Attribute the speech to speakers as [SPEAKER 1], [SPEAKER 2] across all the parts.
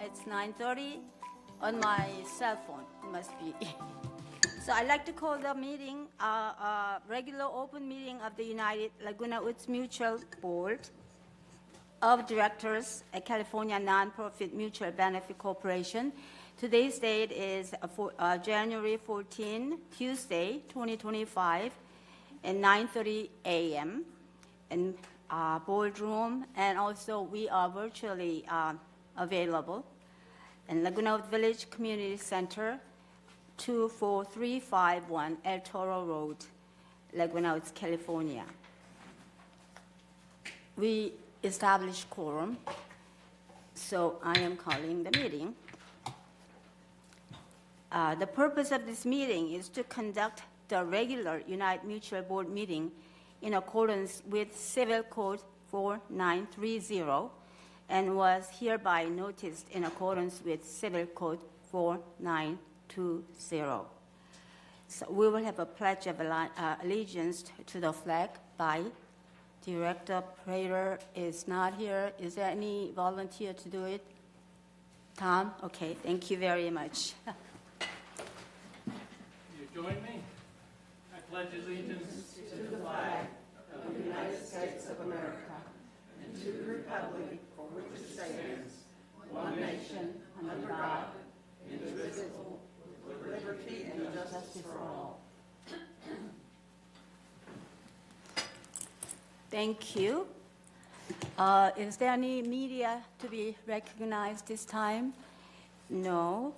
[SPEAKER 1] it's 9:30 on my cell phone. It must be. So I'd like to call the meeting, regular open meeting of the United Laguna Woods Mutual Board of Directors, a California nonprofit mutual benefit corporation. Today's date is January 14, Tuesday, 2025, at 9:30 a.m. in boardroom, and also we are virtually available in Laguna Woods Village Community Center, 24351 El Toro Road, Laguna Woods, California. We established quorum, so I am calling the meeting. The purpose of this meeting is to conduct the regular United Mutual Board meeting in accordance with Civil Code 4930 and was hereby noticed in accordance with Civil Code 4920. So we will have a pledge of allegiance to the flag by Director Prater is not here. Is there any volunteer to do it? Tom? Okay, thank you very much.
[SPEAKER 2] You join me? I pledge allegiance to the flag of the United States of America and to the republic for which it stands, one nation, under God, indivisible, with liberty and justice for all.
[SPEAKER 1] Thank you. Is there any media to be recognized this time? No.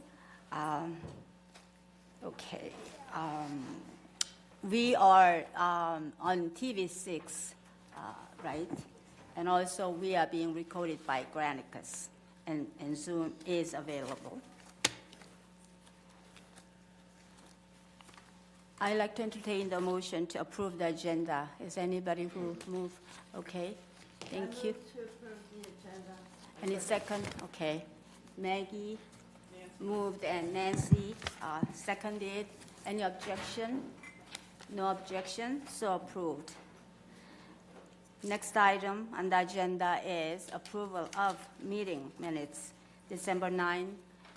[SPEAKER 1] Okay. We are on TV6, right? And also we are being recorded by Granicus, and Zoom is available. I'd like to entertain the motion to approve the agenda. Is anybody who move? Okay, thank you.
[SPEAKER 3] To approve the agenda.
[SPEAKER 1] Any second? Okay. Maggie moved and Nancy seconded. Any objection? No objection, so approved. Next item on the agenda is approval of meeting minutes, December 9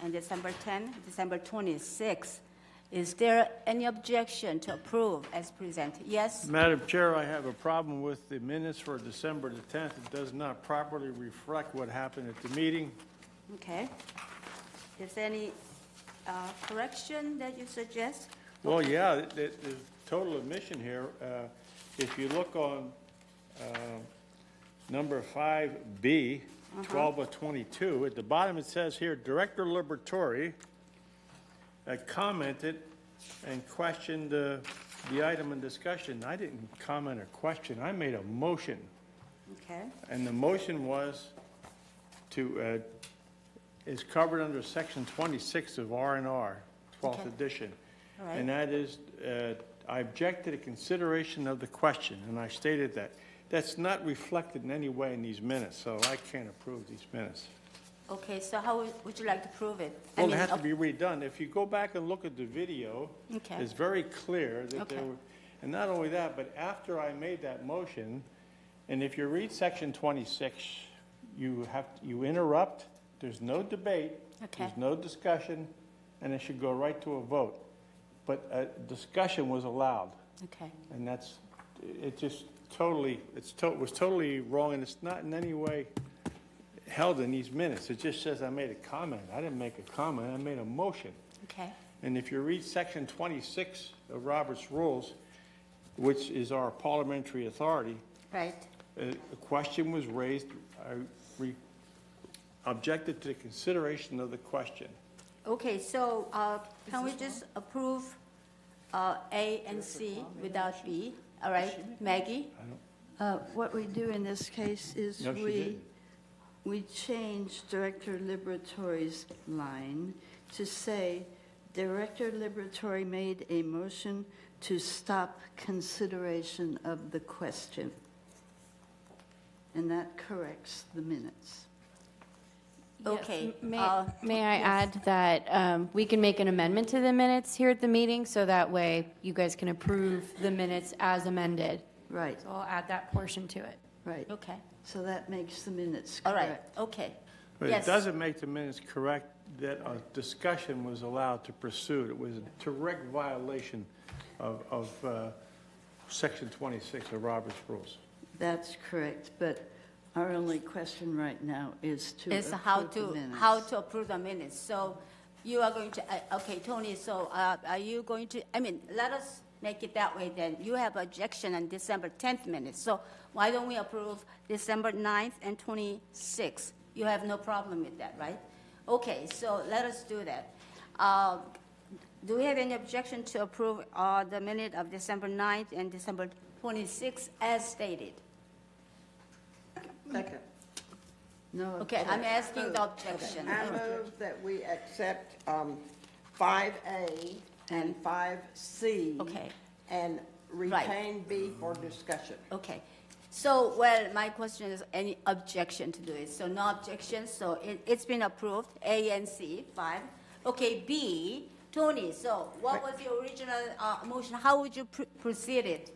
[SPEAKER 1] and December 10, December 26. Is there any objection to approve as presented? Yes?
[SPEAKER 2] Madam Chair, I have a problem with the minutes for December the 10th. It does not properly reflect what happened at the meeting.
[SPEAKER 1] Okay. Is there any correction that you suggest?
[SPEAKER 2] Well, yeah, there's total omission here. If you look on number 5B, 12 of 22, at the bottom it says here, Director Liberatore commented and questioned the item in discussion. I didn't comment or question. I made a motion.
[SPEAKER 1] Okay.
[SPEAKER 2] And the motion was to, is covered under Section 26 of R&R, 12th edition.
[SPEAKER 1] All right.
[SPEAKER 2] And that is, I object to the consideration of the question, and I stated that. That's not reflected in any way in these minutes, so I can't approve these minutes.
[SPEAKER 1] Okay, so how would you like to prove it?
[SPEAKER 2] Well, it has to be redone. If you go back and look at the video,
[SPEAKER 1] Okay.
[SPEAKER 2] it's very clear that there
[SPEAKER 1] Okay.
[SPEAKER 2] were, and not only that, but after I made that motion, and if you read Section 26, you interrupt, there's no debate,
[SPEAKER 1] Okay.
[SPEAKER 2] there's no discussion, and it should go right to a vote. But a discussion was allowed,
[SPEAKER 1] Okay.
[SPEAKER 2] and that's, it just totally, was totally wrong, and it's not in any way held in these minutes. It just says I made a comment. I didn't make a comment. I made a motion.
[SPEAKER 1] Okay.
[SPEAKER 2] And if you read Section 26 of Robert's Rules, which is our parliamentary authority,
[SPEAKER 1] Right.
[SPEAKER 2] a question was raised. I objected to the consideration of the question.
[SPEAKER 1] Okay, so can we just approve A and C without B? All right, Maggie?
[SPEAKER 3] What we do in this case is
[SPEAKER 2] No, she didn't.
[SPEAKER 3] we change Director Liberatore's line to say, Director Liberatore made a motion to stop consideration of the question. And that corrects the minutes.
[SPEAKER 1] Okay.
[SPEAKER 4] Yes. May I add that we can make an amendment to the minutes here at the meeting, so that way you guys can approve the minutes as amended.
[SPEAKER 3] Right,
[SPEAKER 4] So I'll add that portion to it.
[SPEAKER 3] right.
[SPEAKER 1] Okay.
[SPEAKER 3] So that makes the minutes
[SPEAKER 1] All
[SPEAKER 3] correct.
[SPEAKER 1] right, okay.
[SPEAKER 5] But
[SPEAKER 1] Yes.
[SPEAKER 5] it doesn't make the minutes correct that a discussion was allowed to pursue. It was a direct violation of Section 26 of Robert's Rules.
[SPEAKER 3] That's correct, but our only question right now is to
[SPEAKER 1] Is how
[SPEAKER 3] approve the
[SPEAKER 1] to,
[SPEAKER 3] minutes.
[SPEAKER 1] how to approve the minutes. So you are going to, okay, Tony, so are you going to, I mean, let us make it that way then. You have objection on December 10th minutes, so why don't we approve December 9th and 26th? You have no problem with that, right? Okay, so let us do that. Do we have any objection to approve the minute of December 9th and December 26th as stated?
[SPEAKER 2] Second.
[SPEAKER 3] No
[SPEAKER 1] Okay, I'm asking the objection.
[SPEAKER 2] I move that we accept 5A and 5C.
[SPEAKER 1] Okay.
[SPEAKER 2] And retain B for discussion.
[SPEAKER 1] Okay. So, well, my question is, any objection to do it? So no objection, so it's been approved, A and C, 5. Okay, B, Tony, so what was the original motion? How would you proceed it?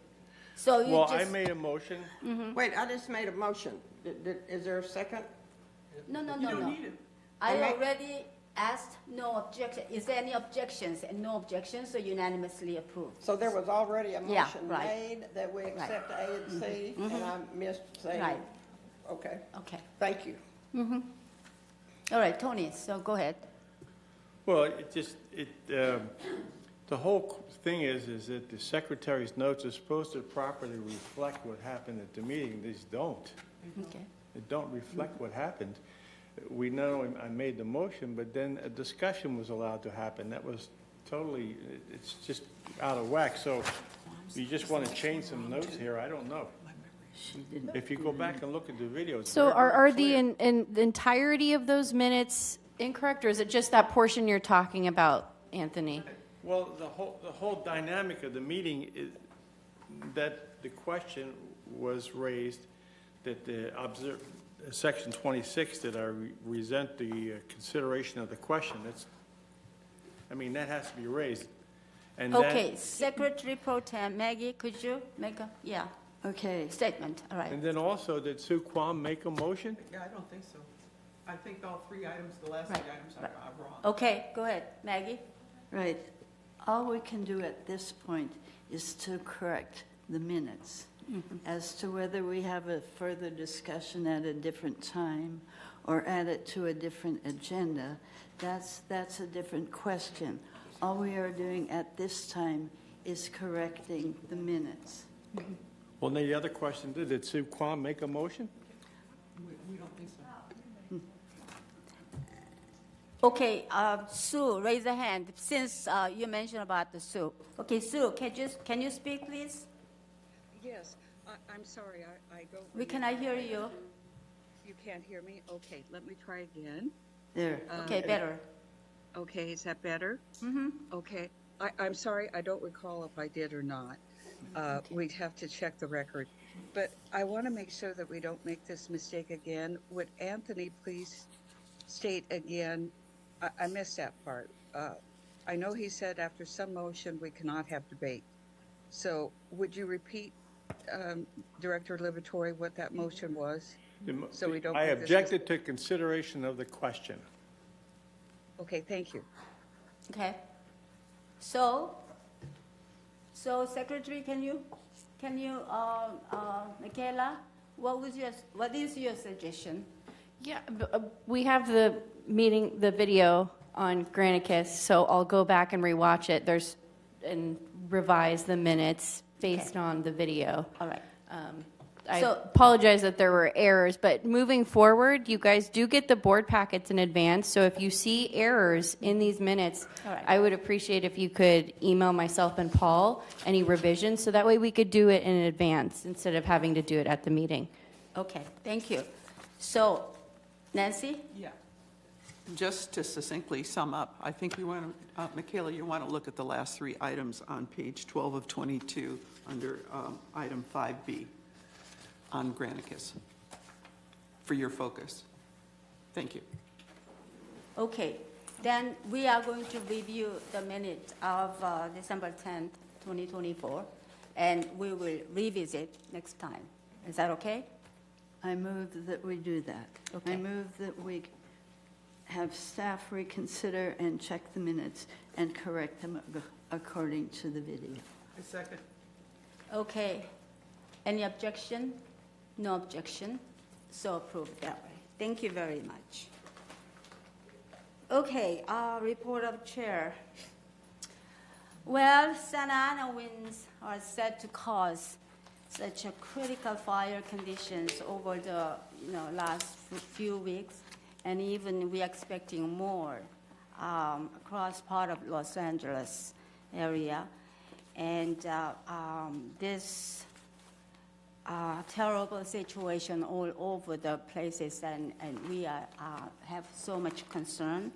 [SPEAKER 1] So you
[SPEAKER 5] Well,
[SPEAKER 1] just...
[SPEAKER 5] I made a motion.
[SPEAKER 2] Wait, I just made a motion. Is there a second?
[SPEAKER 1] No. I
[SPEAKER 2] I make-
[SPEAKER 1] already asked no objection. Is there any objections? And no objections, so unanimously approved.
[SPEAKER 2] So there was already a
[SPEAKER 1] Yeah,
[SPEAKER 2] motion
[SPEAKER 1] right.
[SPEAKER 2] made that we accept A and C, and I missed saying.
[SPEAKER 1] Right.
[SPEAKER 2] Okay,
[SPEAKER 1] Okay.
[SPEAKER 2] thank you.
[SPEAKER 1] All right, Tony, so go ahead.
[SPEAKER 5] Well, the whole thing is that the secretary's notes are supposed to properly reflect what happened at the meeting. These don't.
[SPEAKER 1] Okay.
[SPEAKER 5] They don't reflect what happened. We know I made the motion, but then a discussion was allowed to happen. That was totally, it's just out of whack. So you just want to change some notes here, I don't know.
[SPEAKER 3] She didn't.
[SPEAKER 5] If you go back and look at the videos.
[SPEAKER 4] So are the entirety of those minutes incorrect, or is it just that portion you're talking about, Anthony?
[SPEAKER 5] Well, the whole dynamic of the meeting is that the question was raised that Section 26, that I resent the consideration of the question. That has to be raised. And then-
[SPEAKER 1] Okay, Secretary Pro Tem, Maggie, could you make a,
[SPEAKER 3] Okay,
[SPEAKER 1] statement? All right.
[SPEAKER 5] And then also, did Sue Quam make a motion?
[SPEAKER 6] Yeah, I don't think so. I think all three items, the last
[SPEAKER 1] Right,
[SPEAKER 6] three items are wrong.
[SPEAKER 1] Okay, go ahead, Maggie.
[SPEAKER 3] right. All we can do at this point is to correct the minutes. As to whether we have a further discussion at a different time or add it to a different agenda, that's a different question. All we are doing at this time is correcting the minutes.
[SPEAKER 5] Well, then the other question, did Sue Quam make a motion?
[SPEAKER 6] We don't think so.
[SPEAKER 1] Okay, Sue, raise a hand, since you mentioned about the Sue. Okay, Sue, can you speak, please?
[SPEAKER 7] Yes, I'm sorry, I don't.
[SPEAKER 1] We cannot hear you.
[SPEAKER 7] You can't hear me? Okay, let me try again.
[SPEAKER 3] There.
[SPEAKER 1] Okay, better.
[SPEAKER 7] Okay, is that better? Mm-hmm. Okay, I'm sorry, I don't recall if I did or not. We'd have to check the record. But I want to make sure that we don't make this mistake again. Would Anthony please state again, I missed that part. I know he said after some motion, we cannot have debate. So would you repeat, Director Liberatore, what that motion was? So we don't
[SPEAKER 5] I
[SPEAKER 7] make this
[SPEAKER 5] objected to consideration of the question.
[SPEAKER 7] Okay, thank you.
[SPEAKER 1] Okay. So Secretary, can you, Michaela, what is your suggestion?
[SPEAKER 4] Yeah, we have the video on Granicus, so I'll go back and rewatch it. And revise the minutes based on the video.
[SPEAKER 1] All right.
[SPEAKER 4] I
[SPEAKER 1] So-
[SPEAKER 4] apologize that there were errors, but moving forward, you guys do get the board packets in advance, so if you see errors in these minutes,
[SPEAKER 1] All right.
[SPEAKER 4] I would appreciate if you could email myself and Paul any revisions, so that way we could do it in advance instead of having to do it at the meeting.
[SPEAKER 1] Okay, thank you. So, Nancy?
[SPEAKER 6] Yeah. Just to succinctly sum up, I think we want to, Michaela, you want to look at the last three items on page 12 of 22 under item 5B on Granicus for your focus. Thank you.
[SPEAKER 1] Okay, then we are going to review the minutes of December 10th, 2024, and we will revisit next time. Is that okay?
[SPEAKER 3] I move that we do that.
[SPEAKER 1] Okay.
[SPEAKER 3] I move that we have staff reconsider and check the minutes and correct them according to the video.
[SPEAKER 6] A second.
[SPEAKER 1] Okay. Any objection? No objection. So approved that way. Thank you very much. Okay, report of chair. Well, Santa Ana winds are said to cause such a critical fire conditions over the last few weeks, and even we're expecting more across part of Los Angeles area. And this terrible situation all over the places, and we have so much concern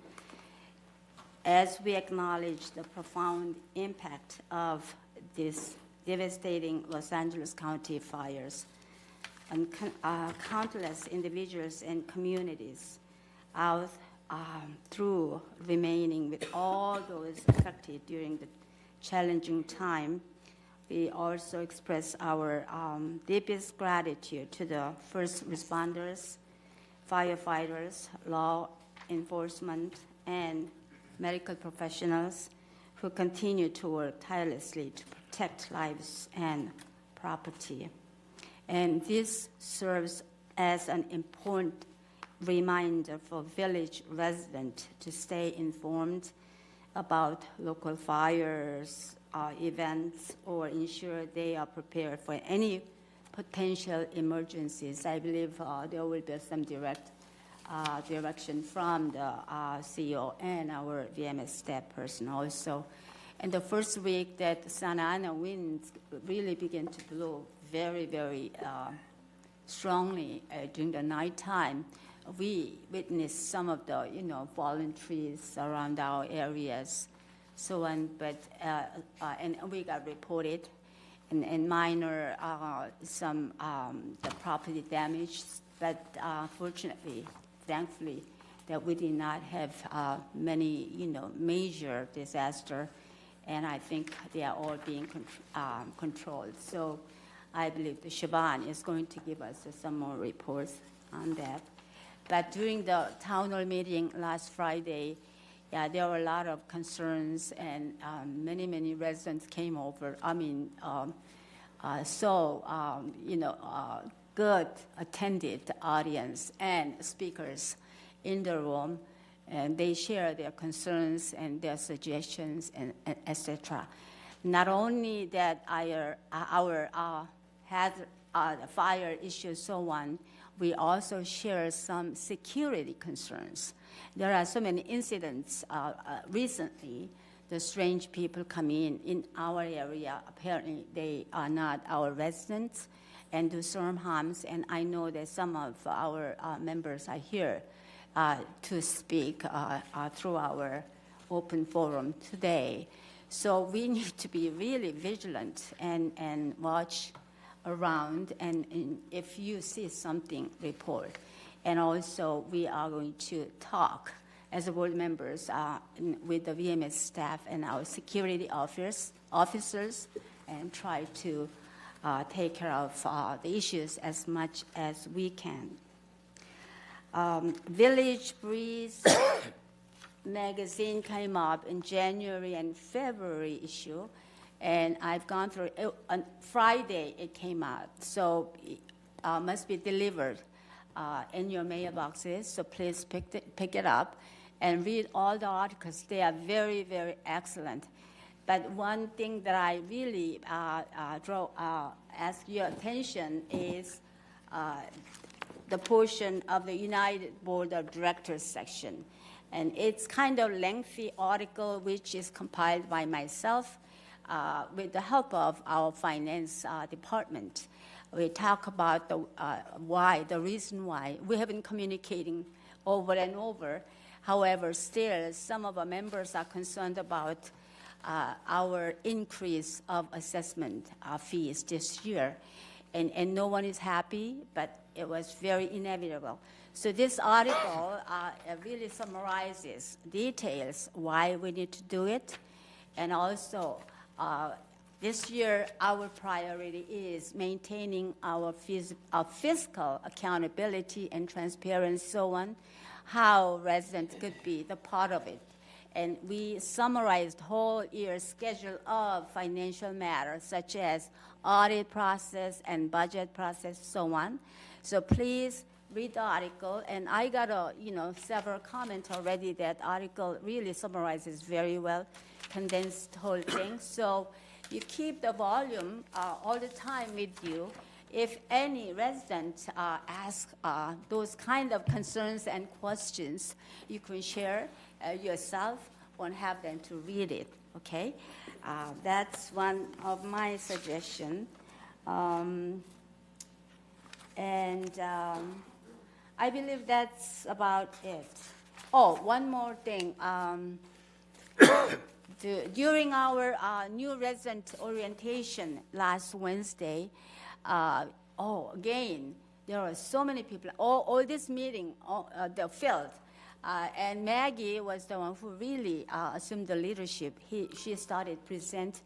[SPEAKER 1] as we acknowledge the profound impact of this devastating Los Angeles County fires on countless individuals and communities out through remaining with all those affected during the challenging time. We also express our deepest gratitude to the first responders, firefighters, law enforcement, and medical professionals who continue to work tirelessly to protect lives and property. And this serves as an important reminder for village residents to stay informed about local fires, events, or ensure they are prepared for any potential emergencies. I believe there will be some direct direction from the CEO and our VMS staff person also. And the first week that Santa Ana winds really began to blow very, very strongly during the nighttime, we witnessed some of the, fallen trees around our areas. So and we got reported, and minor some the property damage, but fortunately, thankfully, that we did not have many, major disaster, and I think they are all being controlled. So I believe the Siobhan is going to give us some more reports on that. But during the town hall meeting last Friday, there were a lot of concerns, and many residents came over. Good attended audience and speakers in the room, and they share their concerns and their suggestions and etc. Not only that our had fire issues, so on, we also share some security concerns. There are so many incidents recently. The strange people come in our area. Apparently, they are not our residents and do some harms. And I know that some of our members are here to speak through our open forum today. So we need to be really vigilant and watch around, and if you see something, report. And also, we are going to talk as board members with the VMS staff and our security officers and try to take care of the issues as much as we can. Village Breeze magazine came up in January and February issue, and I've gone through it. On Friday it came out, so it must be delivered in your mailboxes, so please pick it up and read all the articles. They are very, very excellent. But one thing that I really ask your attention is the portion of the United Board of Directors section. And it's kind of lengthy article which is compiled by myself with the help of our finance department. We talk about the reason why. We have been communicating over and over. However, still, some of our members are concerned about our increase of assessment fees this year. And no one is happy, but it was very inevitable. So this article really summarizes details why we need to do it, and also This year, our priority is maintaining our fiscal accountability and transparency, so on, how residents could be the part of it. And we summarized whole year schedule of financial matters such as audit process and budget process, so on. So please read the article, and I got several comments already. That article really summarizes very well, condensed whole thing. So you keep the volume all the time with you. If any resident ask those kind of concerns and questions, you can share yourself or have them to read it, okay? That's one of my suggestions. I believe that's about it. Oh, one more thing. During our new resident orientation last Wednesday, again, there were so many people, all this meeting, the field, and Maggie was the one who really assumed the leadership. She started present,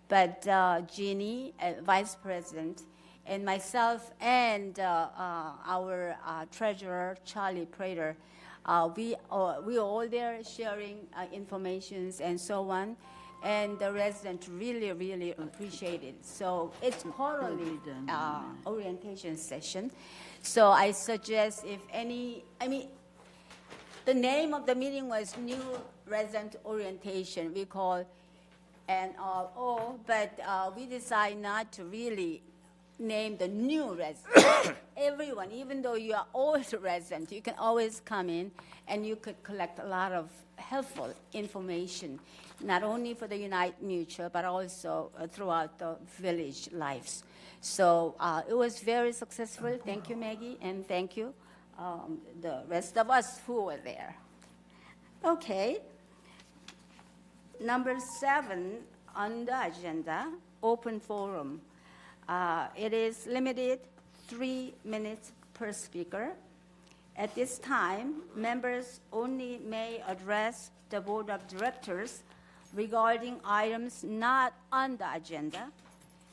[SPEAKER 1] but Jeannie, vice president, and myself and our treasurer, Charlie Prater, we were all there sharing informations and so on, and the residents really, really appreciate it. So it's quarterly orientation session. So I suggest if the name of the meeting was New Resident Orientation. We call NRO, but we decide not to really name the new resident. Everyone, even though you are old resident, you can always come in and you could collect a lot of helpful information, not only for the United Mutual, but also throughout the village lives. So it was very successful. Thank you, Maggie, and thank you, the rest of us who were there. Okay. Number 7 on the agenda, open forum. It is limited 3 minutes per speaker. At this time, members only may address the board of directors regarding items not on the agenda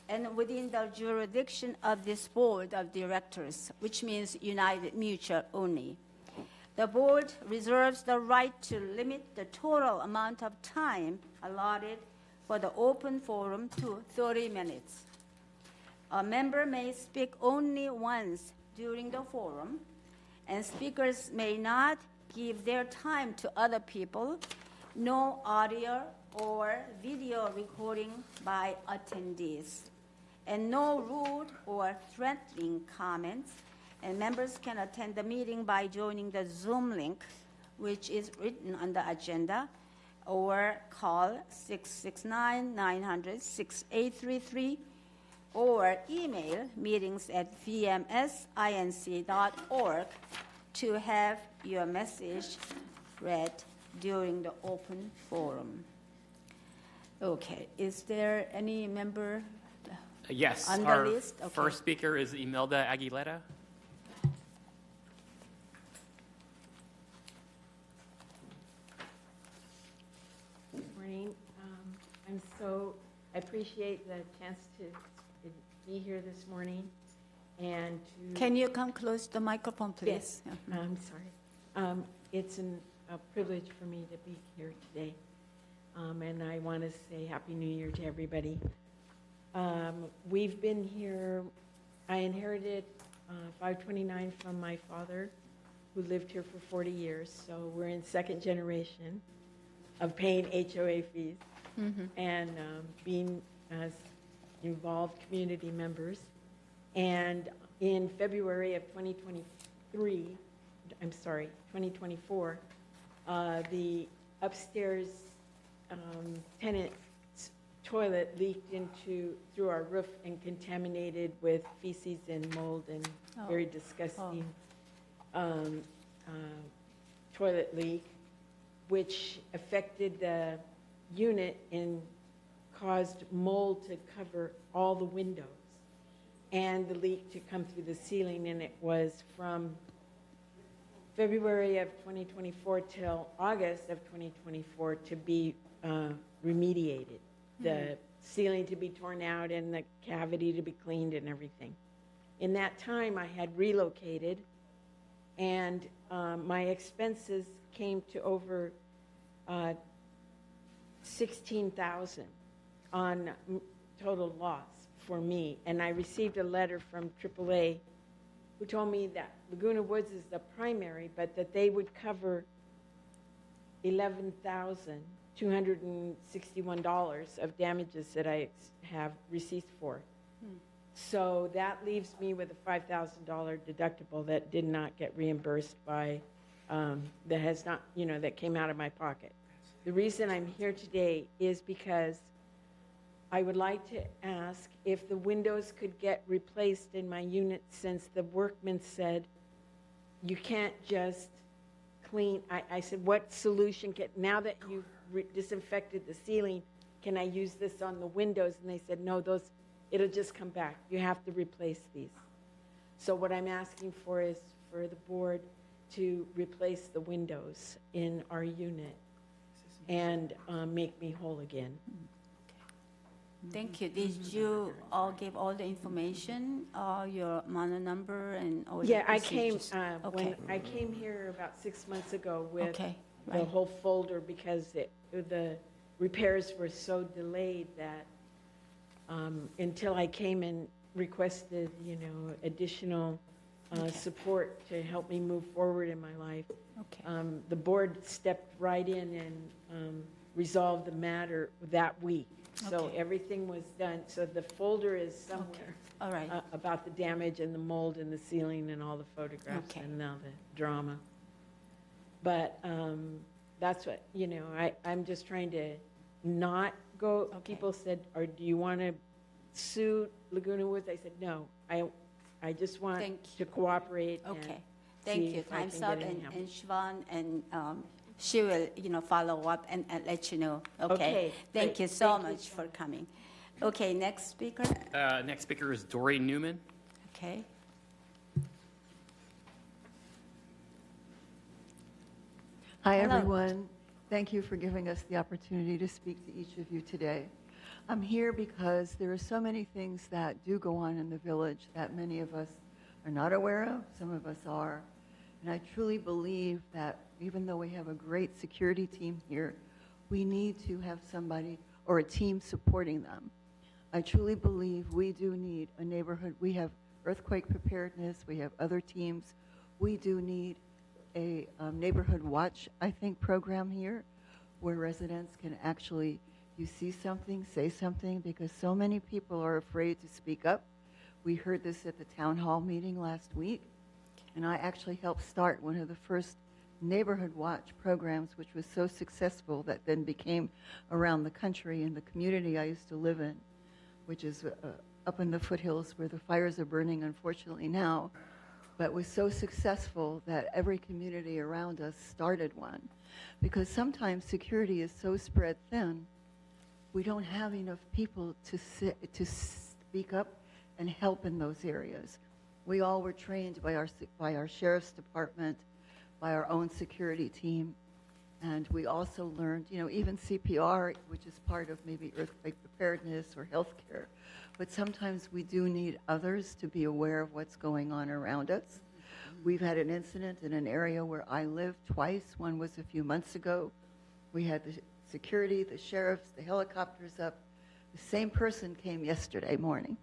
[SPEAKER 1] and within the jurisdiction of this board of directors, which means United Mutual only. The board reserves the right to limit the total amount of time allotted for the open forum to 30 minutes. A member may speak only once during the forum, and speakers may not give their time to other people. No audio or video recording by attendees, and no rude or threatening comments. And members can attend the meeting by joining the Zoom link, which is written on the agenda, or call 669-900-6833, or email meetings@vmsinc.org to have your message read during the open forum. Okay, is there any member
[SPEAKER 8] Yes,
[SPEAKER 1] on the
[SPEAKER 8] our
[SPEAKER 1] list? Okay.
[SPEAKER 8] first speaker is Imelda Aguilera.
[SPEAKER 9] Morning. I appreciate the chance to be here this morning and to.
[SPEAKER 1] Can you come close to the microphone, please?
[SPEAKER 9] Yes.
[SPEAKER 1] Yeah.
[SPEAKER 9] I'm sorry. It's a privilege for me to be here today. And I want to say Happy New Year to everybody. We've been here, I inherited 529 from my father, who lived here for 40 years. So we're in second generation of paying HOA fees and being involved community members. And in February of 2024, the upstairs tenant's toilet leaked through our roof and contaminated with feces and mold and very disgusting toilet leak, which affected the unit and caused mold to cover all the windows and the leak to come through the ceiling. And it was from February of 2024 till August of 2024 to be remediated. The ceiling to be torn out and the cavity to be cleaned and everything. In that time, I had relocated, and my expenses came to over $16,000 on total loss for me. And I received a letter from AAA who told me that Laguna Woods is the primary, but that they would cover $11,261 of damages that I have receipts for. So that leaves me with a $5,000 deductible that did not get reimbursed by, that has not, that came out of my pocket. The reason I'm here today is because I would like to ask if the windows could get replaced in my unit, since the workman said you can't just clean. I said, what solution now that you've disinfected the ceiling, can I use this on the windows? And they said, no, it'll just come back. You have to replace these. So what I'm asking for is for the board to replace the windows in our unit and make me whole again.
[SPEAKER 1] Thank you. Did you all give all the information, your model number and all the
[SPEAKER 9] Yeah, I came,
[SPEAKER 1] procedures?
[SPEAKER 9] when I came here about 6 months ago with
[SPEAKER 1] Okay,
[SPEAKER 9] the
[SPEAKER 1] right.
[SPEAKER 9] whole folder, because the repairs were so delayed that until I came and requested, additional support to help me move forward in my life,
[SPEAKER 1] Okay.
[SPEAKER 9] the board stepped right in and resolved the matter that week. So
[SPEAKER 1] Okay.
[SPEAKER 9] everything was done. So the folder is somewhere
[SPEAKER 1] All right.
[SPEAKER 9] about the damage and the mold in the ceiling and all the photographs
[SPEAKER 1] Okay.
[SPEAKER 9] and now the drama. But that's what, I'm just trying to not go.
[SPEAKER 1] Okay.
[SPEAKER 9] People said, do you want to sue Laguna Woods? I said, no, I just want
[SPEAKER 1] Thank
[SPEAKER 9] to cooperate. and
[SPEAKER 1] Okay. Thank
[SPEAKER 9] see
[SPEAKER 1] you.
[SPEAKER 9] if I
[SPEAKER 1] Time's
[SPEAKER 9] can
[SPEAKER 1] up,
[SPEAKER 9] get any
[SPEAKER 1] and
[SPEAKER 9] help.
[SPEAKER 1] Siobhan and she will, follow up and let you know. Okay.
[SPEAKER 9] Okay,
[SPEAKER 1] Thank
[SPEAKER 9] great.
[SPEAKER 1] you so
[SPEAKER 9] Thank you,
[SPEAKER 1] much for coming. Okay, next speaker.
[SPEAKER 8] Next speaker is Dory Newman.
[SPEAKER 1] Okay.
[SPEAKER 10] Hi,
[SPEAKER 1] Hello.
[SPEAKER 10] everyone. Thank you for giving us the opportunity to speak to each of you today. I'm here because there are so many things that do go on in the village that many of us are not aware of, some of us are. And I truly believe that even though we have a great security team here, we need to have somebody or a team supporting them. I truly believe we do need a neighborhood. We have earthquake preparedness, we have other teams. We do need a neighborhood watch, I think, program here where residents can actually, you see something, say something, because so many people are afraid to speak up. We heard this at the town hall meeting last week, and I actually helped start one of the first neighborhood watch programs, which was so successful that then became around the country in the community I used to live in, which is up in the foothills where the fires are burning, unfortunately, now, but was so successful that every community around us started one. Because sometimes security is so spread thin, we don't have enough people to speak up and help in those areas. We all were trained by our sheriff's department, by our own security team, and we also learned, even CPR, which is part of maybe earthquake preparedness or healthcare, but sometimes we do need others to be aware of what's going on around us. We've had an incident in an area where I live twice. One was a few months ago. We had the security, the sheriffs, the helicopters up. The same person came yesterday morning.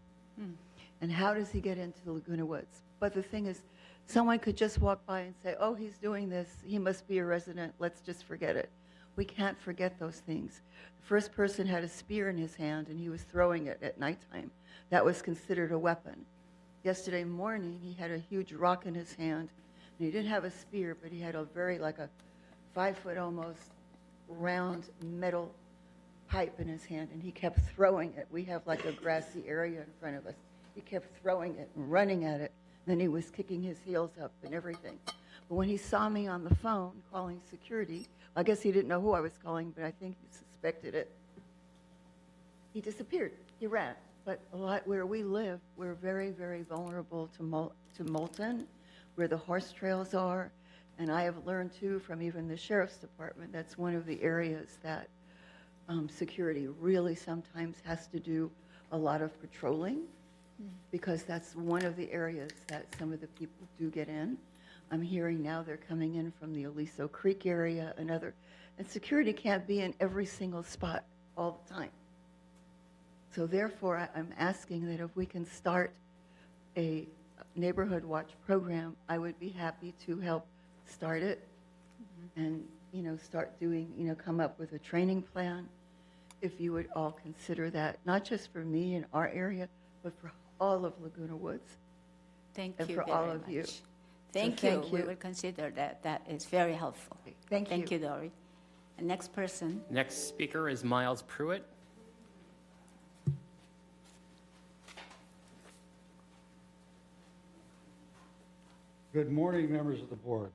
[SPEAKER 10] And how does he get into the Laguna Woods? But the thing is, someone could just walk by and say, oh, he's doing this. He must be a resident. Let's just forget it. We can't forget those things. The first person had a spear in his hand, and he was throwing it at nighttime. That was considered a weapon. Yesterday morning, he had a huge rock in his hand, and he didn't have a spear, but he had a like a 5-foot almost round metal pipe in his hand, and he kept throwing it. We have like a grassy area in front of us. He kept throwing it and running at it. Then he was kicking his heels up and everything. But when he saw me on the phone calling security, I guess he didn't know who I was calling, but I think he suspected it. He disappeared. He ran. But a lot where we live, we're very, very vulnerable to molten, where the horse trails are. And I have learned, too, from even the sheriff's department, that's one of the areas that security really sometimes has to do a lot of patrolling, because that's one of the areas that some of the people do get in. I'm hearing now they're coming in from the Aliso Creek area, and security can't be in every single spot all the time. So therefore, I'm asking that if we can start a neighborhood watch program, I would be happy to help start it and, start doing, come up with a training plan. If you would all consider that, not just for me in our area, but for all of Laguna Woods.
[SPEAKER 1] Thank
[SPEAKER 10] And
[SPEAKER 1] you
[SPEAKER 10] for
[SPEAKER 1] very
[SPEAKER 10] all of you.
[SPEAKER 1] much. Thank
[SPEAKER 10] So
[SPEAKER 1] you.
[SPEAKER 10] thank
[SPEAKER 1] We
[SPEAKER 10] you.
[SPEAKER 1] will consider that. That is very helpful.
[SPEAKER 10] Thank you.
[SPEAKER 1] Thank you, Dory. And next person.
[SPEAKER 8] Next speaker is Miles Pruitt.
[SPEAKER 11] Good morning, members of the board.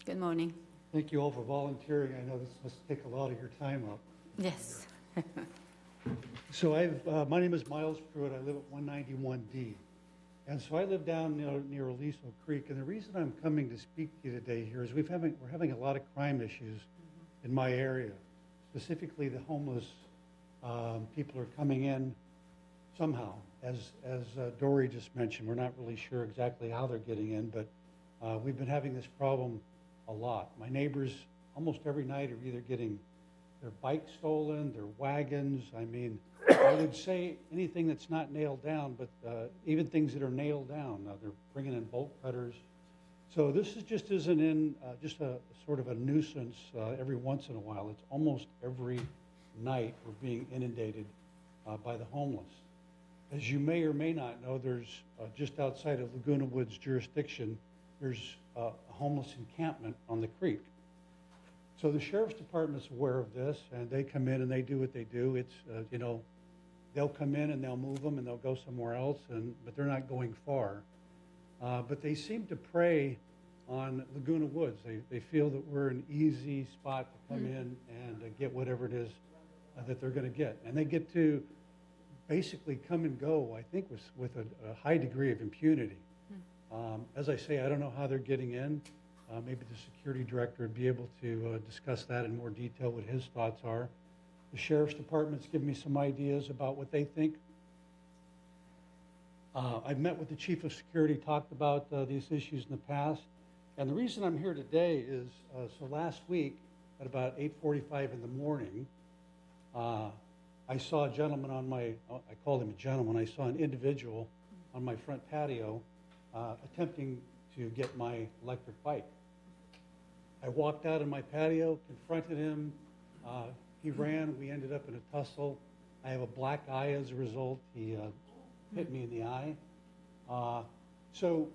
[SPEAKER 1] Good morning.
[SPEAKER 11] Thank you all for volunteering. I know this must take a lot of your time up.
[SPEAKER 1] Yes.
[SPEAKER 11] So my name is Miles Pruitt. I live at 191D. And so I live down near Aliso Creek. And the reason I'm coming to speak to you today here is we're having a lot of crime issues in my area. Specifically, the homeless people are coming in somehow. As Dory just mentioned, we're not really sure exactly how they're getting in, but we've been having this problem a lot. My neighbors almost every night are either getting their bikes stolen, their wagons. I mean, I would say anything that's not nailed down, but even things that are nailed down. They're bringing in bolt cutters. So this just isn't in just a sort of a nuisance every once in a while. It's almost every night we're being inundated by the homeless. As you may or may not know, there's just outside of Laguna Woods jurisdiction, there's a homeless encampment on the creek. So the sheriff's department's aware of this, and they come in and they do what they do. It's, they'll come in and they'll move them and they'll go somewhere else, but they're not going far. But they seem to prey on Laguna Woods. They feel that we're an easy spot to come in and get whatever it is that they're going to get. And they get to basically come and go, I think, with a high degree of impunity. As I say, I don't know how they're getting in. Maybe the security director would be able to discuss that in more detail, what his thoughts are. The sheriff's department's given me some ideas about what they think. I've met with the chief of security, talked about these issues in the past. And the reason I'm here today is, so last week at about 8:45 in the morning, I saw a gentleman on I called him a gentleman, I saw an individual on my front patio attempting to get my electric bike. I walked out on my patio, confronted him. He ran. We ended up in a tussle. I have a black eye as a result. He hit me in the eye. So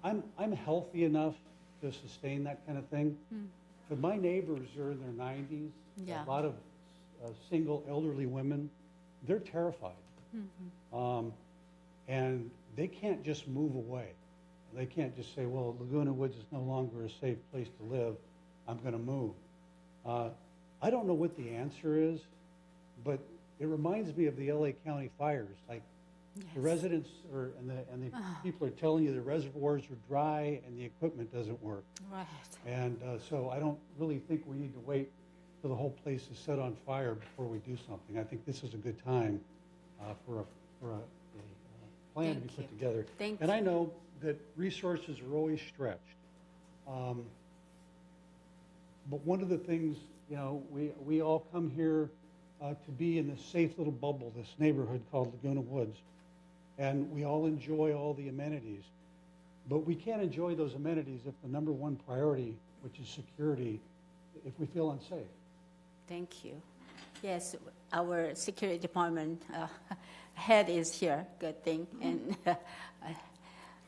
[SPEAKER 11] I'm healthy enough to sustain that kind of thing. But my neighbors are in their 90s.
[SPEAKER 1] Yeah.
[SPEAKER 11] A lot of single elderly women. They're terrified. And they can't just move away. They can't just say, well, Laguna Woods is no longer a safe place to live. I'm going to move. I don't know what the answer is, but it reminds me of the LA County fires. Like the residents and the people are telling you the reservoirs are dry and the equipment doesn't work.
[SPEAKER 1] Right.
[SPEAKER 11] And so I don't really think we need to wait till the whole place is set on fire before we do something. I think this is a good time for a plan to be put together.
[SPEAKER 1] Thank
[SPEAKER 11] and
[SPEAKER 1] you.
[SPEAKER 11] I know that resources are always stretched. But one of the things, we all come here to be in this safe little bubble, this neighborhood called Laguna Woods. And we all enjoy all the amenities. But we can't enjoy those amenities if the number one priority, which is security, if we feel unsafe.
[SPEAKER 1] Thank you. Yes, our security department head is here, good thing, and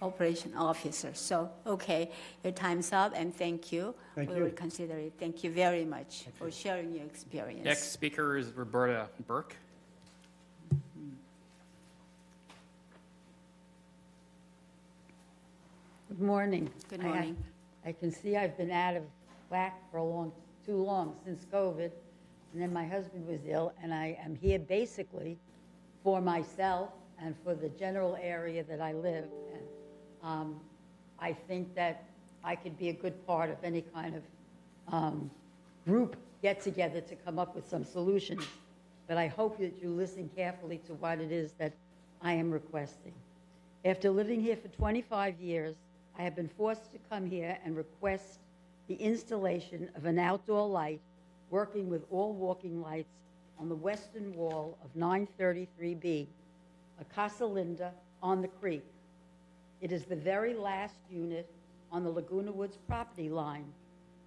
[SPEAKER 1] operation officer. So, okay, your time's up, and thank you.
[SPEAKER 11] Thank
[SPEAKER 1] we
[SPEAKER 11] you.
[SPEAKER 1] will consider it. Thank you very much for sharing your experience.
[SPEAKER 8] Next speaker is Roberta Burke.
[SPEAKER 12] Good morning.
[SPEAKER 1] Good morning.
[SPEAKER 12] I can see I've been out of whack for too long since COVID, and then my husband was ill, and I am here basically for myself and for the general area that I live in. I think that I could be a good part of any kind of group get together to come up with some solutions. But I hope that you listen carefully to what it is that I am requesting. After living here for 25 years, I have been forced to come here and request the installation of an outdoor light working with all walking lights on the western wall of 933B, a Casa Linda on the creek. It is the very last unit on the Laguna Woods property line,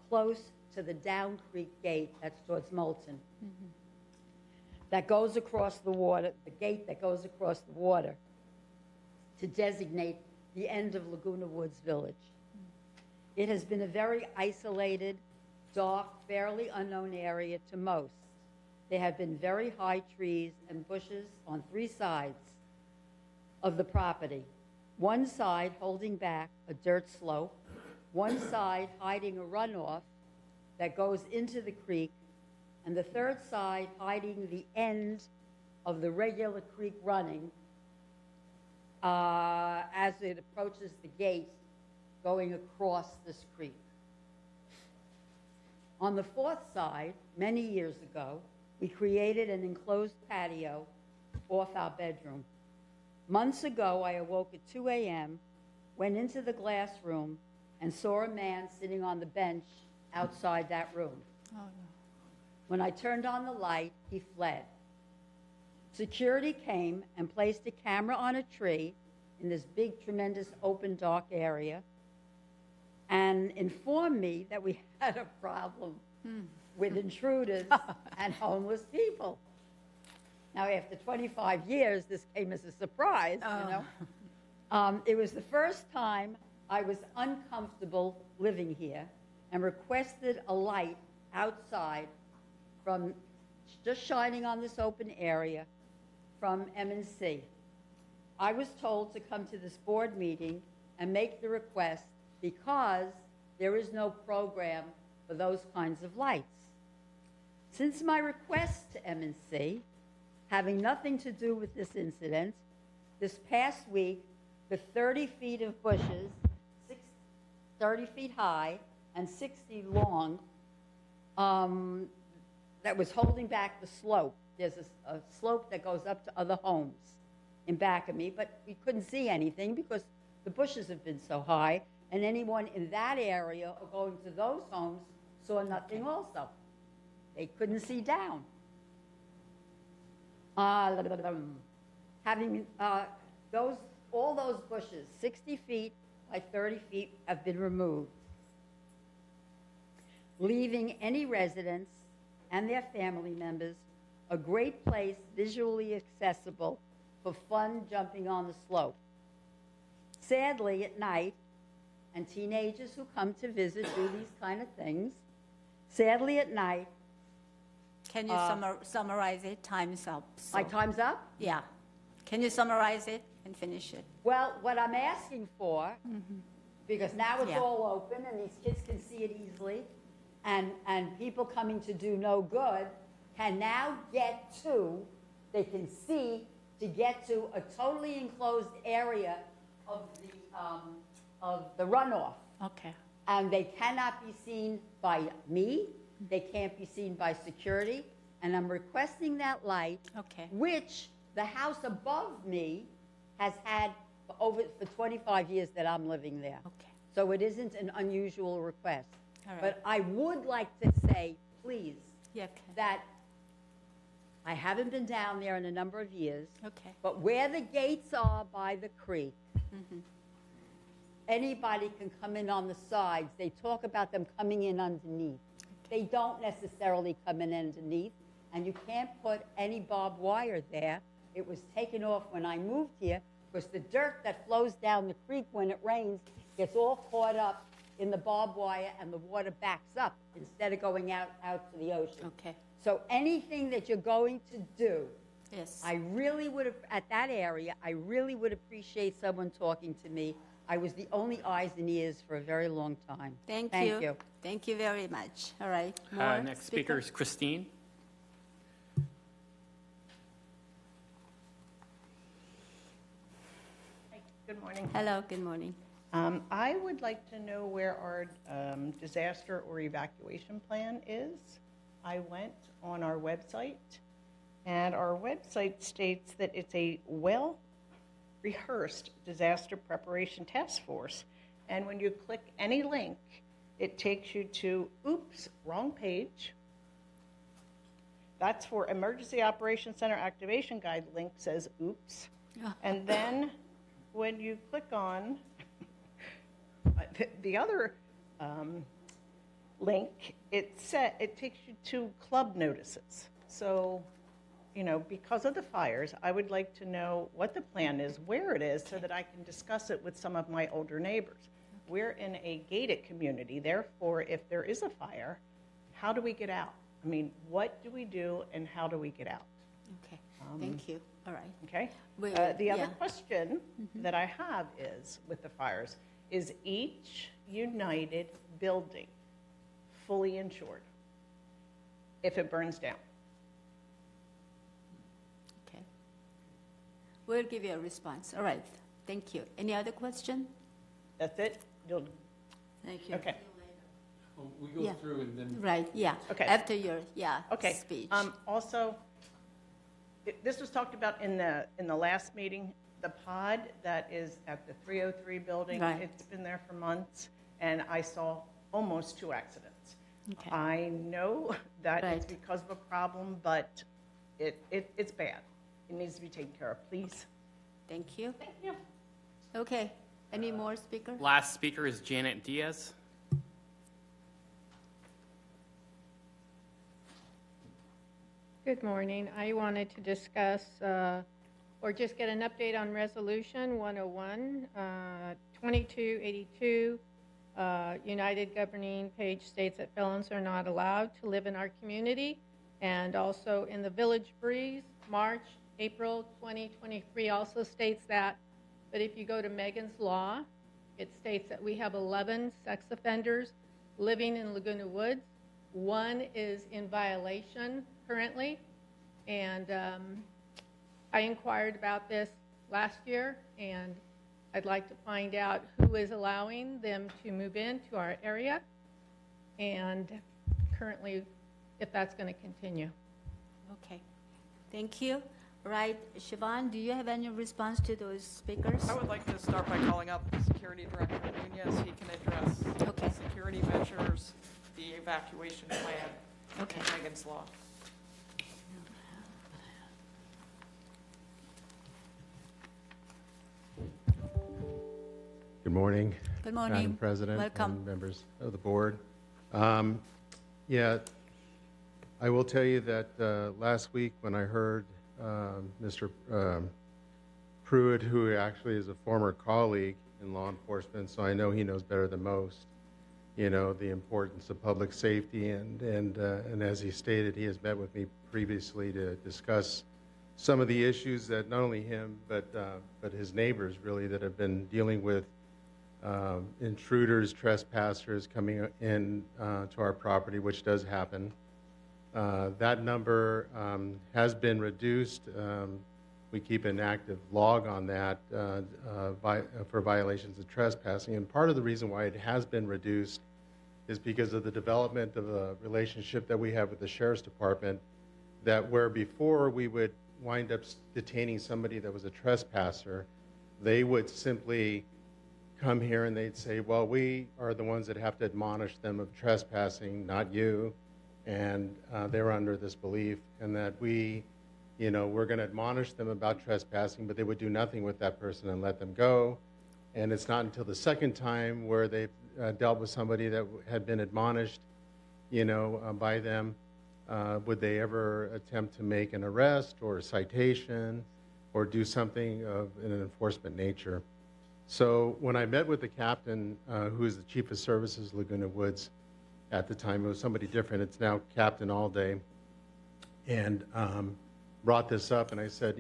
[SPEAKER 12] close to the Down Creek gate, that's towards Moulton, that goes across the water, the gate that goes across the water to designate the end of Laguna Woods Village. It has been a very isolated, dark, fairly unknown area to most. There have been very high trees and bushes on 3 sides of the property. One side holding back a dirt slope, one side hiding a runoff that goes into the creek, and the third side hiding the end of the regular creek running as it approaches the gate going across this creek. On the 4th side, many years ago, we created an enclosed patio off our bedroom. Months ago, I awoke at 2 a.m., went into the glass room, and saw a man sitting on the bench outside that room. Oh, no. When I turned on the light, he fled. Security came and placed a camera on a tree in this big, tremendous, open, dark area and informed me that we had a problem with intruders and homeless people. Now, after 25 years, this came as a surprise, you know. It was the first time I was uncomfortable living here and requested a light outside from just shining on this open area from M&C. I was told to come to this board meeting and make the request because there is no program for those kinds of lights. Since my request to M&C, having nothing to do with this incident, this past week, the 30 feet of bushes, 30 feet high and 60 long, that was holding back the slope. There's a slope that goes up to other homes in back of me, but we couldn't see anything because the bushes have been so high, and anyone in that area or going to those homes saw nothing also. They couldn't see down. Having all those bushes, 60 feet by 30 feet, have been removed, leaving any residents and their family members a great place visually accessible for fun jumping on the slope. Sadly, at night, and teenagers who come to visit do these kind of things, sadly at night.
[SPEAKER 1] Can you summarize it? Time's up. So.
[SPEAKER 12] My time's up?
[SPEAKER 1] Yeah. Can you summarize it and finish it?
[SPEAKER 12] Well, what I'm asking for, because now it's all open and these kids can see it easily, and people coming to do no good can now get to, they can see to get to a totally enclosed area of the runoff.
[SPEAKER 1] Okay.
[SPEAKER 12] And they cannot be seen by me. They can't be seen by security. And I'm requesting that light, which the house above me has had for 25 years that I'm living there.
[SPEAKER 1] Okay.
[SPEAKER 12] So it isn't an unusual request.
[SPEAKER 1] All right.
[SPEAKER 12] But I would like to say, please, that I haven't been down there in a number of years.
[SPEAKER 1] Okay.
[SPEAKER 12] But where the gates are by the creek, anybody can come in on the sides. They talk about them coming in underneath. They don't necessarily come in underneath, and you can't put any barbed wire there. It was taken off when I moved here because the dirt that flows down the creek when it rains gets all caught up in the barbed wire and the water backs up instead of going out to the ocean.
[SPEAKER 1] Okay.
[SPEAKER 12] So anything that you're going to do,
[SPEAKER 1] yes,
[SPEAKER 12] I really would have, at that area, I really would appreciate someone talking to me. I was the only eyes and ears for a very long time.
[SPEAKER 1] Thank you. Thank you very much. All right. More
[SPEAKER 8] next speaker is Christine.
[SPEAKER 2] Good morning.
[SPEAKER 1] Hello, good morning.
[SPEAKER 2] I would like to know where our disaster or evacuation plan is. I went on our website, and our website states that it's a well-rehearsed disaster preparation task force. And when you click any link, it takes you to, oops, wrong page. That's for Emergency Operations Center Activation Guide. Link says oops. And then when you click on the other link, it takes you to club notices. So, you know, because of the fires, I would like to know what the plan is, where it is, so that I can discuss it with some of my older neighbors. We're in a gated community, therefore, if there is a fire, how do we get out? I mean, what do we do and how do we get out?
[SPEAKER 1] Okay, thank you. All right.
[SPEAKER 2] Okay?
[SPEAKER 1] Well,
[SPEAKER 2] The other
[SPEAKER 1] yeah.
[SPEAKER 2] question that I have is, with the fires, is each United building fully insured if it burns down?
[SPEAKER 1] Okay. We'll give you a response. All right, thank you. Any other question?
[SPEAKER 2] That's it?
[SPEAKER 3] Thank you.
[SPEAKER 2] Okay.
[SPEAKER 8] We go
[SPEAKER 1] Yeah.
[SPEAKER 8] through and then.
[SPEAKER 1] Right, yeah.
[SPEAKER 2] Okay.
[SPEAKER 1] After your,
[SPEAKER 2] Okay.
[SPEAKER 1] speech.
[SPEAKER 2] Also, this was talked about in the last meeting, the pod that is at the 303 building.
[SPEAKER 1] Right.
[SPEAKER 2] It's been there for months, and I saw almost 2 accidents.
[SPEAKER 1] Okay.
[SPEAKER 2] I know that it's
[SPEAKER 1] Right.
[SPEAKER 2] because of a problem, but it's bad. It needs to be taken care of, please.
[SPEAKER 1] Thank you.
[SPEAKER 2] Thank you.
[SPEAKER 1] Okay, any more speakers?
[SPEAKER 8] Last speaker is Janet Diaz.
[SPEAKER 13] Good morning. I wanted to discuss or just get an update on Resolution 101, 2282. United Governing Page states that felons are not allowed to live in our community. And also in the Village Breeze, March, April 2023 also states that. But if you go to Megan's Law, it states that we have 11 sex offenders living in Laguna Woods. 1 is in violation currently, and I inquired about this last year, and I'd like to find out who is allowing them to move into our area, and currently, if that's going to continue.
[SPEAKER 1] Okay, thank you. Right, Siobhan, do you have any response to those speakers?
[SPEAKER 6] I would like to start by calling up Security Director Nunez. He can address
[SPEAKER 1] Okay.
[SPEAKER 6] the security measures, the evacuation plan,
[SPEAKER 1] Okay.
[SPEAKER 6] and Megan's Law.
[SPEAKER 14] Good morning.
[SPEAKER 1] Good morning.
[SPEAKER 14] Madam President.
[SPEAKER 1] Welcome.
[SPEAKER 14] And members of the board. Yeah, I will tell you that last week when I heard Mr. Pruitt, who actually is a former colleague in law enforcement, so I know he knows better than most, you know, the importance of public safety, and as he stated, he has met with me previously to discuss some of the issues that not only him but his neighbors really that have been dealing with intruders, trespassers coming in to our property, which does happen. That number has been reduced. We keep an active log on that for violations of trespassing. And part of the reason why it has been reduced is because of the development of a relationship that we have with the Sheriff's Department, that where before we would wind up detaining somebody that was a trespasser, they would simply come here and they'd say, well, we are the ones that have to admonish them of trespassing, not you. And they're under this belief, and that we're going to admonish them about trespassing, but they would do nothing with that person and let them go. And it's not until the second time where they've dealt with somebody that had been admonished, by them, would they ever attempt to make an arrest or a citation or do something of an enforcement nature. So when I met with the captain, who is the Chief of Services, Laguna Woods, at the time, it was somebody different. It's now Captain Allday, and brought this up. And I said,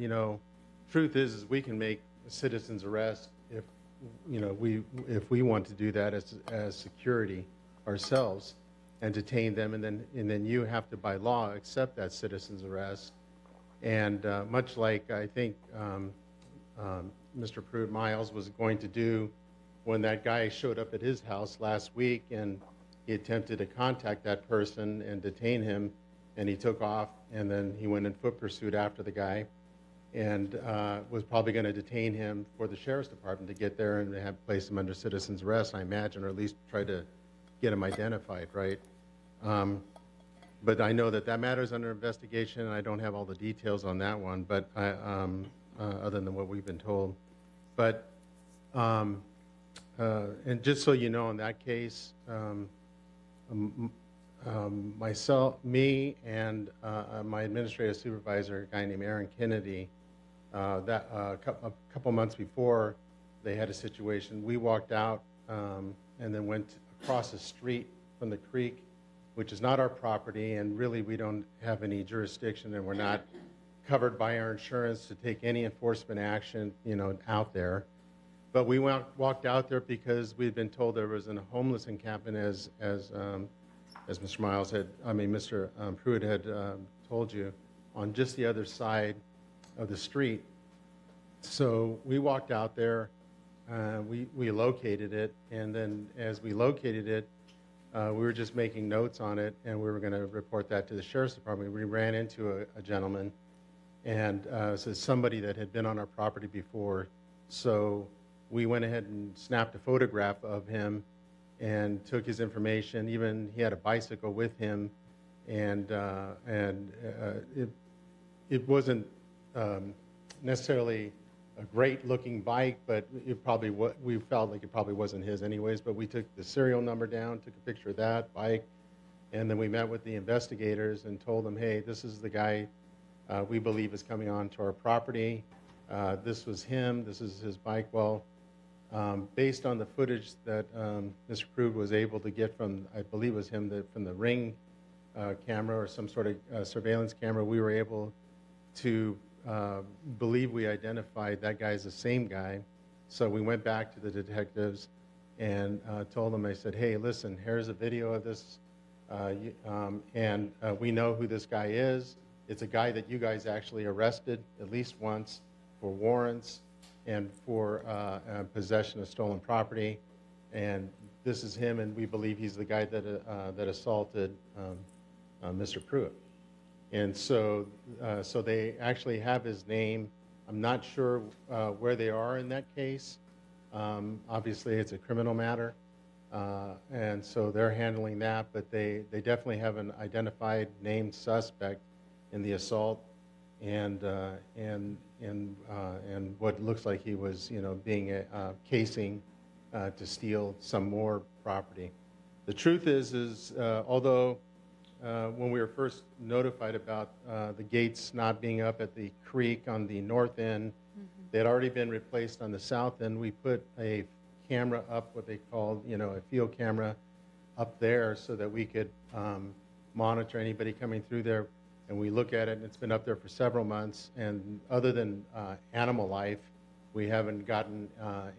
[SPEAKER 14] truth is we can make a citizen's arrest if we want to do that as security ourselves and detain them, and then you have to by law accept that citizen's arrest. And much like I think Mr. Pruitt Miles was going to do when that guy showed up at his house last week and he attempted to contact that person and detain him, and he took off, and then he went in foot pursuit after the guy, and was probably going to detain him for the sheriff's department to get there and have place him under citizen's arrest, I imagine, or at least try to get him identified, right? But I know that matter is under investigation, and I don't have all the details on that one, but other than what we've been told. But and just so you know, in that case, me and my administrative supervisor, a guy named Aaron Kennedy, a couple months before they had a situation, we walked out and then went across the street from the creek, which is not our property, and really we don't have any jurisdiction, and we're not covered by our insurance to take any enforcement action, out there. But we walked out there because we'd been told there was a homeless encampment, as Mr. Pruitt had told you, on just the other side of the street. So we walked out there, we located it, and then as we located it, we were just making notes on it, and we were going to report that to the sheriff's department. We ran into a gentleman, and so somebody that had been on our property before. So we went ahead and snapped a photograph of him and took his information. Even he had a bicycle with him, and it wasn't necessarily a great-looking bike, but we felt like it probably wasn't his anyways. But we took the serial number down, took a picture of that bike, and then we met with the investigators and told them, hey, this is the guy we believe is coming onto our property. This was him. This is his bike. Well, based on the footage that Mr. Pruitt was able to get from, I believe it was him, from the Ring camera or some sort of surveillance camera, we were able to believe we identified that guy as the same guy. So we went back to the detectives and told them, I said, hey, listen, here's a video of this, and we know who this guy is. It's a guy that you guys actually arrested at least once for warrants and for possession of stolen property, and this is him, and we believe he's the guy that assaulted Mr. Pruitt. And so they actually have his name. I'm not sure where they are in that case. Obviously, it's a criminal matter, and so they're handling that, but they definitely have an identified named suspect in the assault, and what looks like he was, being casing to steal some more property. The truth is although when we were first notified about the gates not being up at the creek on the north end, they had already been replaced on the south end. We put a camera up, what they called, a field camera up there, so that we could monitor anybody coming through there. And we look at it, and it's been up there for several months. And other than animal life, we haven't gotten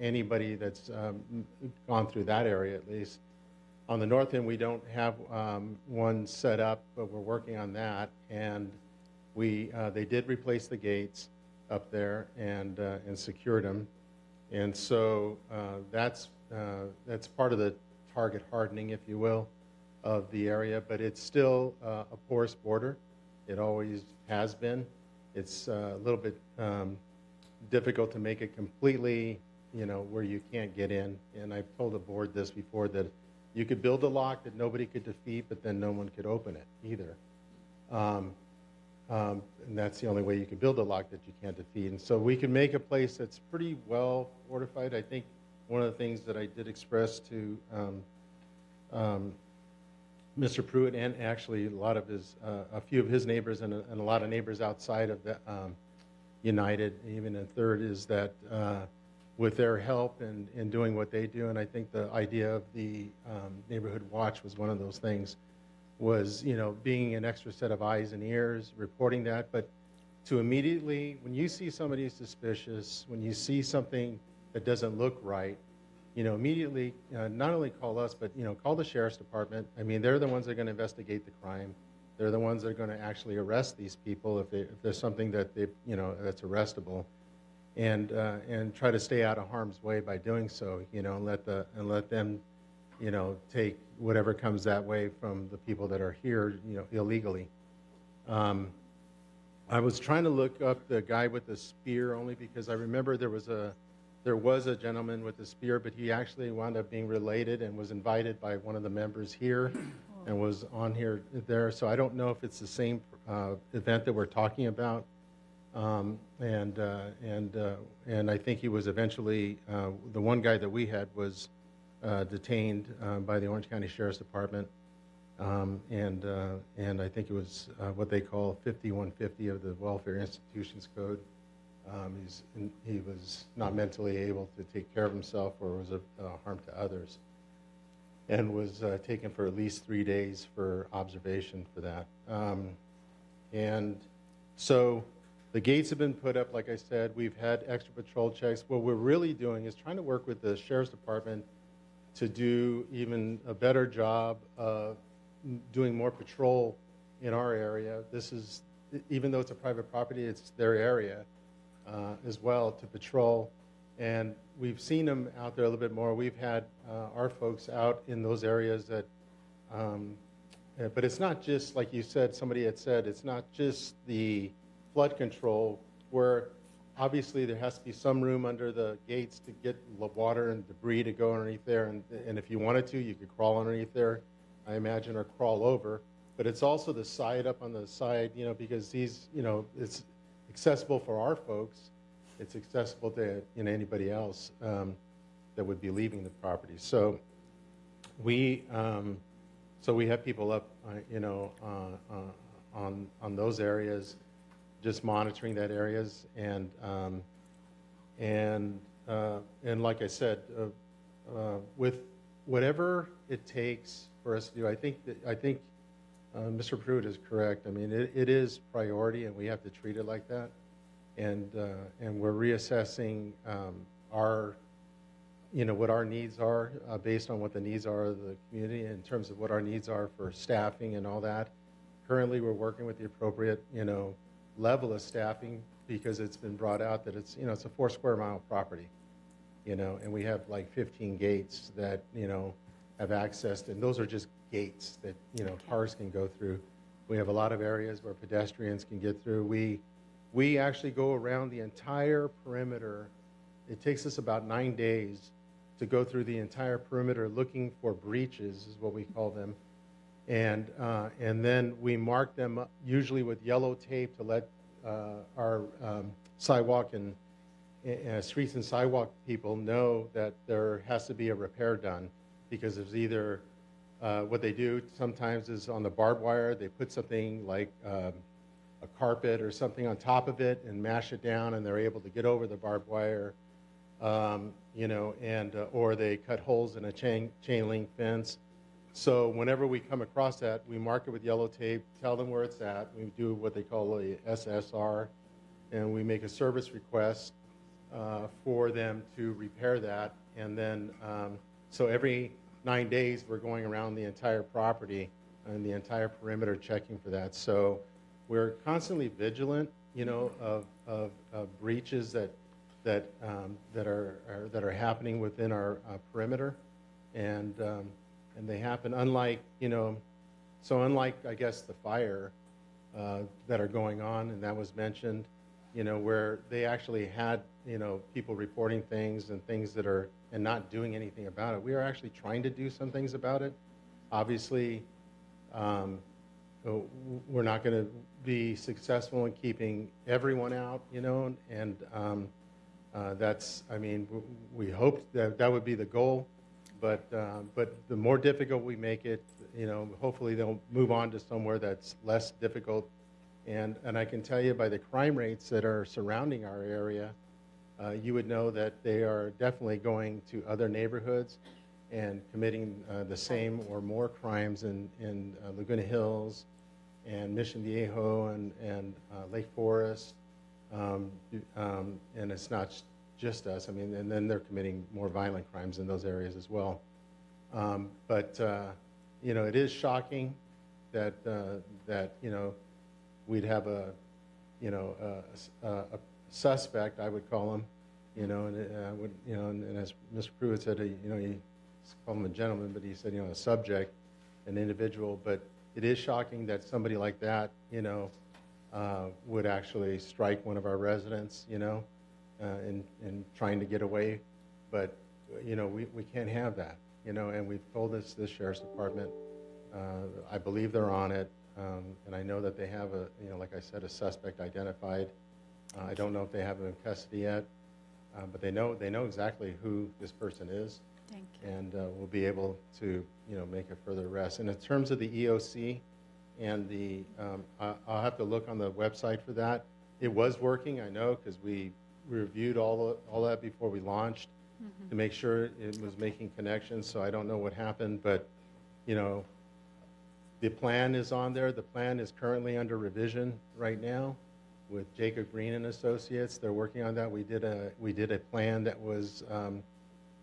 [SPEAKER 14] anybody that's gone through that area, at least. On the north end, we don't have one set up, but we're working on that. And they did replace the gates up there and secured them. And so that's part of the target hardening, if you will, of the area. But it's still a porous border. It always has been. It's a little bit difficult to make it completely, where you can't get in. And I've told the board this before, that you could build a lock that nobody could defeat, but then no one could open it either. And that's the only way you can build a lock that you can't defeat. And so we can make a place that's pretty well fortified. I think one of the things that I did express to Mr. Pruitt, and actually a few of his neighbors and a lot of neighbors outside of the United, even in Third, is that with their help and doing what they do, and I think the idea of the neighborhood watch was one of those things, was being an extra set of eyes and ears, reporting that, but to immediately, when you see somebody suspicious, when you see something that doesn't look right, immediately not only call us, but call the sheriff's department. I mean, they're the ones that are going to investigate the crime. They're the ones that are going to actually arrest these people if there's something that that's arrestable, and try to stay out of harm's way by doing so. And let them take whatever comes that way from the people that are here, illegally. I was trying to look up the guy with the spear only because I remember there was a gentleman with the spear, but he actually wound up being related and was invited by one of the members here and was on here there. So I don't know if it's the same event that we're talking about. And I think he was eventually, the one guy that we had was detained by the Orange County Sheriff's Department. And I think it was what they call 5150 of the Welfare Institutions Code. He was not mentally able to take care of himself or was a harm to others, and was taken for at least 3 days for observation for that. And so the gates have been put up, like I said. We've had extra patrol checks. What we're really doing is trying to work with the Sheriff's Department to do even a better job of doing more patrol in our area. This is, even though it's a private property, it's their area as well to patrol. And we've seen them out there a little bit more. We've had our folks out in those areas that, but it's not just, like you said, somebody had said, it's not just the flood control, where obviously there has to be some room under the gates to get water and debris to go underneath there. And if you wanted to, you could crawl underneath there, I imagine, or crawl over. But it's also the side up on the side, because these, it's accessible for our folks. It's accessible to anybody else that would be leaving the property. So we have people up, on those areas, just monitoring that areas, and like I said, with whatever it takes for us to do, I think Mr. Pruitt is correct. I mean, it is priority, and we have to treat it like that. And we're reassessing our, what our needs are based on what the needs are of the community in terms of what our needs are for staffing and all that. Currently, we're working with the appropriate, level of staffing, because it's been brought out that it's, it's a 4 square mile property, and we have like 15 gates that, have accessed, and those are just gates that, cars can go through. We have a lot of areas where pedestrians can get through. We actually go around the entire perimeter. It takes us about 9 days to go through the entire perimeter looking for breaches, is what we call them. And then we mark them up, usually with yellow tape, to let our sidewalk and streets and sidewalk people know that there has to be a repair done, because there's either what they do sometimes is on the barbed wire, they put something like a carpet or something on top of it and mash it down, and they're able to get over the barbed wire, or they cut holes in a chain link fence. So whenever we come across that, we mark it with yellow tape, tell them where it's at. We do what they call a SSR, and we make a service request for them to repair that. And then, so every 9 days, we're going around the entire property and the entire perimeter checking for that. So we're constantly vigilant, of breaches that are happening within our perimeter, and they happen, unlike, I guess, the fire that are going on, and that was mentioned, where they actually had, people reporting things and not doing anything about it. We are actually trying to do some things about it. Obviously, we're not going to be successful in keeping everyone out, and that's, we hoped that would be the goal. But the more difficult we make it, hopefully they'll move on to somewhere that's less difficult. And I can tell you by the crime rates that are surrounding our area, you would know that they are definitely going to other neighborhoods and committing the same or more crimes in Laguna Hills and Mission Viejo and Lake Forest. And it's not just us. And then they're committing more violent crimes in those areas as well. But it is shocking that we'd have a suspect, I would call him, and as Mr. Pruitt said, he called him a gentleman, but he said, a subject, an individual. But it is shocking that somebody like that, would actually strike one of our residents, in trying to get away. But, we can't have that, and we've told the sheriff's department. I believe they're on it, and I know that they have like I said, a suspect identified. I don't know if they have him in custody yet, but they know exactly who this person is.
[SPEAKER 1] Thank you.
[SPEAKER 14] And we'll be able to, make a further arrest. And in terms of the EOC and I'll have to look on the website for that. It was working, I know, because we reviewed all that before we launched to make sure it was making connections. So I don't know what happened, but, the plan is on there. The plan is currently under revision right now with Jacob Green and Associates. They're working on that. We did a plan that was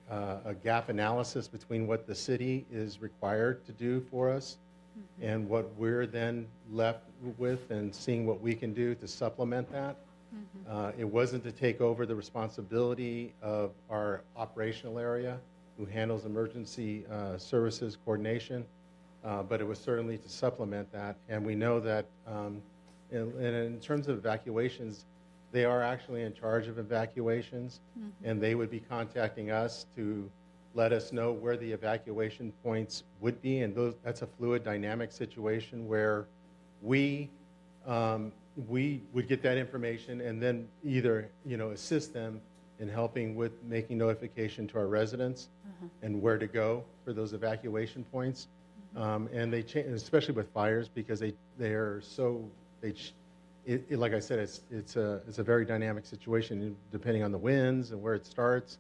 [SPEAKER 14] a gap analysis between what the city is required to do for us and what we're then left with, and seeing what we can do to supplement that. It wasn't to take over the responsibility of our operational area who handles emergency services coordination, but it was certainly to supplement that. And we know that in terms of evacuations, they are actually in charge of evacuations, and they would be contacting us to let us know where the evacuation points would be. And that's a fluid, dynamic situation where we would get that information and then either assist them in helping with making notification to our residents and where to go for those evacuation points. And they change, especially with fires, because they are so like I said, it's a very dynamic situation depending on the winds and where it starts.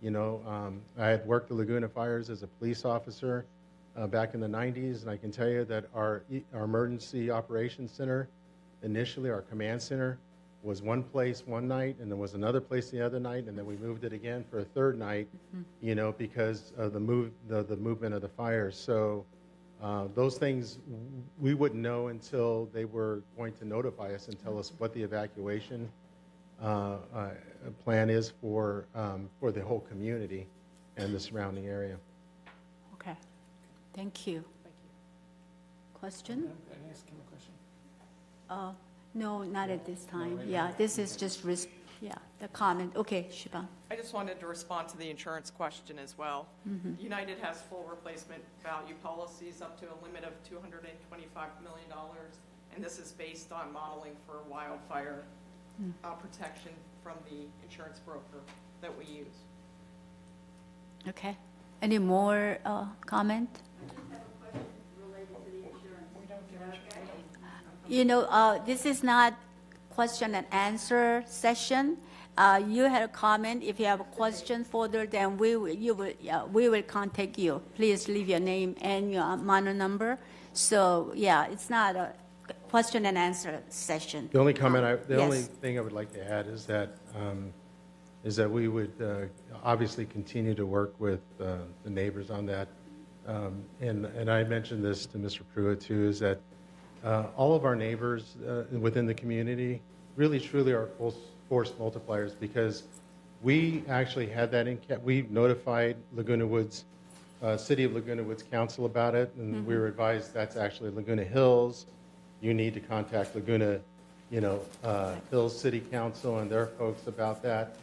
[SPEAKER 14] I had worked the Laguna fires as a police officer back in the 90s, and I can tell you that our emergency operations center, initially our command center, was one place one night, and there was another place the other night, and then we moved it again for a third night, because of the movement of the fires. So those things we wouldn't know until they were going to notify us and tell us what the evacuation plan is for the whole community and the surrounding area.
[SPEAKER 1] Okay. Thank you. Question?
[SPEAKER 8] Can I ask him a question?
[SPEAKER 1] No, not at this time. Yeah, this is just, the comment. Okay, Shiba.
[SPEAKER 6] I just wanted to respond to the insurance question as well. United has full replacement value policies up to a limit of $225 million, and this is based on modeling for wildfire protection from the insurance broker that we use.
[SPEAKER 1] Okay. Any more comment? This is not question and answer session. You had a comment. If you have a question further, then we will contact you. Please leave your name and your model number. So it's not a question and answer session.
[SPEAKER 14] The only comment,
[SPEAKER 1] yes.
[SPEAKER 14] only thing I would like to add is that we would obviously continue to work with the neighbors on that. And I mentioned this to Mr. Pruitt too, is that all of our neighbors within the community really truly are force multipliers, because we actually had that we notified Laguna Woods, City of Laguna Woods Council about it, and we were advised that's actually Laguna Hills. You need to contact Laguna, Hills City Council and their folks about that.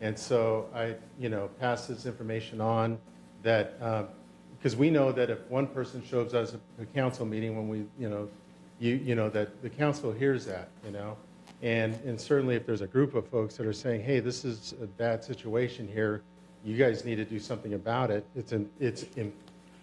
[SPEAKER 14] And so I, passed this information on that, because we know that if one person shows us a council meeting when we, that the council hears that, and certainly if there's a group of folks that are saying, hey, this is a bad situation here, you guys need to do something about it.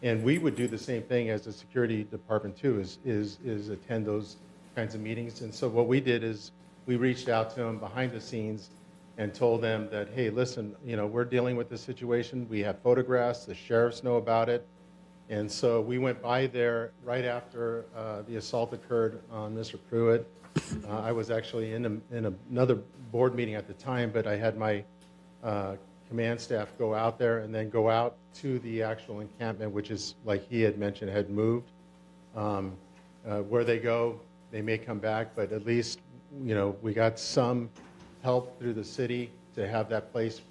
[SPEAKER 14] And we would do the same thing as the security department too, is attend those kinds of meetings. And so what we did is we reached out to them behind the scenes and told them that, hey, listen, we're dealing with this situation. We have photographs. The sheriffs know about it. And so we went by there right after the assault occurred on Mr. Pruitt. I was actually in another board meeting at the time, but I had my command staff go out there and then go out to the actual encampment, which is, like he had mentioned, had moved. Where they go, they may come back, but at least, we got some help through the city to have that place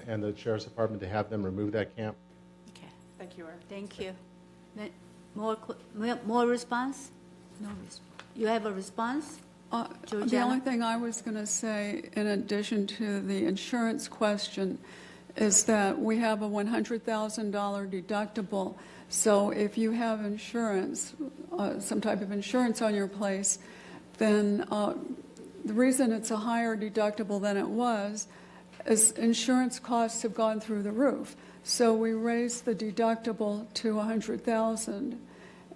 [SPEAKER 14] and the sheriff's department to have them remove that camp.
[SPEAKER 1] Okay.
[SPEAKER 6] Thank you, Eric.
[SPEAKER 1] Thank you. More response?
[SPEAKER 12] No response.
[SPEAKER 1] You have a response?
[SPEAKER 2] The
[SPEAKER 1] Georgiana?
[SPEAKER 2] only thing I was going to say, in addition to the insurance question, is that we have a $100,000 deductible. So if you have insurance, some type of insurance on your place, then the reason it's a higher deductible than it was is insurance costs have gone through the roof. So we raised the deductible to $100,000.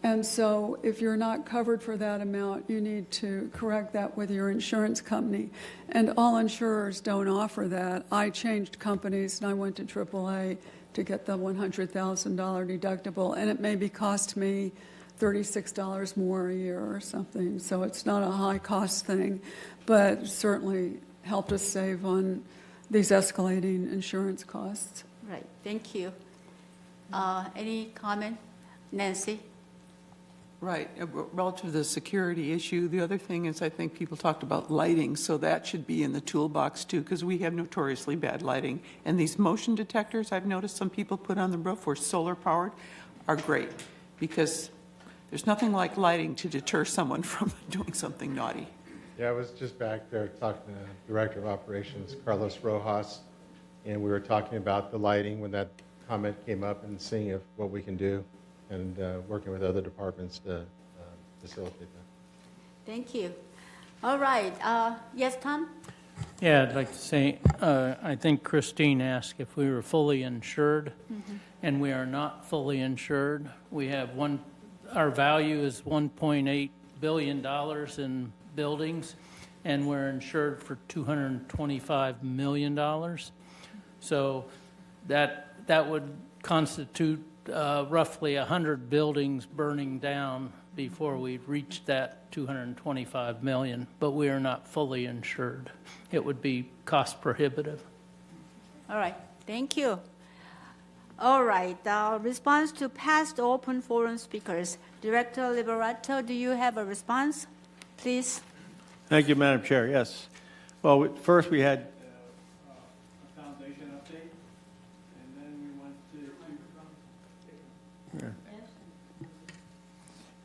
[SPEAKER 2] And so if you're not covered for that amount, you need to correct that with your insurance company. And all insurers don't offer that. I changed companies and I went to AAA to get the $100,000 deductible, and it maybe cost me $36 more a year or something. So it's not a high cost thing, but certainly helped us save on these escalating insurance costs.
[SPEAKER 1] Right, thank you. Any comment? Nancy?
[SPEAKER 6] Right. Relative to the security issue, the other thing is I think people talked about lighting, so that should be in the toolbox too, because we have notoriously bad lighting. And these motion detectors I've noticed some people put on the roof or solar powered are great, because there's nothing like lighting to deter someone from doing something naughty.
[SPEAKER 14] Yeah, I was just back there talking to the Director of Operations, Carlos Rojas, and we were talking about the lighting when that comment came up and seeing if what we can do, and working with other departments to facilitate that.
[SPEAKER 1] Thank you. All right, yes, Tom?
[SPEAKER 15] Yeah, I'd like to say, I think Christine asked if we were fully insured, and we are not fully insured. We have our value is $1.8 billion in buildings, and we're insured for $225 million. So that would constitute roughly 100 buildings burning down before we reach that $225 million, but we are not fully insured. It would be cost prohibitive.
[SPEAKER 1] All right, thank you. All right, response to past open forum speakers. Director Liberato, do you have a response, please?
[SPEAKER 5] Thank you, Madam Chair. Yes. Well, first we had a foundation update, and then we went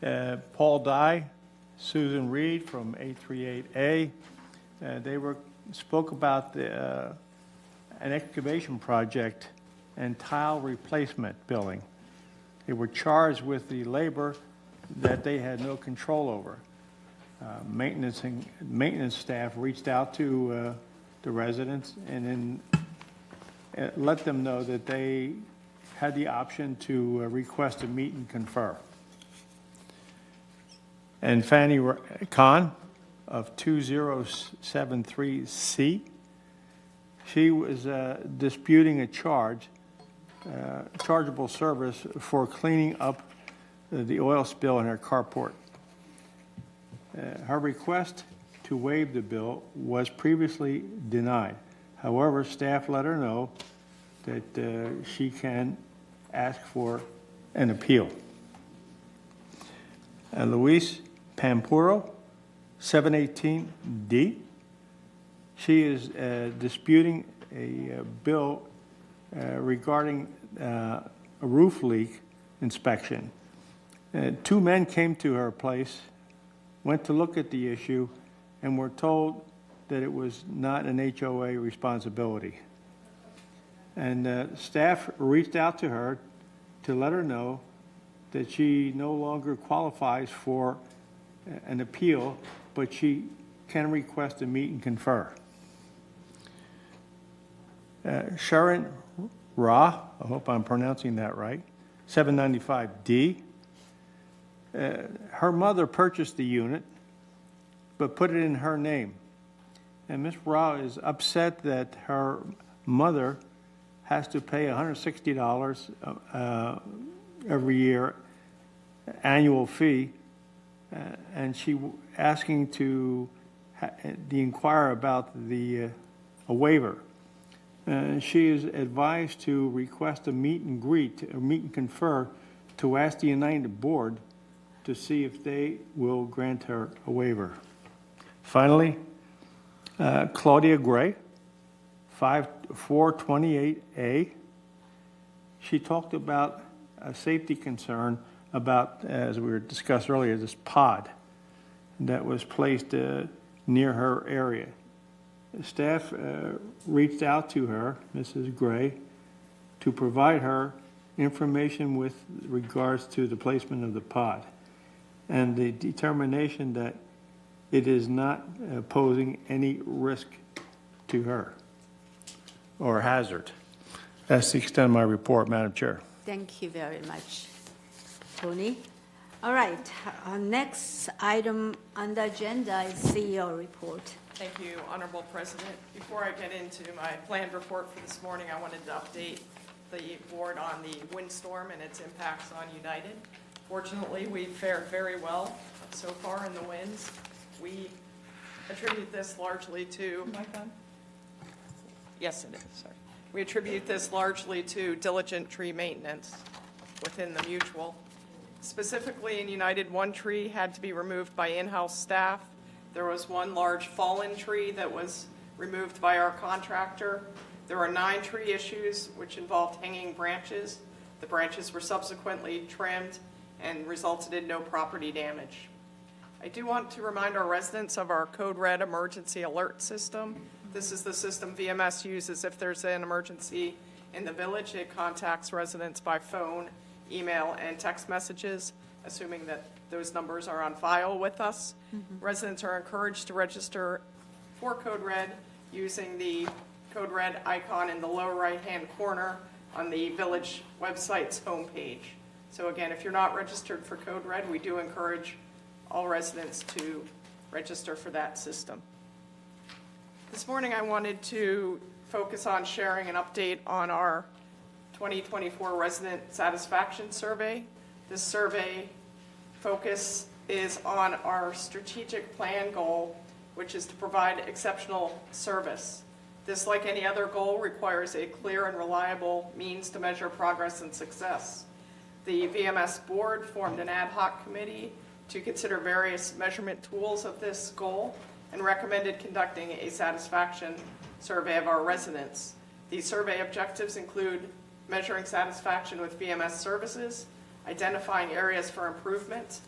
[SPEAKER 5] to Paul Dye, Susan Reed from 838A. They spoke about an excavation project and tile replacement building. They were charged with the labor that they had no control over. Maintenance staff reached out to the residents and then let them know that they had the option to request a meet and confer. And Fanny Khan of 2073C, she was disputing a chargeable service for cleaning up the oil spill in her carport. Her request to waive the bill was previously denied. However, staff let her know that she can ask for an appeal. Luis Pampuro, 718D, she is disputing a bill regarding a roof leak inspection. Two men came to her place, went to look at the issue, and were told that it was not an HOA responsibility. And staff reached out to her to let her know that she no longer qualifies for an appeal, but she can request a meet and confer. Sharon Ra, I hope I'm pronouncing that right, 795D. Her mother purchased the unit, but put it in her name. And Ms. Ra is upset that her mother has to pay $160 every year annual fee, and she asking to inquire about a waiver. She is advised to request a meet and greet, a meet and confer, to ask the United Board to see if they will grant her a waiver. Finally, Claudia Gray, 428A. She talked about a safety concern about, as we were discussed earlier, this pod that was placed near her area. Staff reached out to her, Mrs. Gray, to provide her information with regards to the placement of the pod and the determination that it is not posing any risk to her or hazard. That's the extent of my report, Madam Chair.
[SPEAKER 1] Thank you very much, Tony. All right, our next item on the agenda is CEO report.
[SPEAKER 2] Thank you, Honorable President. Before I get into my planned report for this morning, I wanted to update the board on the windstorm and its impacts on United. Fortunately, we fared very well so far in the winds. We attribute this largely to, am I done? Yes, it is, sorry. We attribute this largely to diligent tree maintenance within the mutual. Specifically in United, one tree had to be removed by in-house staff. There was one large fallen tree that was removed by our contractor. There were 9 tree issues which involved hanging branches. The branches were subsequently trimmed and resulted in no property damage. I do want to remind our residents of our Code Red emergency alert system. This is the system VMS uses if there's an emergency in the village. It contacts residents by phone, email, and text messages, assuming that those numbers are on file with us. Residents are encouraged to register for Code Red using the Code Red icon in the lower right-hand corner on the village website's homepage. So again, if you're not registered for Code Red, we do encourage all residents to register for that system. This morning I wanted to focus on sharing an update on our 2024 resident satisfaction survey. This survey focus is on our strategic plan goal, which is to provide exceptional service. This, like any other goal, requires a clear and reliable means to measure progress and success. The VMS board formed an ad hoc committee to consider various measurement tools of this goal and recommended conducting a satisfaction survey of our residents. These survey objectives include measuring satisfaction with VMS services, identifying areas for improvement,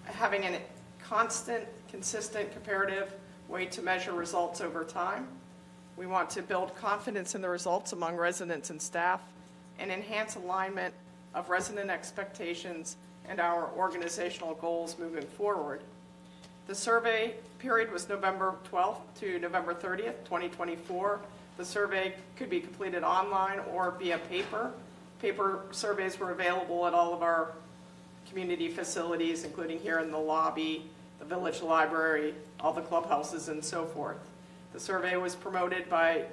[SPEAKER 2] having a constant, consistent, comparative way to measure results over time. We want to build confidence in the results among residents and staff and enhance alignment of resident expectations and our organizational goals moving forward. The survey period was November 12th to November 30th, 2024. The survey could be completed online or via paper. Paper surveys were available at all of our community facilities, including here in the lobby, the village library, all the clubhouses, and so forth. The survey was promoted by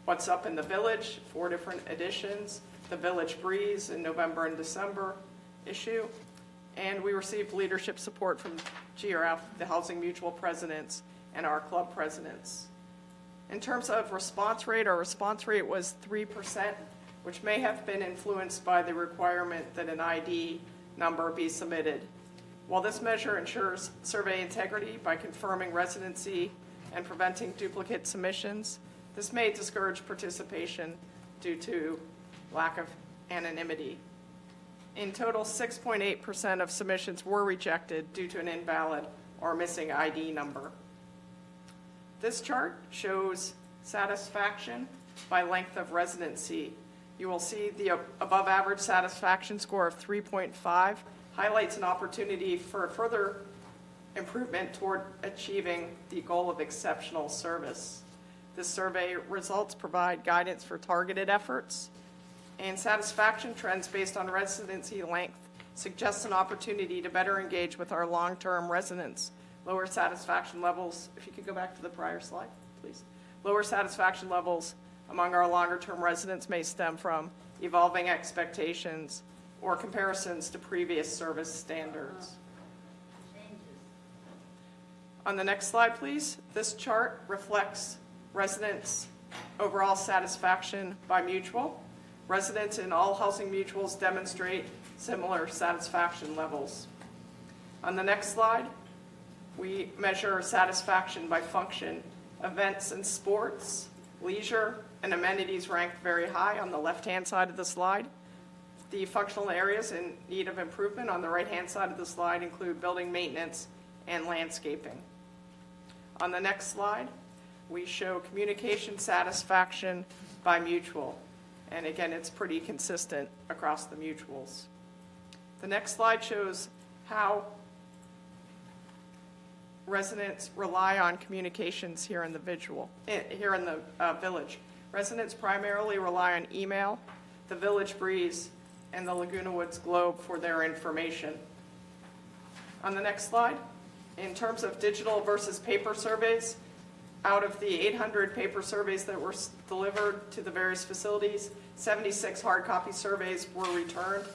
[SPEAKER 2] What's Up in the Village, 4 different editions, the Village Breeze in November and December issue, and we received leadership support from GRF, the Housing Mutual presidents, and our club presidents. In terms of response rate, our response rate was 3%, which may have been influenced by the requirement that an ID number be submitted. While this measure ensures survey integrity by confirming residency and preventing duplicate submissions, this may discourage participation due to lack of anonymity. In total, 6.8% of submissions were rejected due to an invalid or missing ID number. This chart shows satisfaction by length of residency. You will see the above average satisfaction score of 3.5 highlights an opportunity for further improvement toward achieving the goal of exceptional service. The survey results provide guidance for targeted efforts, and satisfaction trends based on residency length suggests an opportunity to better engage with our long-term residents. Lower satisfaction levels, if you could go back to the prior slide, please. Lower satisfaction levels among our longer-term residents may stem from evolving expectations or comparisons to previous service standards. On the next slide, please. This chart reflects residents' overall satisfaction by mutual. Residents in all housing mutuals demonstrate similar satisfaction levels. On the next slide, we measure satisfaction by function. Events and sports, leisure, and amenities ranked very high on the left-hand side of the slide. The functional areas in need of improvement on the right-hand side of the slide include building maintenance and landscaping. On the next slide, we show communication satisfaction by mutual. And again, it's pretty consistent across the mutuals. The next slide shows how residents rely on communications here in the village. Residents primarily rely on email, the Village Breeze, and the Laguna Woods Globe for their information. On the next slide, in terms of digital versus paper surveys, out of the 800 paper surveys that were delivered to the various facilities, 76 hard copy surveys were returned.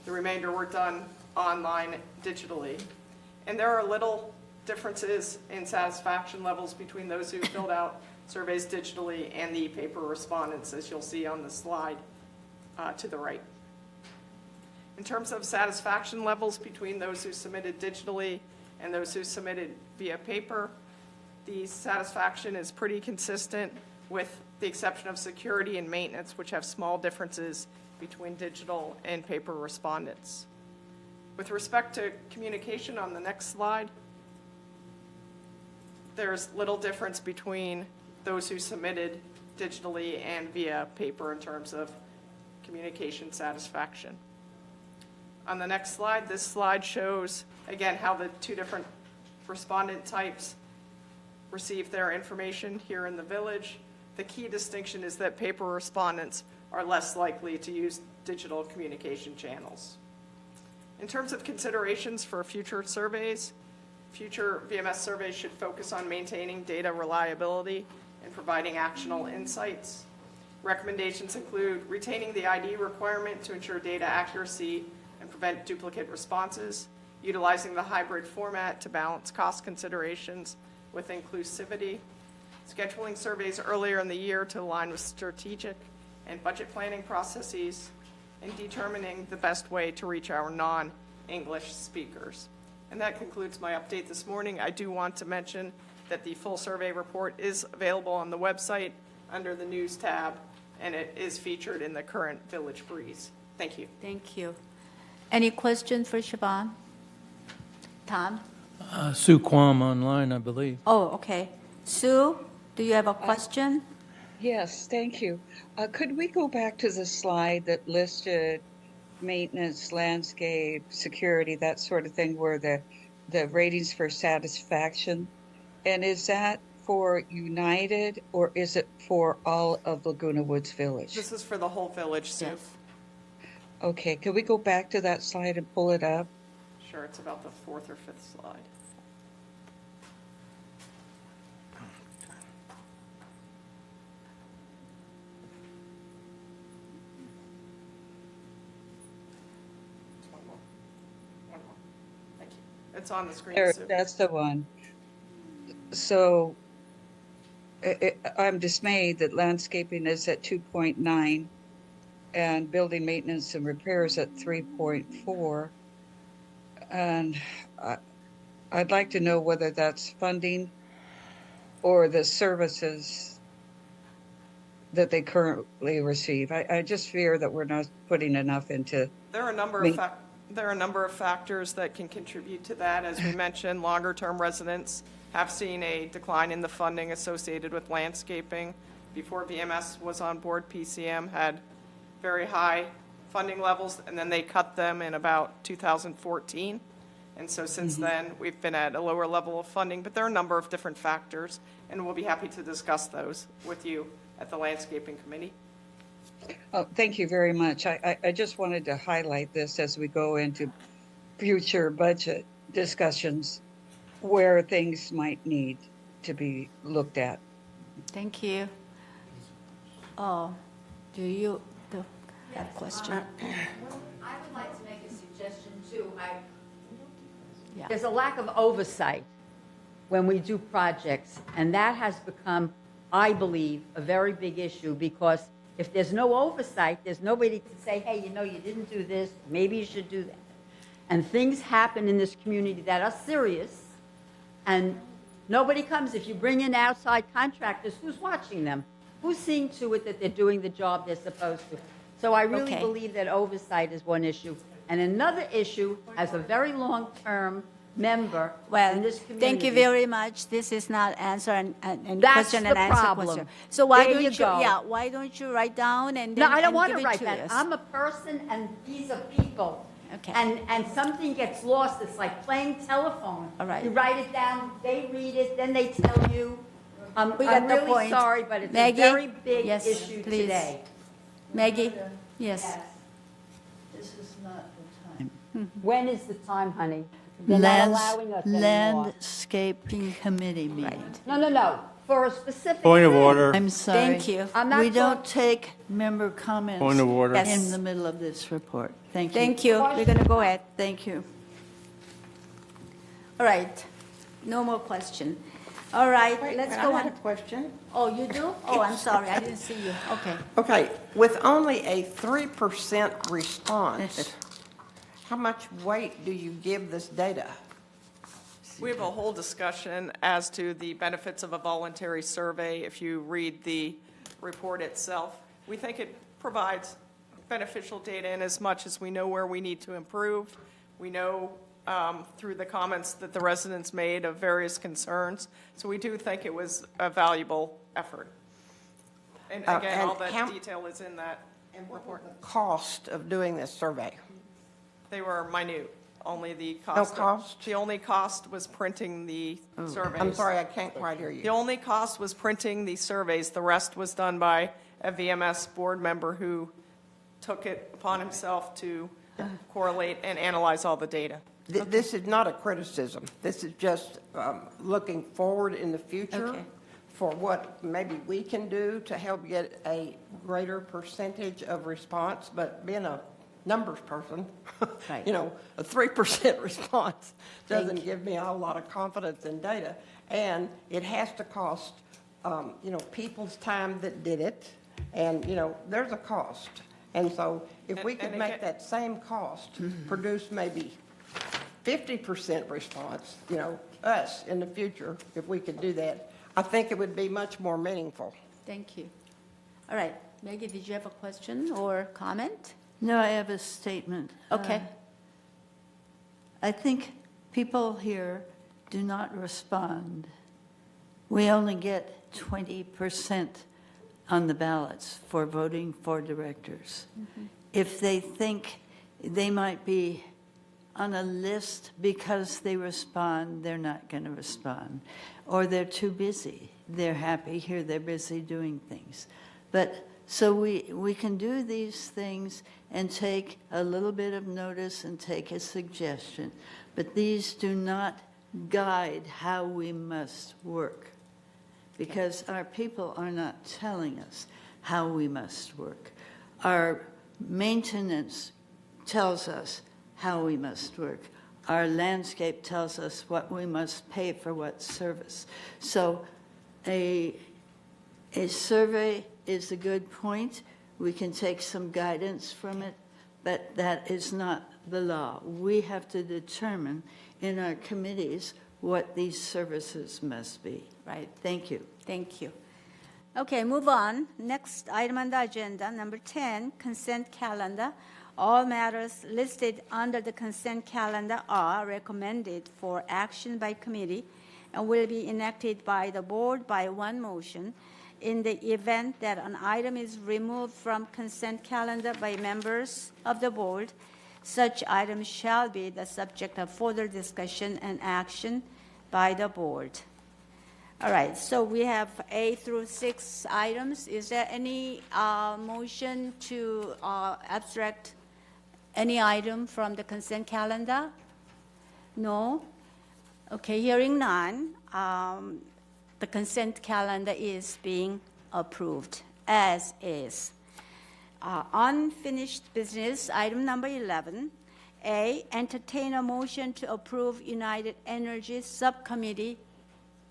[SPEAKER 2] The remainder were done online digitally. And there are little differences in satisfaction levels between those who filled out surveys digitally and the paper respondents, as you'll see on the slide to the right. In terms of satisfaction levels between those who submitted digitally and those who submitted via paper, the satisfaction is pretty consistent with the exception of security and maintenance, which have small differences between digital and paper respondents. With respect to communication on the next slide, there's little difference between those who submitted digitally and via paper in terms of communication satisfaction. On the next slide, this slide shows, again, how the two different respondent types receive their information here in the village. The key distinction is that paper respondents are less likely to use digital communication channels. In terms of considerations for future surveys, future VMS surveys should focus on maintaining data reliability and providing actionable insights. Recommendations include retaining the ID requirement to ensure data accuracy and prevent duplicate responses, utilizing the hybrid format to balance cost considerations with inclusivity, scheduling surveys earlier in the year to align with strategic and budget planning processes, and determining the best way to reach our non-English speakers. And that concludes my update this morning. I do want to mention that the full survey report is available on the website under the News tab, and it is featured in the current Village Breeze. Thank you.
[SPEAKER 1] Thank you. Any questions for Siobhan? Tom?
[SPEAKER 15] Sue Kwam online, I believe.
[SPEAKER 1] Oh, okay. Sue, do you have a question?
[SPEAKER 7] Yes, thank you. Could we go back to the slide that listed maintenance, landscape, security, that sort of thing, where the ratings for satisfaction? And is that for United or is it for all of Laguna Woods Village?
[SPEAKER 2] This is for the whole village, Sue.
[SPEAKER 1] Yes.
[SPEAKER 7] Okay, can we go back to that slide and pull it up?
[SPEAKER 2] Sure, it's about the fourth or fifth slide. One more. Thank you. It's on the screen,
[SPEAKER 7] There,
[SPEAKER 2] Sue.
[SPEAKER 7] that's the one. So I'm dismayed that landscaping is at 2.9 and building maintenance and repairs at 3.4. And I'd like to know whether that's funding or the services that they currently receive. I just fear that we're not putting enough into.
[SPEAKER 2] There are a number of factors that can contribute to that. As we mentioned, longer-term residents have seen a decline in the funding associated with landscaping. Before VMS was on board, PCM had very high funding levels, and then they cut them in about 2014. And so since then, we've been at a lower level of funding, but there are a number of different factors, and we'll be happy to discuss those with you at the Landscaping Committee.
[SPEAKER 7] Oh, thank you very much. I just wanted to highlight this as we go into future budget discussions where things might need to be looked at.
[SPEAKER 1] Thank you. Oh, do you have a question?
[SPEAKER 12] I would like to make a suggestion too. There's a lack of oversight when we do projects, and that has become, I believe, a very big issue, because if there's no oversight, there's nobody to say, hey, you know, you didn't do this, maybe you should do that. And things happen in this community that are serious, and nobody comes. If you bring in outside contractors, who's watching them? Who's seeing to it that they're doing the job they're supposed to? So I really
[SPEAKER 1] Okay.
[SPEAKER 12] believe that oversight is one issue. And another issue, as a very long-term member
[SPEAKER 1] Well,
[SPEAKER 12] in this community.
[SPEAKER 1] thank you very much. This is not answer and
[SPEAKER 12] That's
[SPEAKER 1] question and
[SPEAKER 12] the
[SPEAKER 1] answer
[SPEAKER 12] problem.
[SPEAKER 1] question. So why
[SPEAKER 12] There
[SPEAKER 1] don't
[SPEAKER 12] you
[SPEAKER 1] you,
[SPEAKER 12] go.
[SPEAKER 1] yeah, why don't you write down and
[SPEAKER 12] No,
[SPEAKER 1] then
[SPEAKER 12] I don't
[SPEAKER 1] and
[SPEAKER 12] want
[SPEAKER 1] give
[SPEAKER 12] to
[SPEAKER 1] it
[SPEAKER 12] write that.
[SPEAKER 1] us?
[SPEAKER 12] I'm a person and these are people.
[SPEAKER 1] Okay.
[SPEAKER 12] And something gets lost. It's like playing telephone.
[SPEAKER 1] All right.
[SPEAKER 12] You write it down, they read it, then they tell you.
[SPEAKER 1] We got
[SPEAKER 12] I'm
[SPEAKER 1] the
[SPEAKER 12] really
[SPEAKER 1] point.
[SPEAKER 12] sorry, but it's
[SPEAKER 1] Maggie?
[SPEAKER 12] a very big
[SPEAKER 1] Yes,
[SPEAKER 12] issue
[SPEAKER 1] please.
[SPEAKER 12] today.
[SPEAKER 1] Maggie? Yes.
[SPEAKER 3] This is not the time.
[SPEAKER 12] When is the time, honey? They're not allowing us anymore.
[SPEAKER 3] Landscaping committee meeting.
[SPEAKER 12] No. For a specific.
[SPEAKER 5] Point of
[SPEAKER 12] thing.
[SPEAKER 5] order.
[SPEAKER 3] I'm sorry.
[SPEAKER 1] Thank you.
[SPEAKER 12] I'm not
[SPEAKER 3] We don't
[SPEAKER 12] talking-
[SPEAKER 3] take member comments.
[SPEAKER 5] Point of order.
[SPEAKER 1] Yes.
[SPEAKER 3] In the middle of this report. Thank you.
[SPEAKER 1] Thank you. We're going to go ahead.
[SPEAKER 3] Thank you.
[SPEAKER 1] All right. No more question. All right, let's go
[SPEAKER 2] I had
[SPEAKER 1] on.
[SPEAKER 2] a question.
[SPEAKER 1] Oh, you do? Oh, I'm sorry. I didn't see you. Okay.
[SPEAKER 2] Okay, with only a 3% response, how much weight do you give this data?
[SPEAKER 6] We have a whole discussion as to the benefits of a voluntary survey. If you read the report itself, we think it provides beneficial data in as much as we know where we need to improve. We know through the comments that the residents made of various concerns. So we do think it was a valuable effort. And again,
[SPEAKER 2] and
[SPEAKER 6] all that
[SPEAKER 2] how-
[SPEAKER 6] detail is in that report.
[SPEAKER 2] Cost of doing this survey?
[SPEAKER 6] They were minute, only the
[SPEAKER 2] No
[SPEAKER 6] cost.
[SPEAKER 2] cost?
[SPEAKER 6] The only cost was printing the surveys.
[SPEAKER 2] I'm sorry, I can't quite hear
[SPEAKER 6] The
[SPEAKER 2] you.
[SPEAKER 6] only cost was printing the surveys. The rest was done by a VMS board member who took it upon himself to correlate and analyze all the data.
[SPEAKER 2] This is not a criticism. This is just looking forward in the future
[SPEAKER 1] Okay.
[SPEAKER 2] for what maybe we can do to help get a greater percentage of response, but being a numbers person,
[SPEAKER 1] Right.
[SPEAKER 2] you know, a 3% response
[SPEAKER 1] Thank
[SPEAKER 2] doesn't give me a whole lot of confidence in data. And it has to cost, you know, people's time that did it, and, you know, there's a cost. And so if we could
[SPEAKER 6] And
[SPEAKER 2] make
[SPEAKER 6] again-
[SPEAKER 2] that same cost, produce maybe 50% response, you know, us in the future, if we could do that, I think it would be much more meaningful.
[SPEAKER 1] Thank you. All right. Maggie, did you have a question or comment?
[SPEAKER 3] No, I have a statement.
[SPEAKER 1] Okay.
[SPEAKER 3] I think people here do not respond. We only get 20% on the ballots for voting for directors. If they think they might be on a list because they respond, they're not going to respond. Or they're too busy. They're happy here, they're busy doing things. But so we can do these things and take a little bit of notice and take a suggestion. But these do not guide how we must work. Because our people are not telling us how we must work. Our maintenance tells us how we must work. Our landscape tells us what we must pay for what service. So a survey is a good point. We can take some guidance from it, but that is not the law. We have to determine in our committees what these services must be.
[SPEAKER 1] Right.
[SPEAKER 3] Thank you.
[SPEAKER 1] Thank you. Okay, move on. Next item on the agenda, number 10, consent calendar. All matters listed under the consent calendar are recommended for action by committee and will be enacted by the board by one motion. In the event that an item is removed from consent calendar by members of the board, such item shall be the subject of further discussion and action by the board. All right, so we have A through 6 items. Is there any motion to abstract any item from the consent calendar? No? Okay, hearing none, the consent calendar is being approved as is. Unfinished business, item number 11. A, entertain a motion to approve United Energy Subcommittee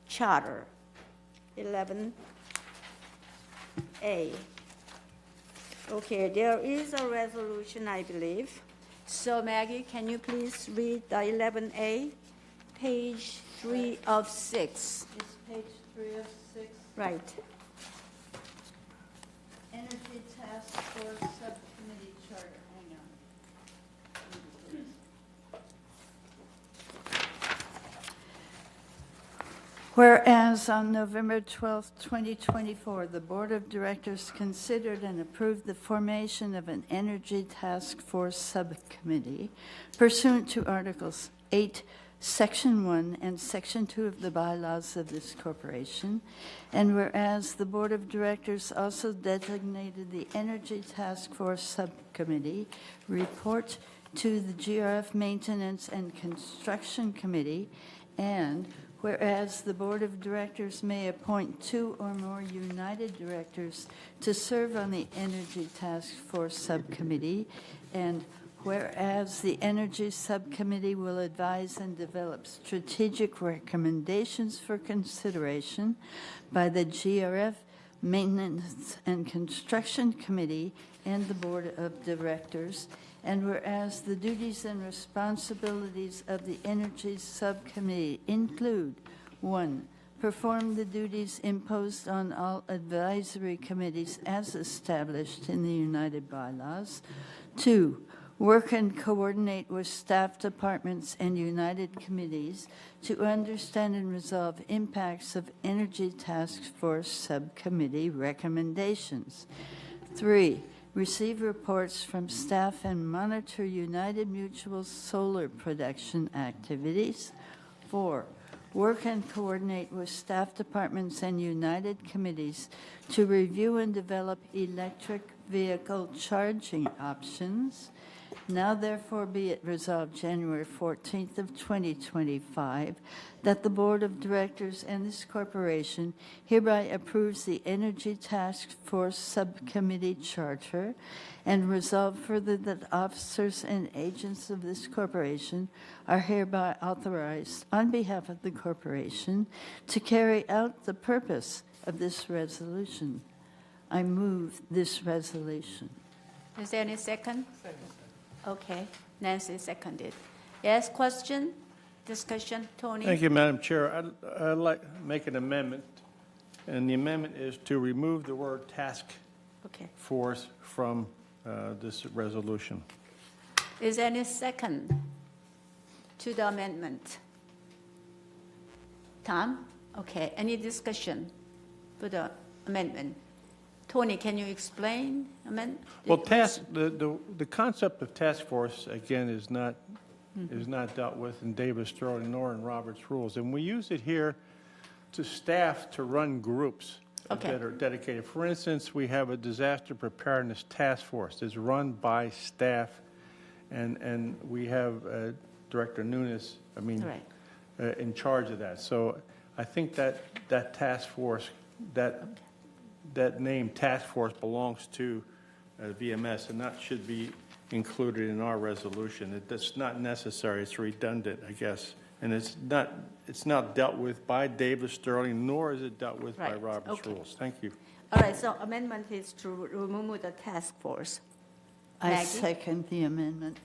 [SPEAKER 1] Charter. 11A. Okay, there is a resolution, I believe. So Maggie, can you please read the 11A, page 3 of 6?
[SPEAKER 3] It's page 3 of 6.
[SPEAKER 1] Right.
[SPEAKER 3] Energy Task Force Subcommittee Whereas on November 12, 2024, the Board of Directors considered and approved the formation of an Energy Task Force Subcommittee pursuant to Articles 8, Section 1 and Section 2 of the bylaws of this corporation, and whereas the Board of Directors also designated the Energy Task Force Subcommittee report to the GRF Maintenance and Construction Committee, and whereas the Board of Directors may appoint 2 or more united directors to serve on the Energy Task Force Subcommittee, and whereas the Energy Subcommittee will advise and develop strategic recommendations for consideration by the GRF Maintenance and Construction Committee and the Board of Directors, and whereas the duties and responsibilities of the Energy Subcommittee include, 1, perform the duties imposed on all advisory committees as established in the United Bylaws, 2, work and coordinate with staff departments and united committees to understand and resolve impacts of Energy Task Force Subcommittee recommendations, 3, receive reports from staff and monitor United Mutual's solar production activities. 4, work and coordinate with staff departments and United committees to review and develop electric vehicle charging options. Now therefore be it resolved January 14th of 2025 that the Board of Directors and this corporation hereby approves the Energy Task Force Subcommittee Charter, and resolve further that officers and agents of this corporation are hereby authorized on behalf of the corporation to carry out the purpose of this resolution. I move this resolution.
[SPEAKER 1] Is there any second? Okay, Nancy seconded. Yes, question, discussion, Tony?
[SPEAKER 5] Thank you, Madam Chair. I'd like to make an amendment, and the amendment is to remove the word task
[SPEAKER 1] Okay.
[SPEAKER 5] force from this resolution.
[SPEAKER 1] Is there any second to the amendment? Tom? Okay, any discussion for the amendment? Tony, can you explain amendment?
[SPEAKER 5] Well, the concept of task force, again, is not dealt with in Davis Sterling nor in Robert's rules. And we use it here to staff to run groups that are dedicated. For instance, we have a disaster preparedness task force that's run by staff, and we have Director Nunes, in charge of that. So I think that task force, that name task force belongs to VMS, and that should be included in our resolution. That's not necessary. It's redundant, I guess. And it's not dealt with by Davis Sterling, nor is it dealt with by Robert's rules. Thank you.
[SPEAKER 1] All right, so amendment is to remove the task force.
[SPEAKER 3] I
[SPEAKER 1] Maggie?
[SPEAKER 3] second the amendment.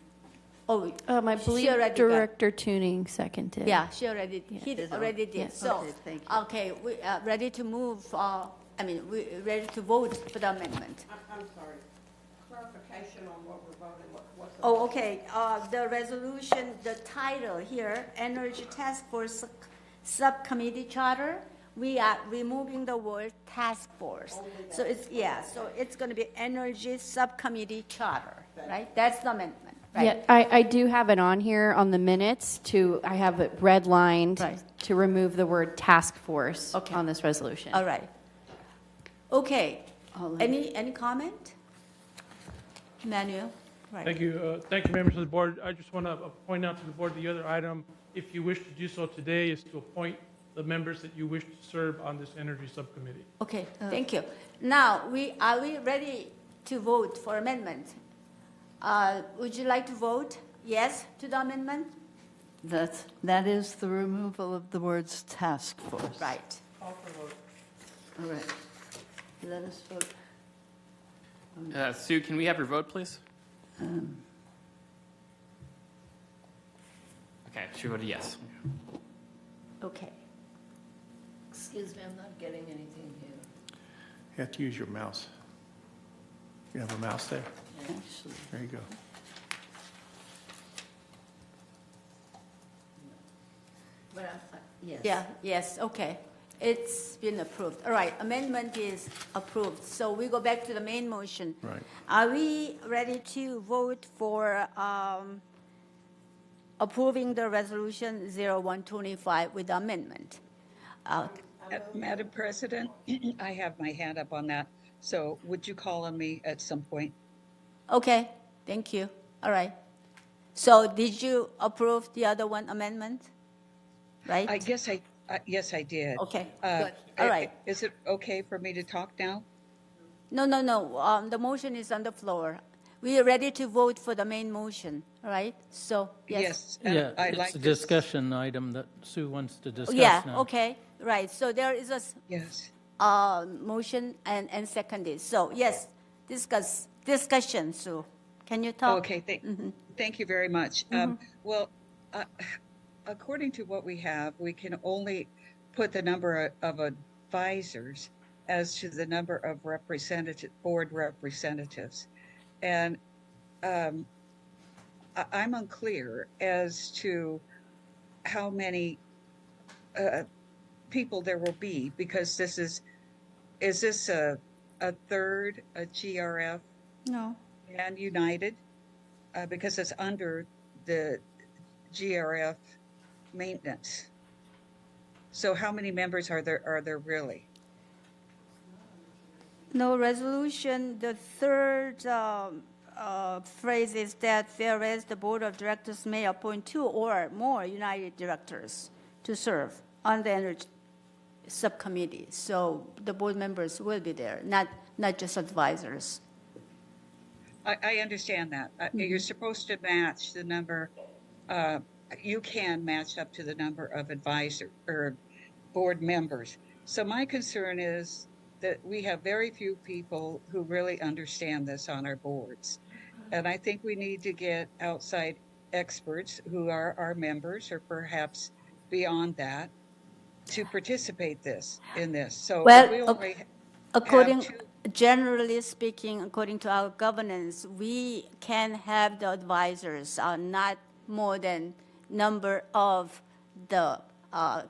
[SPEAKER 1] Oh,
[SPEAKER 4] I believe Director Tuning seconded.
[SPEAKER 1] Yeah, she already, he already did.
[SPEAKER 4] Yeah.
[SPEAKER 1] So,
[SPEAKER 3] Okay, thank you.
[SPEAKER 1] okay, we are ready to move, we're ready to vote for the amendment.
[SPEAKER 2] I'm sorry. Clarification on what we're voting, what's the...
[SPEAKER 1] Oh, okay, the resolution, the title here, Energy Task Force Subcommittee Charter, we are removing the word task force. So it's going to be Energy Subcommittee Charter, right? That's the amendment, right?
[SPEAKER 4] Yeah, I do have it on here on the minutes I have it redlined to remove the word task force on this resolution.
[SPEAKER 1] All right. Okay, any comment? Emmanuel? Right.
[SPEAKER 8] Thank you. Thank you, members of the board. I just want to point out to the board the other item, if you wish to do so today, is to appoint the members that you wish to serve on this energy subcommittee.
[SPEAKER 1] Okay, thank you. Now, are we ready to vote for amendment? Would you like to vote yes to the amendment?
[SPEAKER 3] That is the removal of the words task force.
[SPEAKER 1] Right.
[SPEAKER 8] Call for vote.
[SPEAKER 3] All right. Let us vote.
[SPEAKER 16] Sue, can we have your vote, please? Okay, she voted yes.
[SPEAKER 1] Okay.
[SPEAKER 3] Excuse me, I'm not getting anything here.
[SPEAKER 5] You have to use your mouse. You have a mouse there?
[SPEAKER 3] Actually.
[SPEAKER 5] There you go.
[SPEAKER 3] Yes.
[SPEAKER 1] Yeah, yes, okay. It's been approved. All right, amendment is approved. So we go back to the main motion.
[SPEAKER 5] Right.
[SPEAKER 1] Are we ready to vote for approving the resolution 0125 with amendment?
[SPEAKER 7] Madam President, I have my hand up on that. So would you call on me at some point?
[SPEAKER 1] Okay, thank you. All right. So did you approve the other one amendment? Right?
[SPEAKER 7] Yes, I did.
[SPEAKER 1] Okay, good. All right.
[SPEAKER 7] Is it okay for me to talk now?
[SPEAKER 1] No. The motion is on the floor. We are ready to vote for the main motion, all right? So, yes.
[SPEAKER 15] Yeah,
[SPEAKER 7] I'd
[SPEAKER 15] it's
[SPEAKER 7] like
[SPEAKER 15] a
[SPEAKER 7] to-
[SPEAKER 15] discussion item that Sue wants to discuss
[SPEAKER 1] Yeah,
[SPEAKER 15] now.
[SPEAKER 1] okay, right. So there is a
[SPEAKER 7] Yes.
[SPEAKER 1] motion and seconded. So, yes, discussion, Sue. Can you talk?
[SPEAKER 7] Okay, thank you very much. Well, according to what we have, we can only put the number of advisors as to the number of board representatives. And I'm unclear as to how many people there will be, because is this a third, a GRF
[SPEAKER 1] No.
[SPEAKER 7] and United? Because it's under the GRF maintenance. So how many members are there really?
[SPEAKER 1] No resolution. The third phrase is that whereas the board of directors may appoint 2 or more United directors to serve on the energy subcommittee. So the board members will be there, not just advisors.
[SPEAKER 7] I understand that. You're supposed to match the number. You can match up to the number of advisor or board members. So my concern is that we have very few people who really understand this on our boards. And I think we need to get outside experts who are our members or perhaps beyond that to participate in this. So
[SPEAKER 1] Well,
[SPEAKER 7] we only
[SPEAKER 1] according,
[SPEAKER 7] have 2.
[SPEAKER 1] generally speaking, according to our governance, we can have the advisors not more than number of the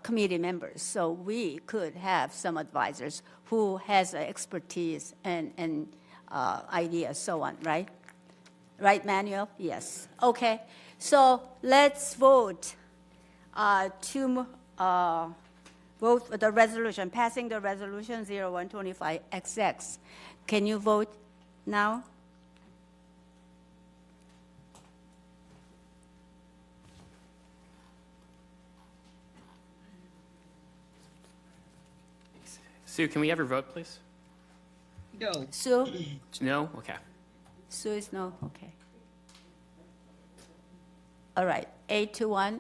[SPEAKER 1] committee members. So we could have some advisors who has expertise and ideas, so on, right? Right, Manuel? Yes. Okay. So let's vote to vote for the resolution, passing the resolution 0125XX. Can you vote now?
[SPEAKER 16] Sue, can we have your vote, please?
[SPEAKER 7] No.
[SPEAKER 1] Sue?
[SPEAKER 16] No? Okay.
[SPEAKER 1] Sue is no? Okay. All right. 8-1.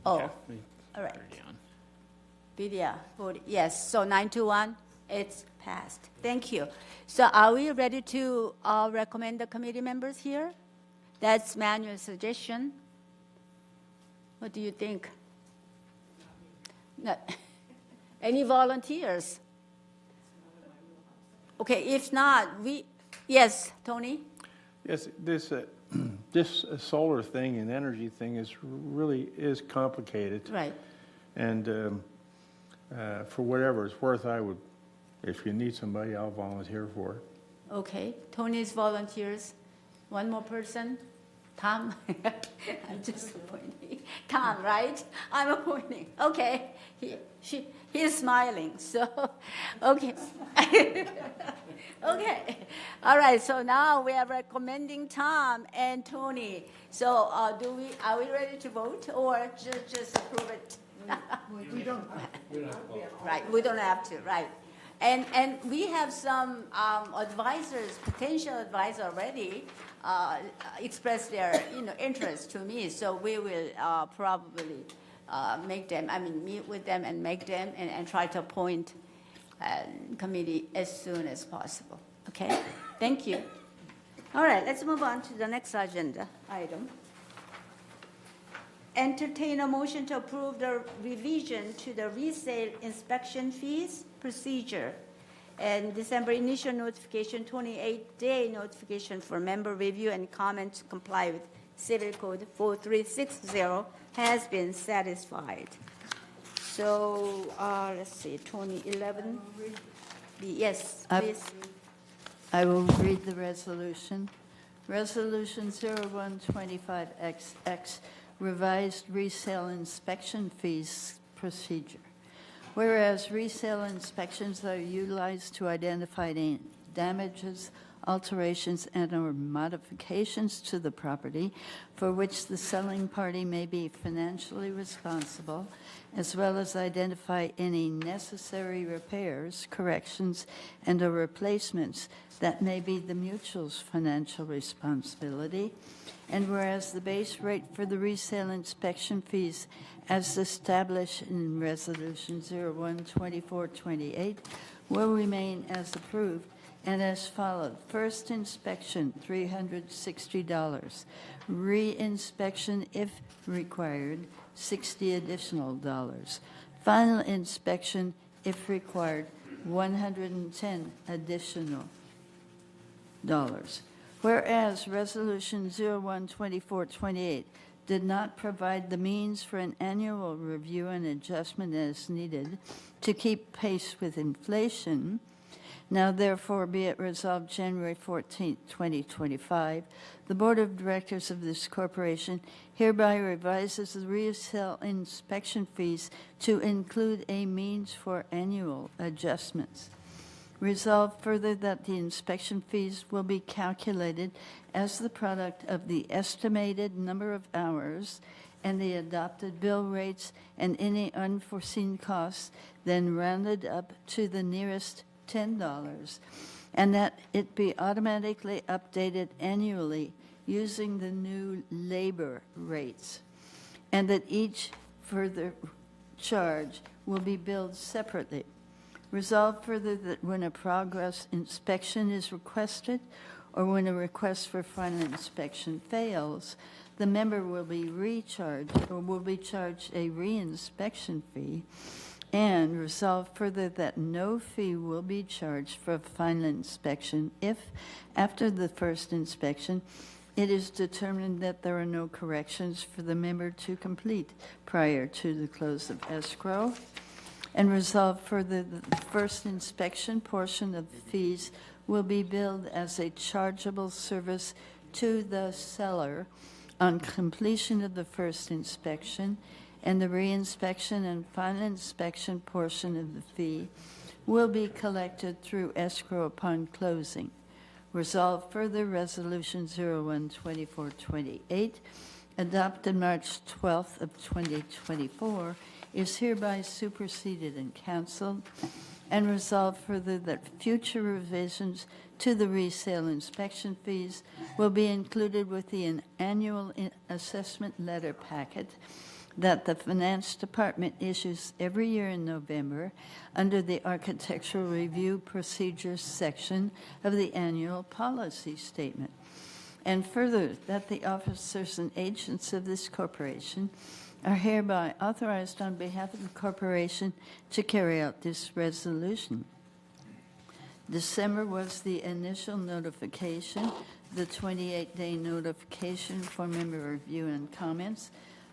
[SPEAKER 1] Oh,
[SPEAKER 16] Okay.
[SPEAKER 1] all right.
[SPEAKER 16] Already on.
[SPEAKER 1] Vidya voted yes. So 9-1, it's passed. Thank you. So are we ready to recommend the committee members here? That's Manuel's suggestion. What do you think? No. Any volunteers? Okay, if not, yes, Tony?
[SPEAKER 5] Yes, this solar thing and energy thing really is complicated.
[SPEAKER 1] Right.
[SPEAKER 5] And for whatever it's worth, if you need somebody, I'll volunteer for it.
[SPEAKER 1] Okay, Tony's volunteers. One more person? Tom? I'm just appointing. Tom, right? I'm appointing. Okay. He's smiling, so, okay. Okay. All right, so now we are recommending Tom and Tony. So are we ready to vote or just approve it?
[SPEAKER 10] We don't.
[SPEAKER 1] Right, we don't have to, right. And we have some advisors, potential advisors already express their interest to me. So we will probably make them, meet with them and make them and try to appoint a committee as soon as possible. Okay? Thank you. All right, let's move on to the next agenda item. Entertain a motion to approve the revision to the resale inspection fees procedure and December initial notification, 28-day notification for member review and comment to comply with Civil Code 4360 has been satisfied. So, let's see, 2011. Yes, please.
[SPEAKER 3] I will read the resolution. Resolution 0125XX, revised resale inspection fees procedure. Whereas resale inspections are utilized to identify any damages, alterations, and/or modifications to the property for which the selling party may be financially responsible, as well as identify any necessary repairs, corrections, and/or replacements that may be the mutual's financial responsibility. And whereas the base rate for the resale inspection fees as established in Resolution 012428 will remain as approved and as followed. First inspection, $360. Re-inspection, if required, $60 additional. Final inspection, if required, $110 additional. Whereas Resolution 012428 did not provide the means for an annual review and adjustment as needed to keep pace with inflation, now therefore be it resolved January 14, 2025, the Board of Directors of this corporation hereby revises the resale inspection fees to include a means for annual adjustments. Resolved further that the inspection fees will be calculated as the product of the estimated number of hours and the adopted bill rates and any unforeseen costs, then rounded up to the nearest $10, and that it be automatically updated annually using the new labor rates, and that each further charge will be billed separately. Resolved further that when a progress inspection is requested or when a request for final inspection fails, the member will be recharged or will be charged a reinspection fee. And resolved further that no fee will be charged for final inspection if, after the first inspection, it is determined that there are no corrections for the member to complete prior to the close of escrow. And resolved further that the first inspection portion of the fees will be billed as a chargeable service to the seller on completion of the first inspection, and the reinspection and final inspection portion of the fee will be collected through escrow upon closing. Resolved further, Resolution 012428, adopted March 12th of 2024, is hereby superseded and canceled, and resolved further that future revisions to the resale inspection fees will be included with the annual assessment letter packet that the Finance Department issues every year in November under the Architectural Review Procedures section of the annual policy statement. And further, that the officers and agents of this corporation are hereby authorized on behalf of the corporation to carry out this resolution. December was the initial notification. The 28-day notification for member review and comments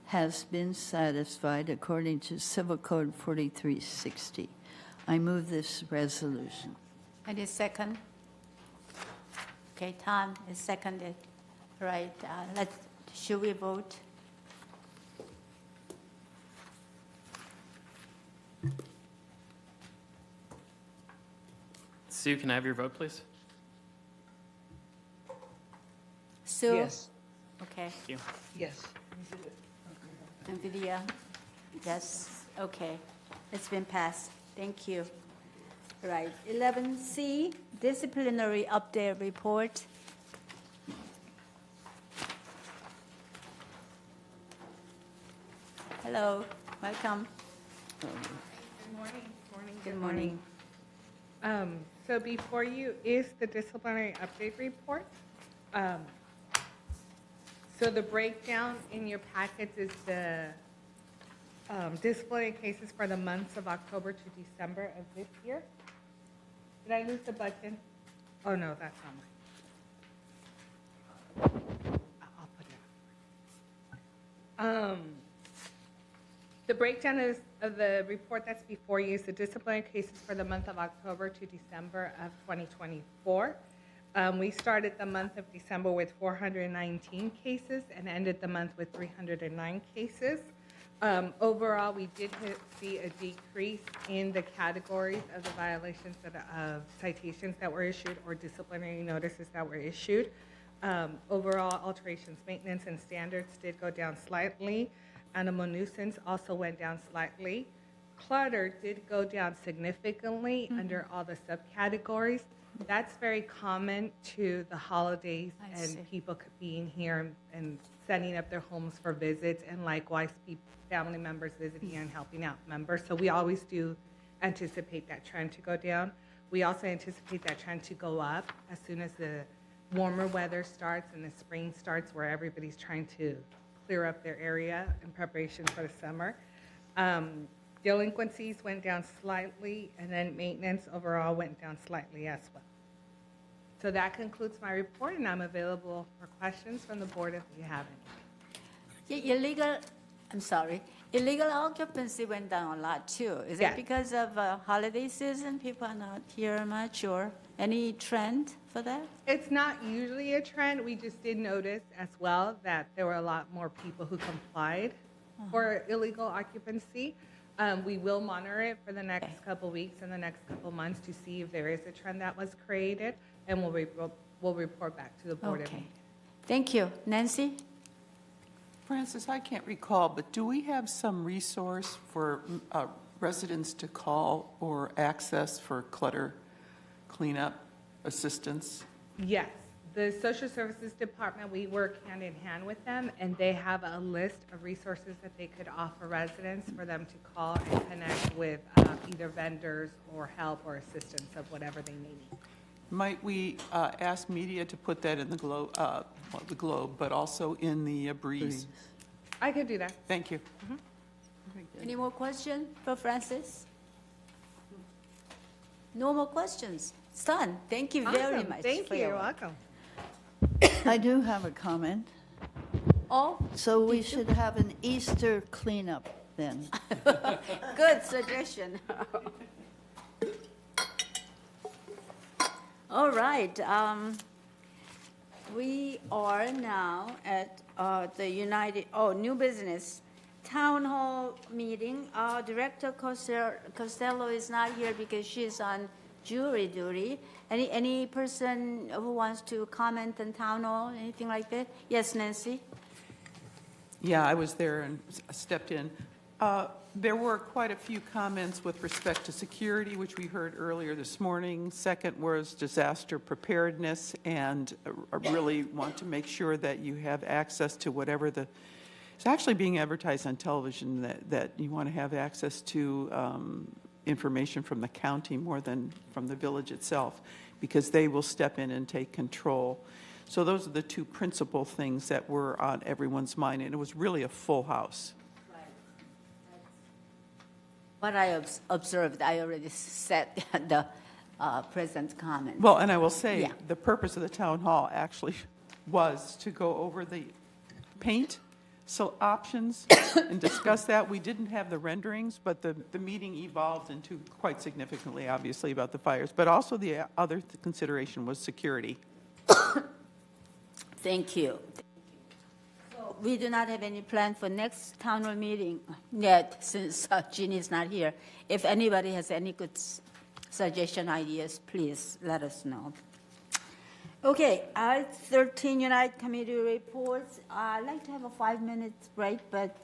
[SPEAKER 3] has been satisfied according to Civil Code 4360. I move this resolution.
[SPEAKER 1] Any second? Okay, Tom is seconded. Right, should we vote?
[SPEAKER 16] Sue, can I have your vote, please?
[SPEAKER 1] Sue?
[SPEAKER 7] Yes.
[SPEAKER 1] Okay.
[SPEAKER 16] Thank you.
[SPEAKER 7] Yes.
[SPEAKER 1] NVIDIA? Yes, okay. It's been passed. Thank you. Right, 11C, disciplinary update report. Hello, welcome.
[SPEAKER 17] Good morning.
[SPEAKER 1] Good morning.
[SPEAKER 17] So before you is the disciplinary update report. So the breakdown in your packets is the disciplinary cases for the months of October to December of this year. Did I lose the button? Oh, no, that's not mine. I'll put it The breakdown of the report that's before you is the disciplinary cases for the month of October to December of 2024. We started the month of December with 419 cases and ended the month with 309 cases. Overall, we did see a decrease in the categories of the violations of citations that were issued or disciplinary notices that were issued. Overall, alterations, maintenance, and standards did go down slightly. Animal nuisance also went down slightly. Clutter did go down significantly under all the subcategories. That's very common to the holidays and people being here and setting up their homes for visits, and likewise family members visiting and helping out members. So we always do anticipate that trend to go down. We also anticipate that trend to go up as soon as the warmer weather starts and the spring starts, where everybody's trying to clear up their area in preparation for the summer. Delinquencies went down slightly, and then maintenance overall went down slightly as well. So that concludes my report, and I'm available for questions from the board if you have any.
[SPEAKER 1] Illegal occupancy went down a lot too. Is it because of holiday season? People are not here much, or any trend for that?
[SPEAKER 17] It's not usually a trend. We just did notice as well that there were a lot more people who complied for illegal occupancy. We will monitor it for the next couple weeks and the next couple months to see if there is a trend that was created, and we'll report back to the board.
[SPEAKER 1] Okay. Thank you. Nancy?
[SPEAKER 6] Francis, I can't recall, but do we have some resource for residents to call or access for clutter cleanup assistance?
[SPEAKER 17] Yes. The Social Services Department, we work hand in hand with them, and they have a list of resources that they could offer residents for them to call and connect with either vendors or help or assistance of whatever they may need.
[SPEAKER 6] Might we ask media to put that in the Globe, but also in the Breeze?
[SPEAKER 17] I could do that.
[SPEAKER 6] Thank you.
[SPEAKER 1] Any more questions for Francis? No more questions. It's done. Thank you very
[SPEAKER 17] Awesome.
[SPEAKER 1] much.
[SPEAKER 17] Thank
[SPEAKER 1] for
[SPEAKER 17] you.
[SPEAKER 1] your
[SPEAKER 17] You're
[SPEAKER 1] work.
[SPEAKER 17] welcome.
[SPEAKER 3] I do have a comment.
[SPEAKER 1] Oh,
[SPEAKER 3] So we should have an Easter cleanup then.
[SPEAKER 1] good suggestion. All right. We are now at the new business town hall meeting. Our director Costello is not here because she's on jury duty. Any person who wants to comment on town hall, anything like that? Yes, Nancy?
[SPEAKER 6] Yeah, I was there and stepped in. There were quite a few comments with respect to security, which we heard earlier this morning. Second was disaster preparedness, and I really want to make sure that you have access to whatever it's actually being advertised on television, that you want to have access to information from the county more than from the village itself, because they will step in and take control. So those are the two principal things that were on everyone's mind, and it was really a full house.
[SPEAKER 1] What I observed, I already said the president's comment.
[SPEAKER 6] Well, and I will say,
[SPEAKER 1] Yeah.
[SPEAKER 6] the purpose of the town hall actually was to go over the paint options and discuss that. We didn't have the renderings, but the meeting evolved into quite significantly, obviously, about the fires. But also the other consideration was security.
[SPEAKER 1] Thank you. So we do not have any plan for next town hall meeting yet, since Jeannie is not here. If anybody has any good suggestion, ideas, please let us know. Okay, 13 United Committee reports. I'd like to have a 5-minute break, but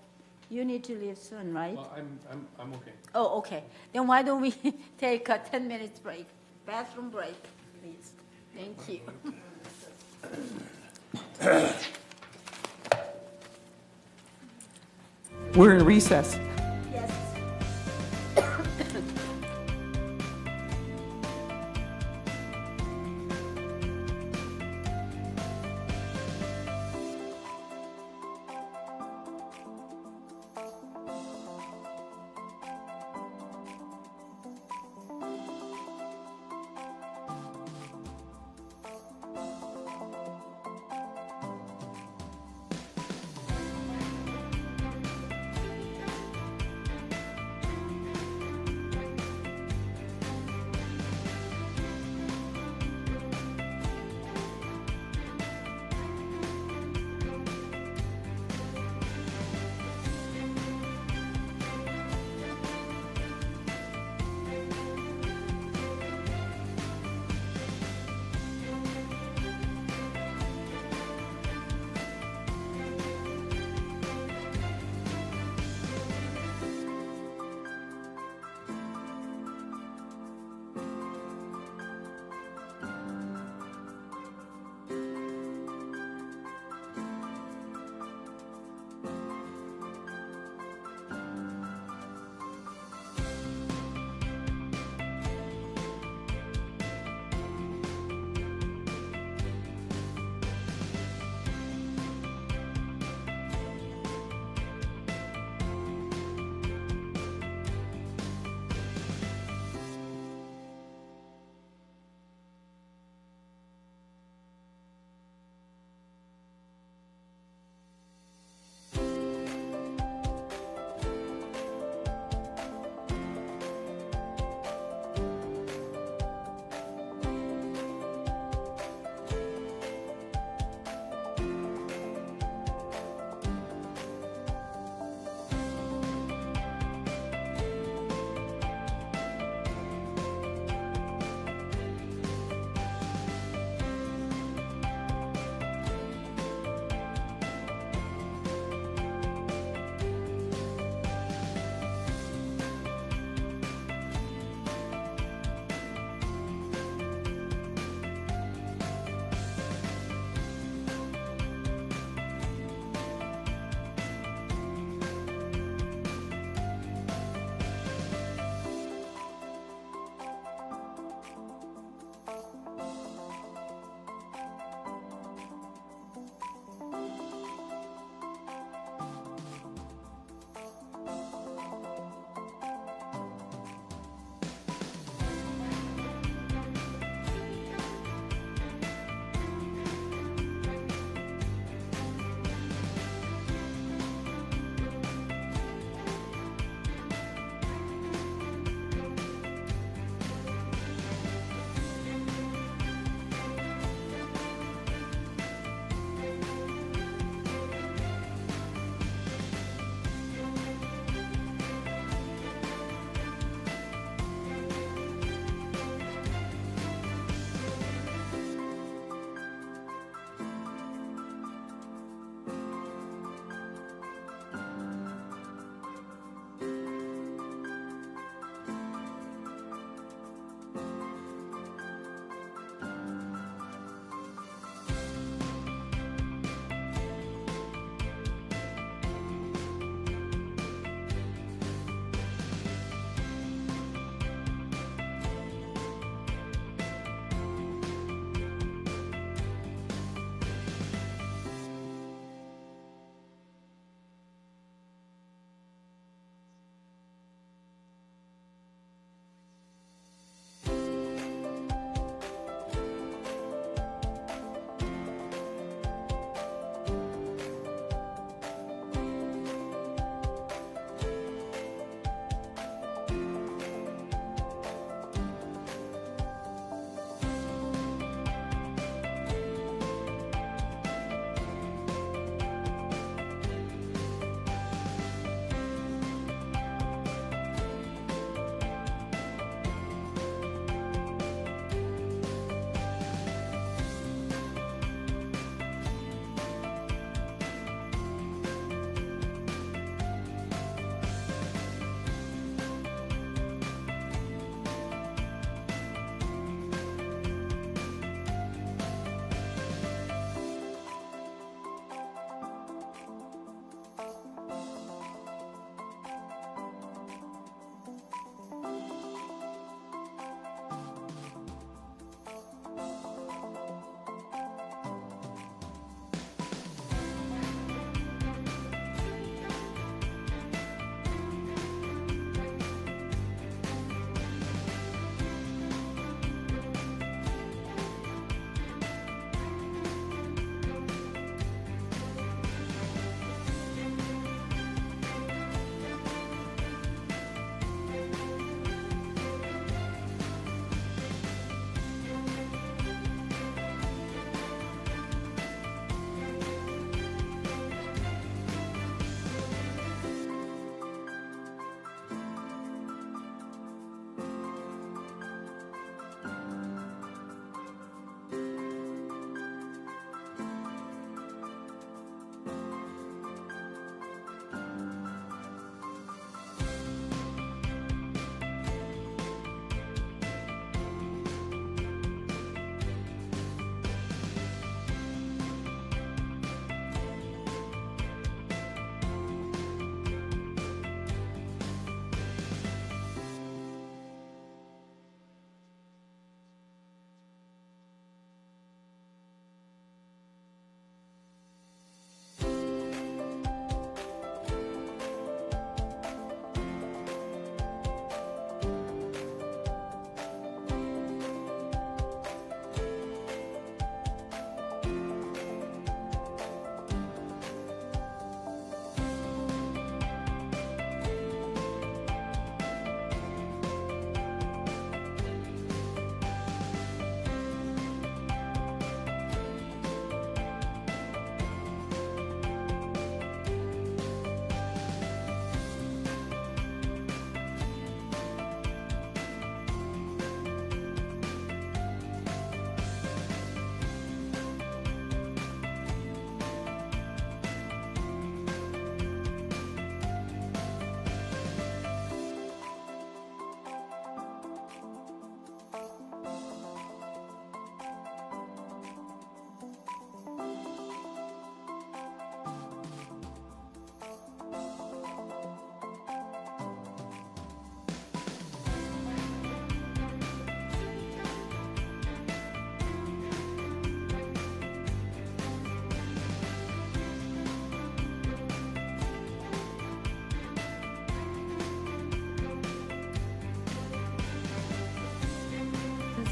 [SPEAKER 1] you need to leave soon, right?
[SPEAKER 5] Well, I'm okay.
[SPEAKER 1] Oh, okay. Then why don't we take a 10-minute break? Bathroom break, please. Thank you.
[SPEAKER 6] We're in recess.
[SPEAKER 1] Yes.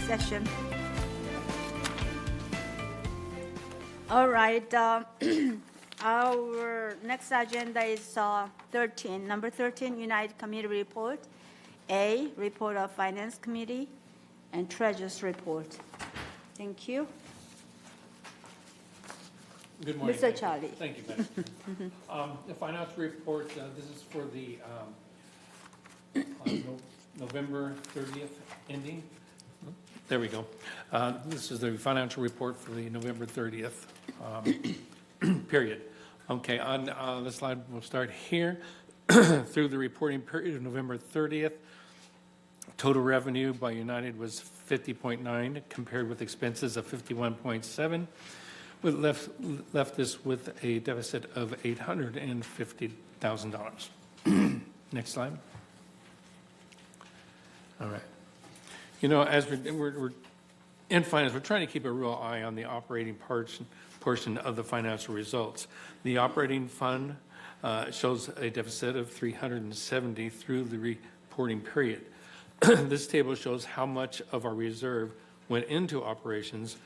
[SPEAKER 1] session. All right, our next agenda is 13, number 13, United Committee Report. A, Report of Finance Committee, and Treasurer's Report. Thank you.
[SPEAKER 18] Good morning.
[SPEAKER 1] Mr. Charlie.
[SPEAKER 18] Thank you, Madam Chair. The financial report, this is for the November 30th ending. There we go. This is the financial report for the November 30th period. Okay, on this slide, we'll start here. Through the reporting period of November 30th, total revenue by United was 50.9 compared with expenses of 51.7. Left this with a deficit of $850,000. Next slide. All right. You know, as we're in finance, we're trying to keep a real eye on the operating portion of the financial results. The operating fund shows a deficit of $370 through the reporting period. This table shows how much of our reserve went into operations,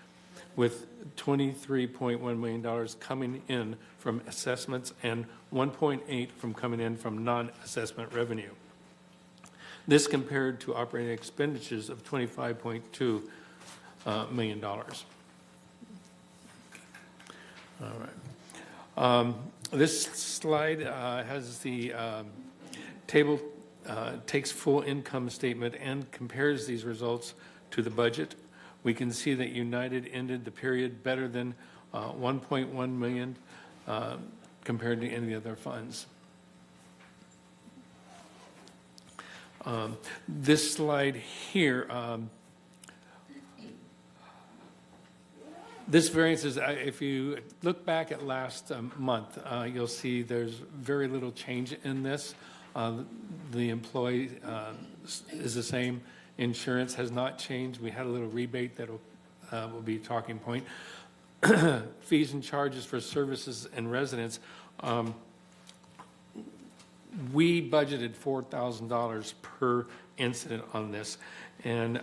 [SPEAKER 18] with $23.1 million coming in from assessments and $1.8 from coming in from non-assessment revenue. This compared to operating expenditures of $25.2 million. All right. This slide has the table, takes full income statement and compares these results to the budget. We can see that United ended the period better than 1.1 million compared to any other funds. This slide here, this variance is, if you look back at last month, you'll see there's very little change in this. The employee is the same. Insurance has not changed. We had a little rebate that will be a talking point. Fees and charges for services and residents. We budgeted $4,000 per incident on this, and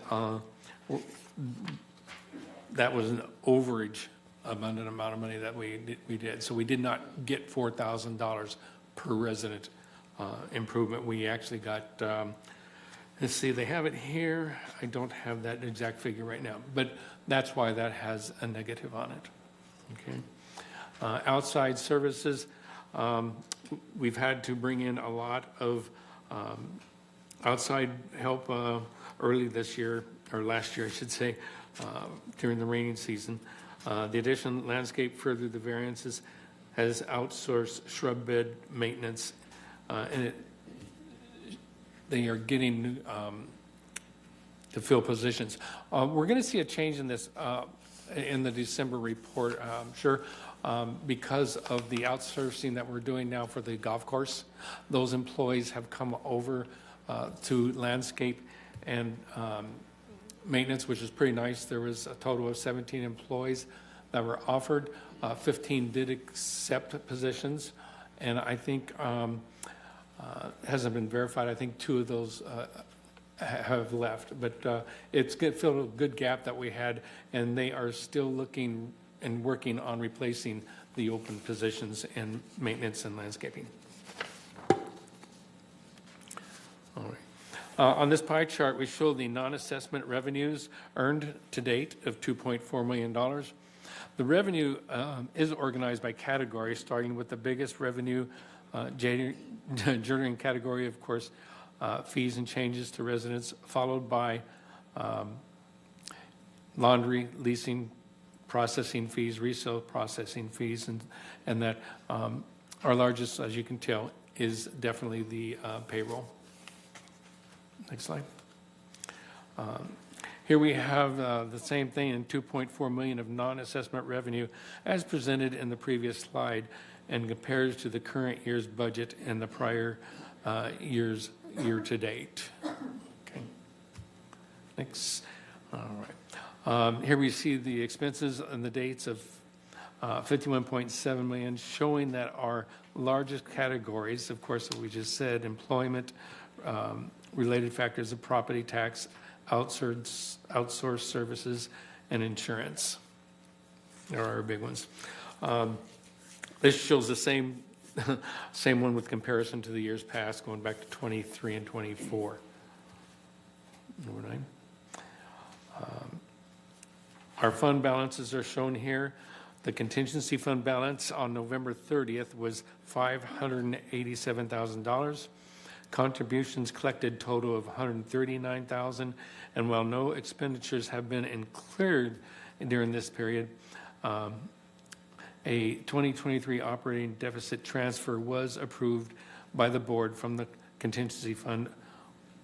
[SPEAKER 18] that was an overage amount of money that we did. So we did not get $4,000 per resident improvement. We actually got. Let's see, they have it here. I don't have that exact figure right now, but that's why that has a negative on it. Okay. Outside services, we've had to bring in a lot of outside help early this year, or last year, I should say, during the rainy season. The addition landscape furthered the variances, has outsourced shrub bed maintenance, and they are getting to fill positions. We're going to see a change in this in the December report, I'm sure, because of the outsourcing that we're doing now for the golf course. Those employees have come over to landscape and maintenance, which is pretty nice. There was a total of 17 employees that were offered. 15 did accept positions, and I think hasn't been verified. I think 2 of those have left, but it's filled a good gap that we had, and they are still looking and working on replacing the open positions in maintenance and landscaping. All right. On this pie chart, we show the non-assessment revenues earned to date of $2.4 million. The revenue is organized by category, starting with the biggest revenue generating category, of course, fees and changes to residents, followed by laundry, leasing, processing fees, resale processing fees, and that our largest, as you can tell, is definitely the payroll. Next slide. Here we have the same thing in $2.4 million of non-assessment revenue as presented in the previous slide, and compares to the current year's budget and the prior year's year-to-date. Okay. Next. All right. Here we see the expenses and the dates of $51.7 million, showing that our largest categories, of course, that we just said, employment, related factors of property tax, outsourced services, and insurance. There are our big ones. This shows the same one with comparison to the years past, going back to 23 and 24. Number 9. Our fund balances are shown here. The contingency fund balance on November 30th was $587,000. Contributions collected total of $139,000, and while no expenditures have been incurred during this period, a 2023 operating deficit transfer was approved by the board from the contingency fund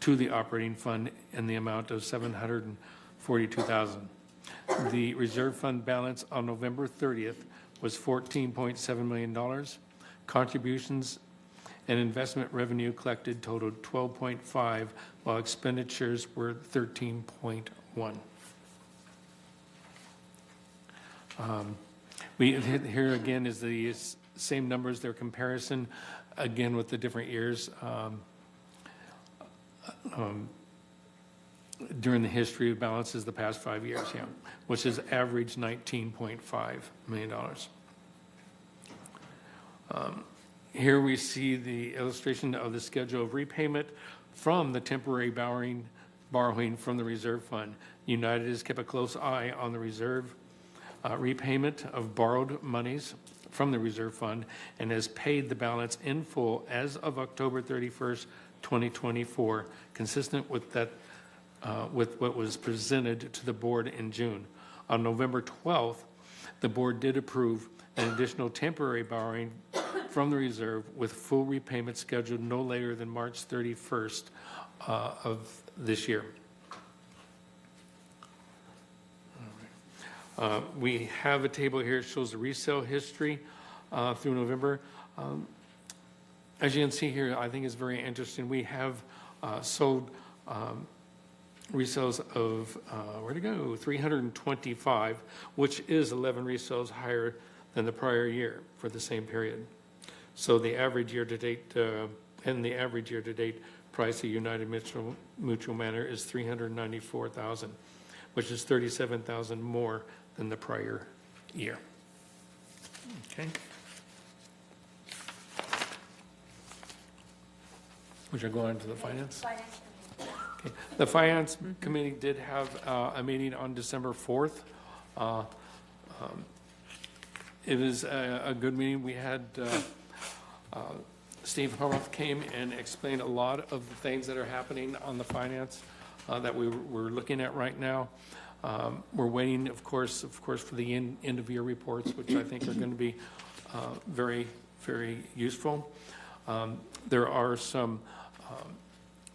[SPEAKER 18] to the operating fund in the amount of $742,000. The reserve fund balance on November 30th was $14.7 million. Contributions and investment revenue collected totaled 12.5, while expenditures were 13.1. Here again is the same numbers, their comparison, again with the different years. During the history of balances the past 5 years, yeah, which has averaged $19.5 million. Here we see the illustration of the schedule of repayment from the temporary borrowing from the reserve fund. United has kept a close eye on the reserve repayment of borrowed monies from the reserve fund and has paid the balance in full as of October 31st, 2024, consistent with that with what was presented to the board in June. On November 12th, the board did approve an additional temporary borrowing from the reserve with full repayment scheduled no later than March 31st of this year. We have a table here that shows the resale history through November. As you can see here, I think it's very interesting. We have sold resales of, where'd it go, 325, which is 11 resales higher than the prior year for the same period. So the average year-to-date, and the average year-to-date price of United Mutual Manor is $394,000, which is $37,000 more than the prior year. Okay. Which are going to the finance. Okay. The Finance Committee did have a meeting on December 4th. It was a good meeting. We had Steve Horvath came and explained a lot of the things that are happening on the finance that we're looking at right now. We're waiting, of course, for the end of year reports, which I think are going to be very, very useful. There are some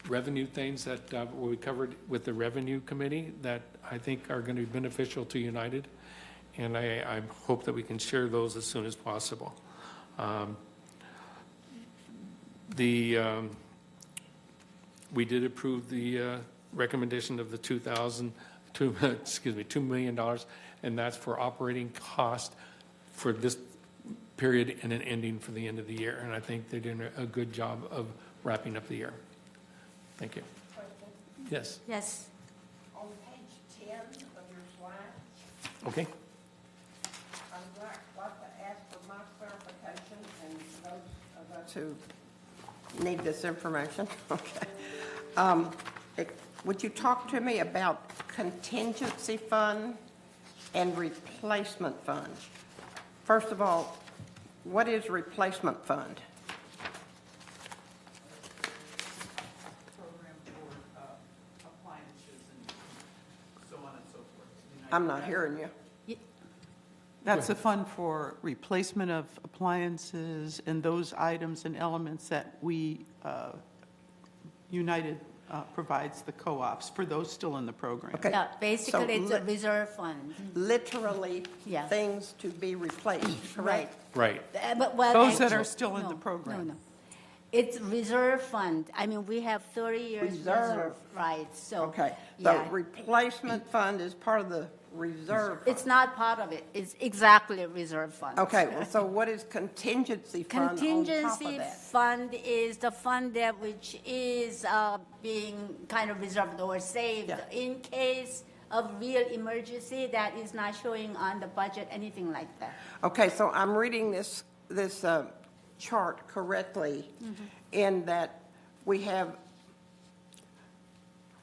[SPEAKER 18] revenue things that we covered with the Revenue Committee that I think are going to be beneficial to United, and I hope that we can share those as soon as possible. We did approve the recommendation of the $2 million, and that's for operating cost for this period and an ending for the end of the year. And I think they're doing a good job of wrapping up the year. Thank you. Yes.
[SPEAKER 1] Yes.
[SPEAKER 2] On page 10 of your slides,
[SPEAKER 18] Okay.
[SPEAKER 2] I'd like to ask for my clarification and those of us who need this information. Okay. Would you talk to me about contingency fund and replacement fund? First of all, what is replacement fund?
[SPEAKER 6] Program for appliances and so on and so forth.
[SPEAKER 2] I'm not hearing you.
[SPEAKER 6] That's a fund for replacement of appliances and those items and elements that we, United provides the co-ops for those still in the program.
[SPEAKER 2] Okay.
[SPEAKER 1] Yeah, basically
[SPEAKER 2] So
[SPEAKER 1] it's a reserve fund.
[SPEAKER 2] Literally,
[SPEAKER 1] Yeah.
[SPEAKER 2] things to be replaced, correct?
[SPEAKER 18] Right.
[SPEAKER 1] But, well,
[SPEAKER 6] Those that
[SPEAKER 1] actually-
[SPEAKER 6] are still in the
[SPEAKER 1] no,
[SPEAKER 6] program.
[SPEAKER 1] No. It's reserve fund. I mean, we have 30 years
[SPEAKER 2] Reserve.
[SPEAKER 1] reserve, right, so.
[SPEAKER 2] Okay,
[SPEAKER 1] yeah.
[SPEAKER 2] the replacement fund is part of the reserve fund?
[SPEAKER 1] It's not part of it. It's exactly reserve fund.
[SPEAKER 2] Okay, well, so what is contingency fund on top of
[SPEAKER 1] Contingency
[SPEAKER 2] that?
[SPEAKER 1] fund is the fund that which is being kind of reserved or saved
[SPEAKER 2] Yeah.
[SPEAKER 1] in case of real emergency that is not showing on the budget, anything like that.
[SPEAKER 2] Okay, so I'm reading this chart correctly in that we have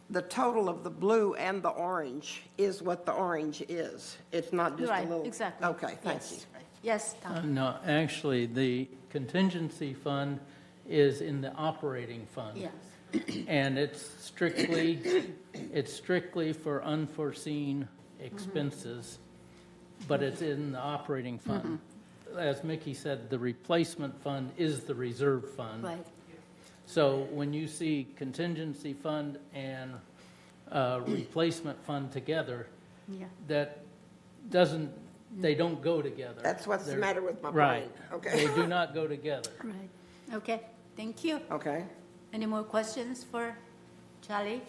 [SPEAKER 2] the total of the blue and the orange is what the orange is. It's not just a
[SPEAKER 1] Right,
[SPEAKER 2] little.
[SPEAKER 1] exactly.
[SPEAKER 2] Okay, thank you.
[SPEAKER 1] Yes. Yes, Tom.
[SPEAKER 15] No, actually, the contingency fund is in the operating fund.
[SPEAKER 1] Yes.
[SPEAKER 15] And it's strictly for unforeseen expenses, but it's in the operating fund. As Mickey said, the replacement fund is the reserve fund.
[SPEAKER 1] Right.
[SPEAKER 15] So when you see contingency fund and replacement fund together,
[SPEAKER 1] Yeah.
[SPEAKER 15] that doesn't, they don't go together.
[SPEAKER 2] That's what's the
[SPEAKER 15] They're-
[SPEAKER 2] matter with my
[SPEAKER 15] Right.
[SPEAKER 2] brain. Okay.
[SPEAKER 15] They do not go together.
[SPEAKER 1] Right. Okay, thank you.
[SPEAKER 2] Okay.
[SPEAKER 1] Any more questions for Charlie?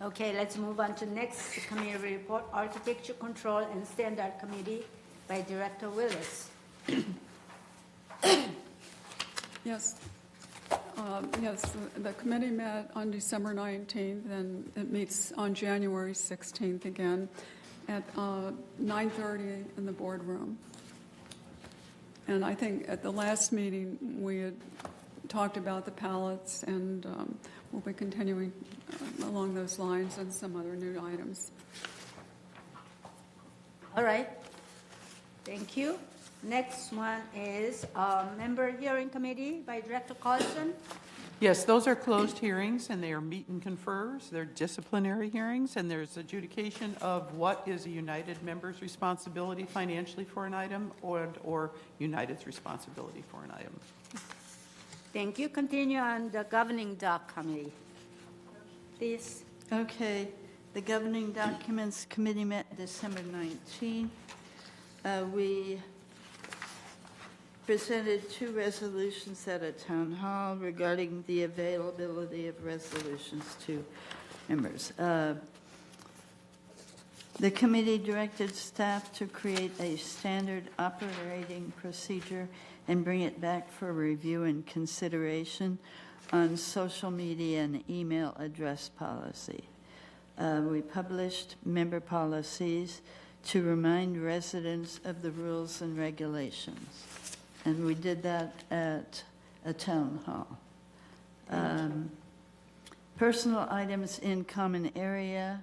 [SPEAKER 1] Okay, let's move on to next committee report, Architecture Control and Standard Committee by Director Willis.
[SPEAKER 19] Yes. Yes, the committee met on December 19th, and it meets on January 16th again at 9:30 in the boardroom. And I think at the last meeting, we had talked about the pallets, and we'll be continuing along those lines and some other new items.
[SPEAKER 1] All right, thank you. Next one is Member Hearing Committee by Director Carlson.
[SPEAKER 6] Yes, those are closed hearings, and they are meet and confers. They're disciplinary hearings, and there's adjudication of what is a United member's responsibility financially for an item or United's responsibility for an item.
[SPEAKER 1] Thank you. Continue on the Governing Doc Committee. Please.
[SPEAKER 3] Okay, the Governing Documents Committee met December 19th. We presented 2 resolutions at a town hall regarding the availability of resolutions to members. The committee directed staff to create a standard operating procedure and bring it back for review and consideration on social media and email address policy. We published member policies to remind residents of the rules and regulations. And we did that at a town hall. Personal items in common area,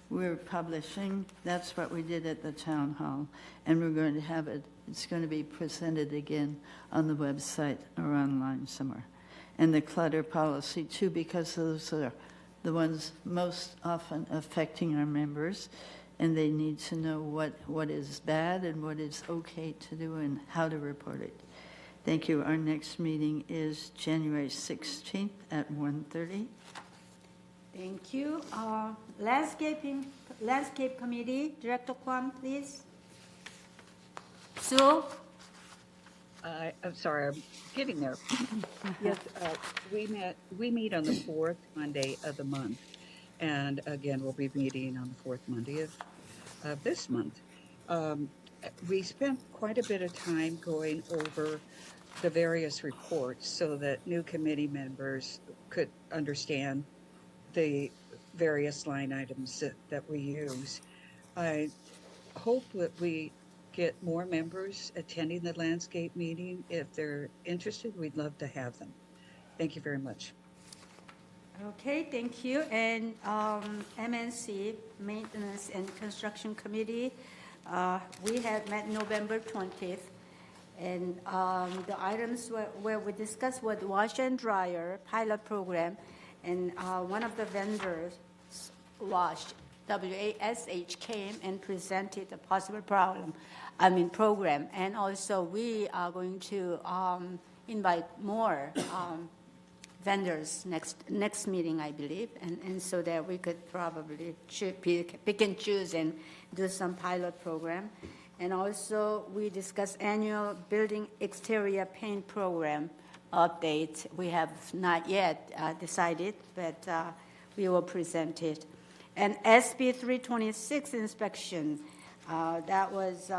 [SPEAKER 3] we're publishing. That's what we did at the town hall. And we're going to have it, it's going to be presented again on the website or online somewhere. And the clutter policy too, because those are the ones most often affecting our members. And they need to know what is bad and what is okay to do and how to report it. Thank you. Our next meeting is January 16th at 1:30.
[SPEAKER 1] Thank you. Landscape Committee, Director Kwam, please. Sue?
[SPEAKER 7] I'm sorry, I'm getting there. Yes, we meet on the 4th Monday of the month. And again, we'll be meeting on the 4th Monday of this month. We spent quite a bit of time going over the various reports so that new committee members could understand the various line items that we use. I hope that we get more members attending the landscape meeting. If they're interested, we'd love to have them. Thank you very much.
[SPEAKER 1] Okay, thank you. And MNC, Maintenance and Construction Committee, we had met November 20th. And the items where we discussed were the washer and dryer pilot program. And one of the vendors, WASH, WASH, came and presented a possible program. And also we are going to invite more vendors next meeting, I believe, and so that we could probably pick and choose and do some pilot program. And also, we discussed annual building exterior paint program update. We have not yet decided, but we will present it. And SB 326 inspection, that was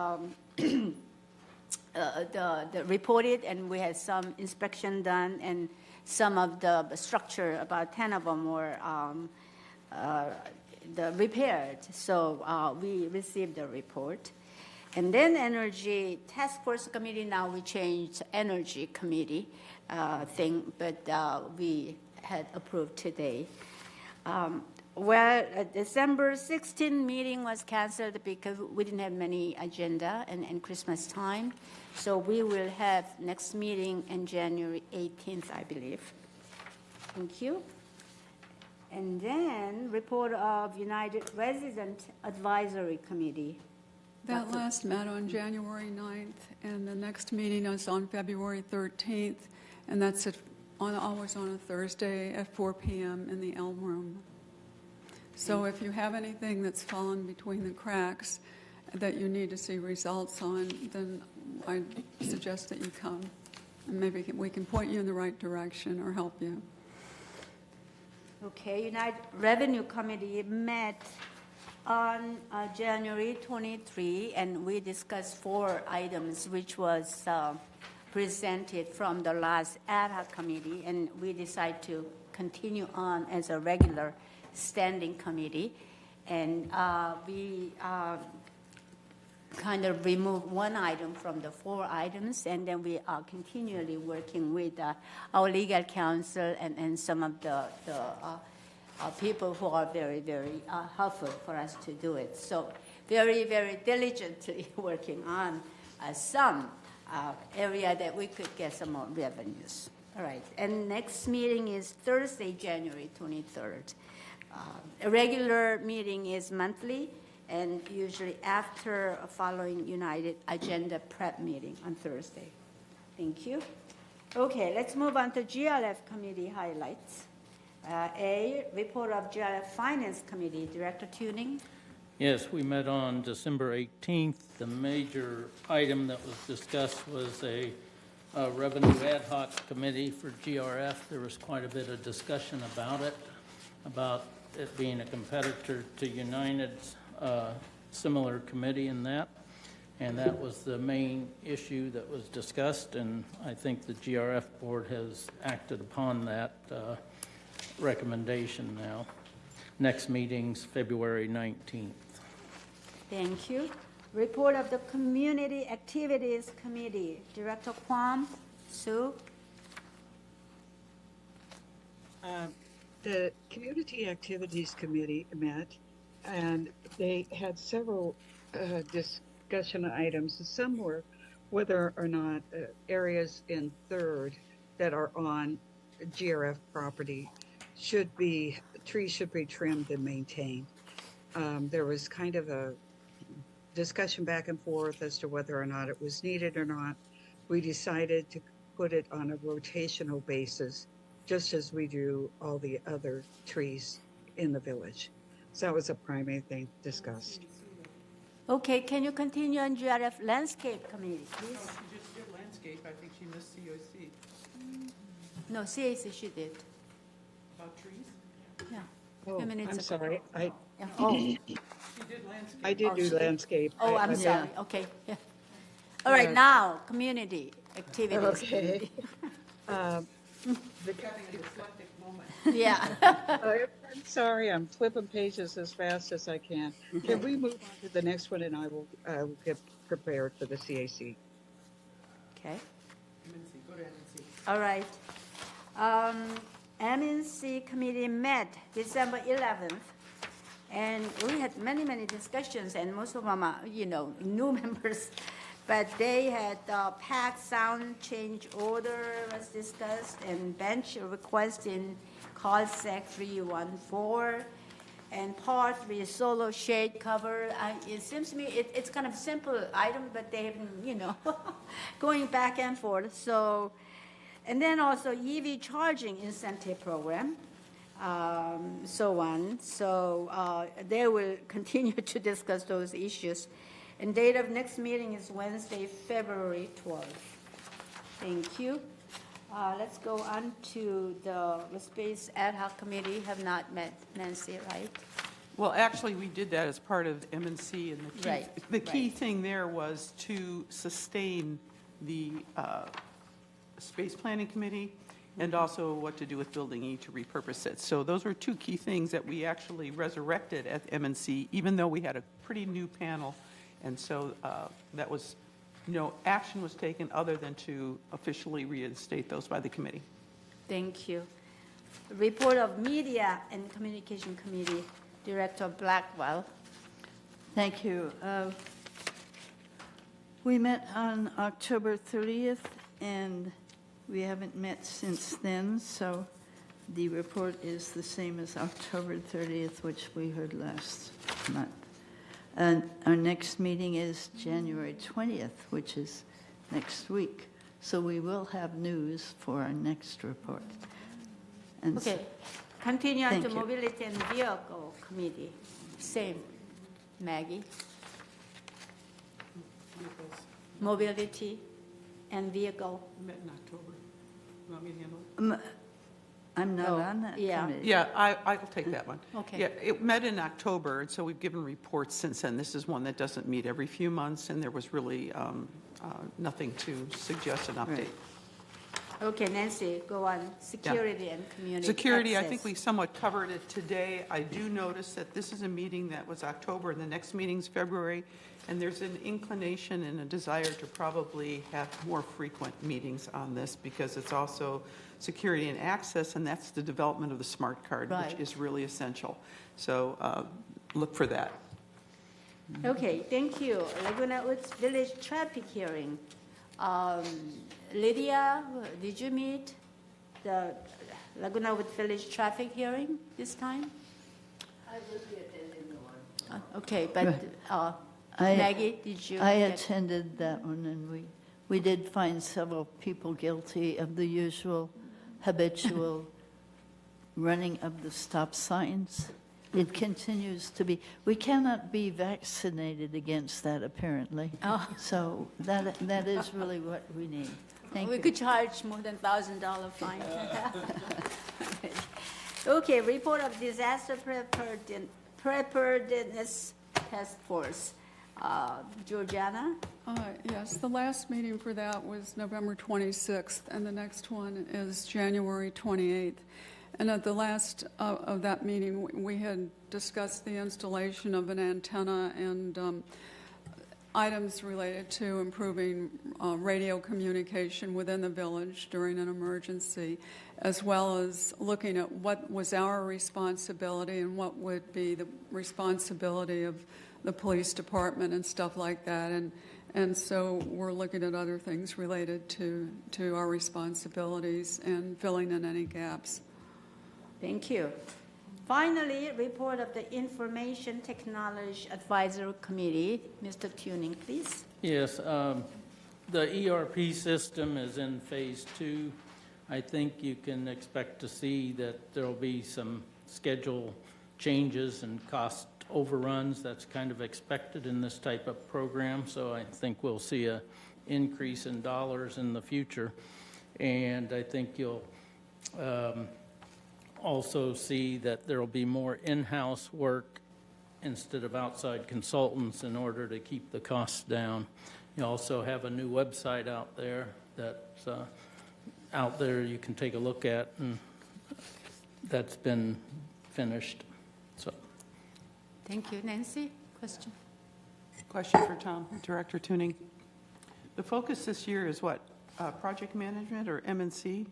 [SPEAKER 1] the reported, and we had some inspection done, and some of the structure, about 10 of them were repaired. So we received the report. And then Energy Task Force Committee, now we changed Energy Committee thing, but we had approved today. Well, December 16 meeting was canceled because we didn't have many agenda and Christmas time. So we will have next meeting on January 18th, I believe. Thank you. And then report of United Resident Advisory Committee.
[SPEAKER 19] That last met on January 9th, and the next meeting is on February 13th, and that's always on a Thursday at 4 p.m. in the Elm Room. So if you have anything that's fallen between the cracks that you need to see results on, then I suggest that you come, and maybe we can point you in the right direction or help you.
[SPEAKER 1] Okay, United Revenue Committee met on January 23, and we discussed 4 items, which was presented from the last ad hoc committee, and we decided to continue on as a regular standing committee. And we kind of removed 1 item from the 4 items, and then we are continually working with our legal counsel and some of the people who are very, very helpful for us to do it. So very, very diligently working on some area that we could get some more revenues. All right, and next meeting is Thursday, January 23rd. A regular meeting is monthly, and usually after following United Agenda Prep meeting on Thursday. Thank you. Okay, let's move on to GLF Committee highlights. A, report of GLF Finance Committee, Director Tuning.
[SPEAKER 15] Yes, we met on December 18th. The major item that was discussed was a revenue ad hoc committee for GRF. There was quite a bit of discussion about it being a competitor to United's similar committee in that. And that was the main issue that was discussed, and I think the GRF board has acted upon that recommendation now. Next meeting's February 19th.
[SPEAKER 1] Thank you. Report of the Community Activities Committee, Director Kwam, Sue.
[SPEAKER 7] The Community Activities Committee met, and they had several discussion items. Some were whether or not areas in Third that are on GRF property trees should be trimmed and maintained. There was kind of a discussion back and forth as to whether or not it was needed or not. We decided to put it on a rotational basis, just as we do all the other trees in the village. So that was a primary thing discussed.
[SPEAKER 1] Okay, can you continue on GRF Landscape Committee, please?
[SPEAKER 6] She just did landscape. I think she missed COC.
[SPEAKER 1] No, CAC she did.
[SPEAKER 6] About trees?
[SPEAKER 1] Yeah.
[SPEAKER 7] Oh,
[SPEAKER 1] Few minutes
[SPEAKER 7] I'm
[SPEAKER 1] ago.
[SPEAKER 7] sorry.
[SPEAKER 1] Yeah. Oh.
[SPEAKER 6] She did landscape.
[SPEAKER 7] I did do landscape.
[SPEAKER 1] Oh, I'm sorry. Okay. Yeah. All right, now community activities.
[SPEAKER 7] Okay.
[SPEAKER 6] Having a dyslexic moment.
[SPEAKER 1] Yeah.
[SPEAKER 7] I'm sorry, I'm flipping pages as fast as I can. Can we move on to the next one, and I will get prepared for the CAC.
[SPEAKER 1] Okay.
[SPEAKER 6] Go to MNC.
[SPEAKER 1] All right. MNC committee met December 11th, and we had many, many discussions, and most of them are, new members. But they had PAC sound change order was discussed, and bench request in CallSec 314, and Part 3 solo shade cover. It seems to me it's kind of simple item, but they've been, going back and forth. So, and then also EV charging incentive program, so on. So they will continue to discuss those issues. And date of next meeting is Wednesday, February 12th. Thank you. Let's go on to the Space Ad Hoc Committee. Have not met, Nancy, right?
[SPEAKER 6] Well, actually, we did that as part of M&C, and
[SPEAKER 12] Right,
[SPEAKER 6] the key thing there was to sustain the Space Planning Committee and also what to do with Building E to repurpose it. So those were two key things that we actually resurrected at M&C, even though we had a pretty new panel. And so that was, no action was taken other than to officially reinstate those by the committee.
[SPEAKER 1] Thank you. Report of Media and Communication Committee, Director Blackwell.
[SPEAKER 3] Thank you. We met on October 30th, and we haven't met since then, so the report is the same as October 30th, which we heard last month. And our next meeting is January 20th, which is next week. So we will have news for our next report. And
[SPEAKER 1] Okay, continue on
[SPEAKER 3] Thank
[SPEAKER 1] to
[SPEAKER 3] you.
[SPEAKER 1] Mobility and Vehicle Committee.
[SPEAKER 4] Same. Maggie?
[SPEAKER 1] Mobility and Vehicle.
[SPEAKER 6] Met in October. You want me to handle it?
[SPEAKER 3] I'm not on that
[SPEAKER 1] yeah.
[SPEAKER 3] committee.
[SPEAKER 6] Yeah, I will take that one.
[SPEAKER 1] Okay.
[SPEAKER 6] Yeah, it met in October, and so we've given reports since then. This is one that doesn't meet every few months, and there was really nothing to suggest an update.
[SPEAKER 1] Okay, Nancy, go on. Security and Community
[SPEAKER 6] Security, I
[SPEAKER 1] Access.
[SPEAKER 6] think we somewhat covered it today. I do notice that this is a meeting that was October, and the next meeting's February, and there's an inclination and a desire to probably have more frequent meetings on this, because it's also security and access, and that's the development of the smart card,
[SPEAKER 1] Right.
[SPEAKER 6] which is really essential. So look for that.
[SPEAKER 1] Okay, thank you. Laguna Woods Village traffic hearing. Lydia, did you meet the Laguna Woods Village traffic hearing this time?
[SPEAKER 3] I will be attending the one.
[SPEAKER 1] Okay, but Maggie, did you?
[SPEAKER 3] I
[SPEAKER 1] get-
[SPEAKER 3] attended that one, and we did find several people guilty of the usual habitual running of the stop signs. It continues to be, we cannot be vaccinated against that, apparently.
[SPEAKER 1] Oh.
[SPEAKER 3] So that is really what we need. Thank
[SPEAKER 1] We
[SPEAKER 3] you.
[SPEAKER 1] could charge more than $1,000 fine. Okay, report of disaster preparedness task force. Georgiana?
[SPEAKER 19] Yes, the last meeting for that was November 26th, and the next one is January 28th. And at the last of that meeting, we had discussed the installation of an antenna and items related to improving radio communication within the village during an emergency, as well as looking at what was our responsibility and what would be the responsibility of the police department and stuff like that. And so we're looking at other things related to our responsibilities and filling in any gaps.
[SPEAKER 1] Thank you. Finally, report of the Information Technology Advisory Committee. Mr. Tuning, please.
[SPEAKER 15] Yes, the ERP system is in phase 2. I think you can expect to see that there'll be some schedule changes and cost overruns. That's kind of expected in this type of program, so I think we'll see an increase in dollars in the future. And I think you'll also see that there will be more in-house work instead of outside consultants in order to keep the costs down. You also have a new website out there that's out there you can take a look at, and that's been finished. So,
[SPEAKER 1] Thank you. Nancy, question?
[SPEAKER 6] Question for Tom, Director Tuning. The focus this year is what? Project management or M&C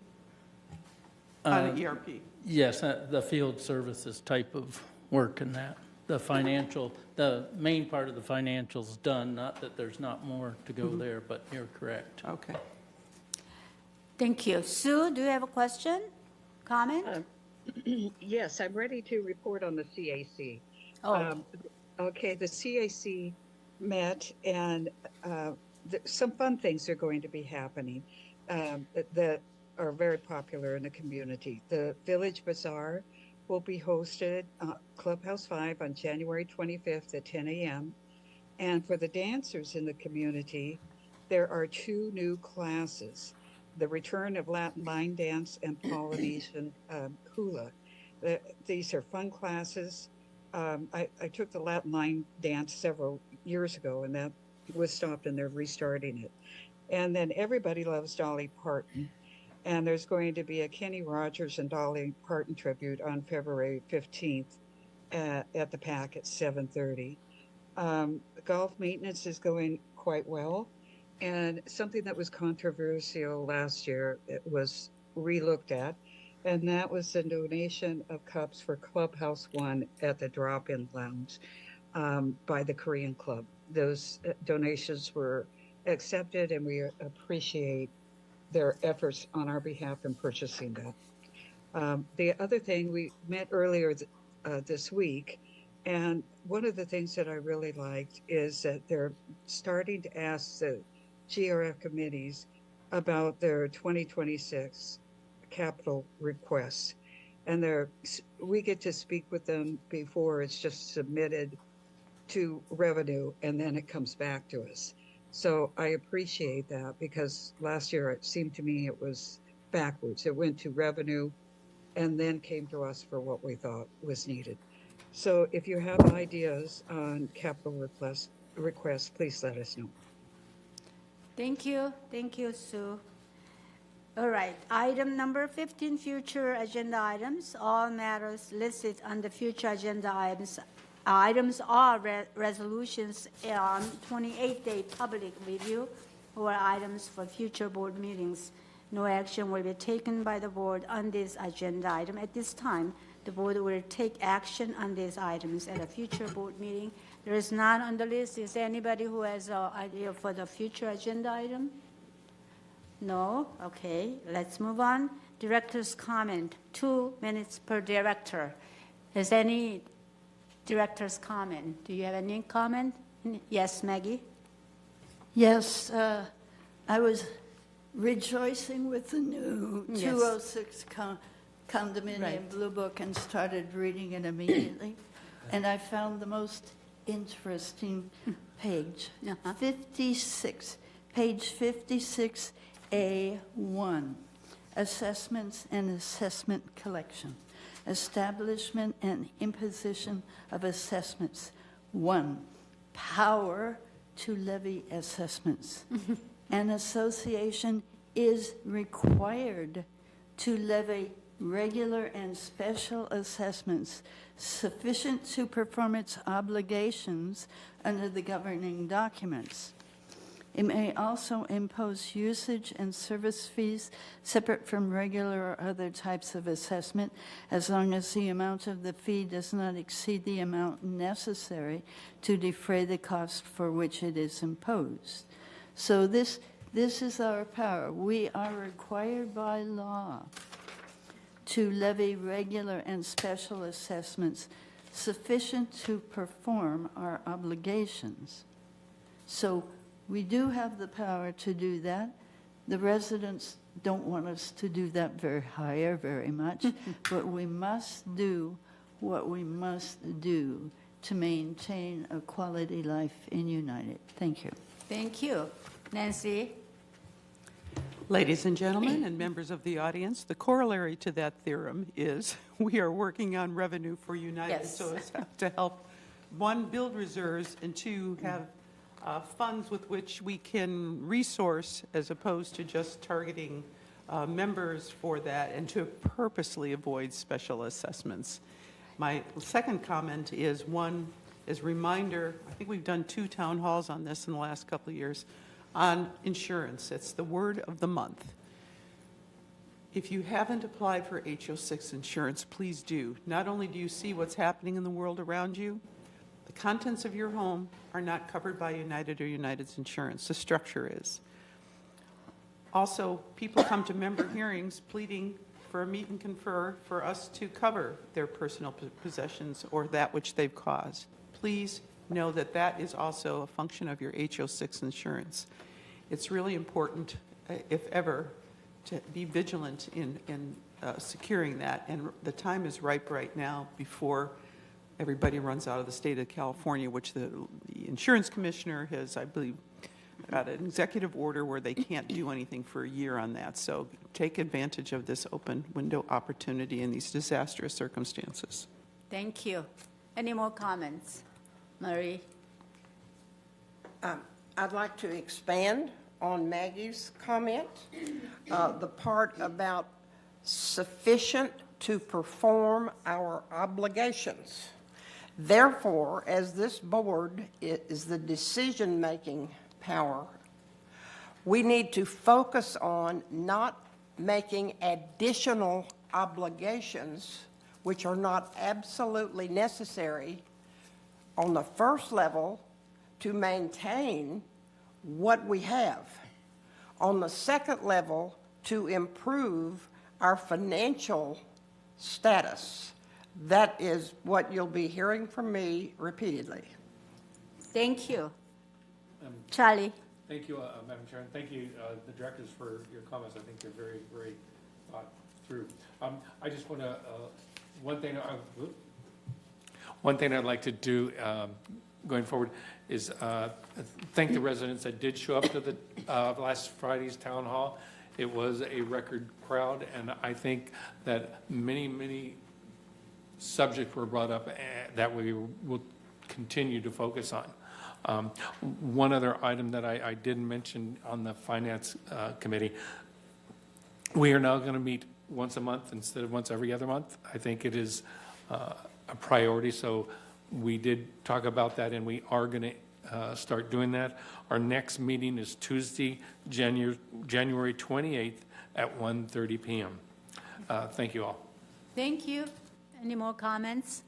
[SPEAKER 6] on ERP?
[SPEAKER 15] Yes, the field services type of work in that. The main part of the financial's done, not that there's not more to go there, but you're correct.
[SPEAKER 6] Okay.
[SPEAKER 1] Thank you. Sue, do you have a question, comment?
[SPEAKER 7] Yes, I'm ready to report on the CAC.
[SPEAKER 1] Oh.
[SPEAKER 7] Okay, the CAC met, and some fun things are going to be happening that are very popular in the community. The Village Bazaar will be hosted Clubhouse 5 on January 25th at 10 a.m. And for the dancers in the community, there are 2 new classes: the return of Latin line dance and Polynesian hula. These are fun classes. I took the Latin line dance several years ago, and that was stopped, and they're restarting it. And then Everybody Loves Dolly Parton. And there's going to be a Kenny Rogers and Dolly Parton tribute on February 15th at the PAC at 7:30. Golf maintenance is going quite well. And something that was controversial last year, it was relooked at, and that was the donation of cups for Clubhouse One at the Drop-In Lounge by the Korean Club. Those donations were accepted, and we appreciate their efforts on our behalf in purchasing that. The other thing, we met earlier this week, and one of the things that I really liked is that they're starting to ask the GRF committees about their 2026 capital requests. And we get to speak with them before it's just submitted to revenue, and then it comes back to us. So I appreciate that, because last year it seemed to me it was backwards. It went to revenue and then came to us for what we thought was needed. So if you have ideas on capital requests, please let us know.
[SPEAKER 1] Thank you, Sue. All right, item number 15, future agenda items. All matters listed under future agenda items are resolutions on 28-day public review or items for future board meetings. No action will be taken by the board on this agenda item at this time. The board will take action on these items at a future board meeting. There is none on the list. Is there anybody who has an idea for the future agenda item? No? Okay, let's move on. Director's comment, 2 minutes per director. Is any director's comment? Do you have any comment? Yes, Maggie?
[SPEAKER 3] Yes, I was rejoicing with the new
[SPEAKER 1] Yes.
[SPEAKER 3] 206 condominium
[SPEAKER 1] Right.
[SPEAKER 3] blue book and started reading it immediately. And I found the most interesting page, 56, page 56A1, assessments and assessment collection, establishment and imposition of assessments. 1, power to levy assessments. An association is required to levy regular and special assessments sufficient to perform its obligations under the governing documents. It may also impose usage and service fees separate from regular or other types of assessment, as long as the amount of the fee does not exceed the amount necessary to defray the cost for which it is imposed. So this is our power. We are required by law to levy regular and special assessments sufficient to perform our obligations. So we do have the power to do that. The residents don't want us to do that very high or very much, but we must do what we must do to maintain a quality life in United. Thank you.
[SPEAKER 1] Thank you. Nancy?
[SPEAKER 6] Ladies and gentlemen and members of the audience, the corollary to that theorem is we are working on revenue for United
[SPEAKER 1] Yes.
[SPEAKER 6] so as to help, 1, build reserves, and 2, have funds with which we can resource as opposed to just targeting members for that, and to purposely avoid special assessments. My second comment is, 1, as reminder, I think we've done 2 town halls on this in the last couple of years, on insurance. It's the word of the month. If you haven't applied for HO6 insurance, please do. Not only do you see what's happening in the world around you, the contents of your home are not covered by United or United's insurance. The structure is. Also, people come to member hearings pleading for a meet and confer for us to cover their personal possessions or that which they've caused. Please know that that is also a function of your HO6 insurance. It's really important, if ever, to be vigilant in securing that, and the time is ripe right now before everybody runs out of the state of California, which the insurance commissioner has, I believe, got an executive order where they can't do anything for a year on that. So take advantage of this open window opportunity in these disastrous circumstances.
[SPEAKER 1] Thank you. Any more comments? Marie?
[SPEAKER 2] I'd like to expand on Maggie's comment, the part about sufficient to perform our obligations. Therefore, as this board is the decision-making power, we need to focus on not making additional obligations which are not absolutely necessary on the first level to maintain what we have. On the second level, to improve our financial status. That is what you'll be hearing from me repeatedly.
[SPEAKER 1] Thank you. Charlie?
[SPEAKER 18] Thank you, Madam Chair, and thank you, the directors, for your comments. I think they're very, very thought through. I just want to, one thing I'd like to do going forward is thank the residents that did show up to the last Friday's town hall. It was a record crowd, and I think that many, many subjects were brought up that we will continue to focus on. One other item that I didn't mention on the Finance Committee, we are now going to meet once a month instead of once every other month. I think it is a priority, so we did talk about that, and we are going to start doing that. Our next meeting is Tuesday, January 28th at 1:30 p.m. Thank you all.
[SPEAKER 1] Thank you. Any more comments?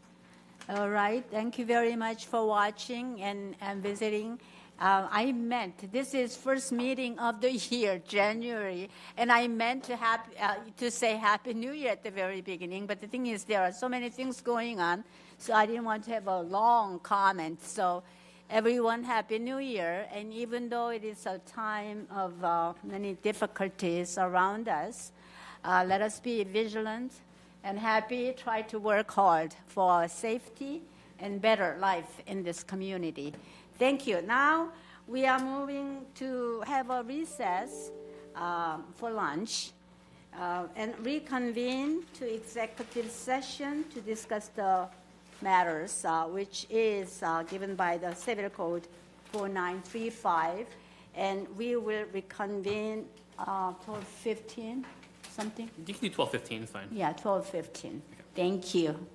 [SPEAKER 1] All right. Thank you very much for watching and visiting. I meant, this is first meeting of the year, January, and I meant to say Happy New Year at the very beginning, but the thing is there are so many things going on, so I didn't want to have a long comment. So everyone, Happy New Year, and even though it is a time of many difficulties around us, let us be vigilant and happy, try to work hard for our safety and better life in this community. Thank you. Now we are moving to have a recess for lunch and reconvene to executive session to discuss the matters, which is given by the Civil Code 4935, and we will reconvene 12:15 something.
[SPEAKER 16] You can do 12:15, it's fine.
[SPEAKER 1] Yeah, 12:15. Thank you.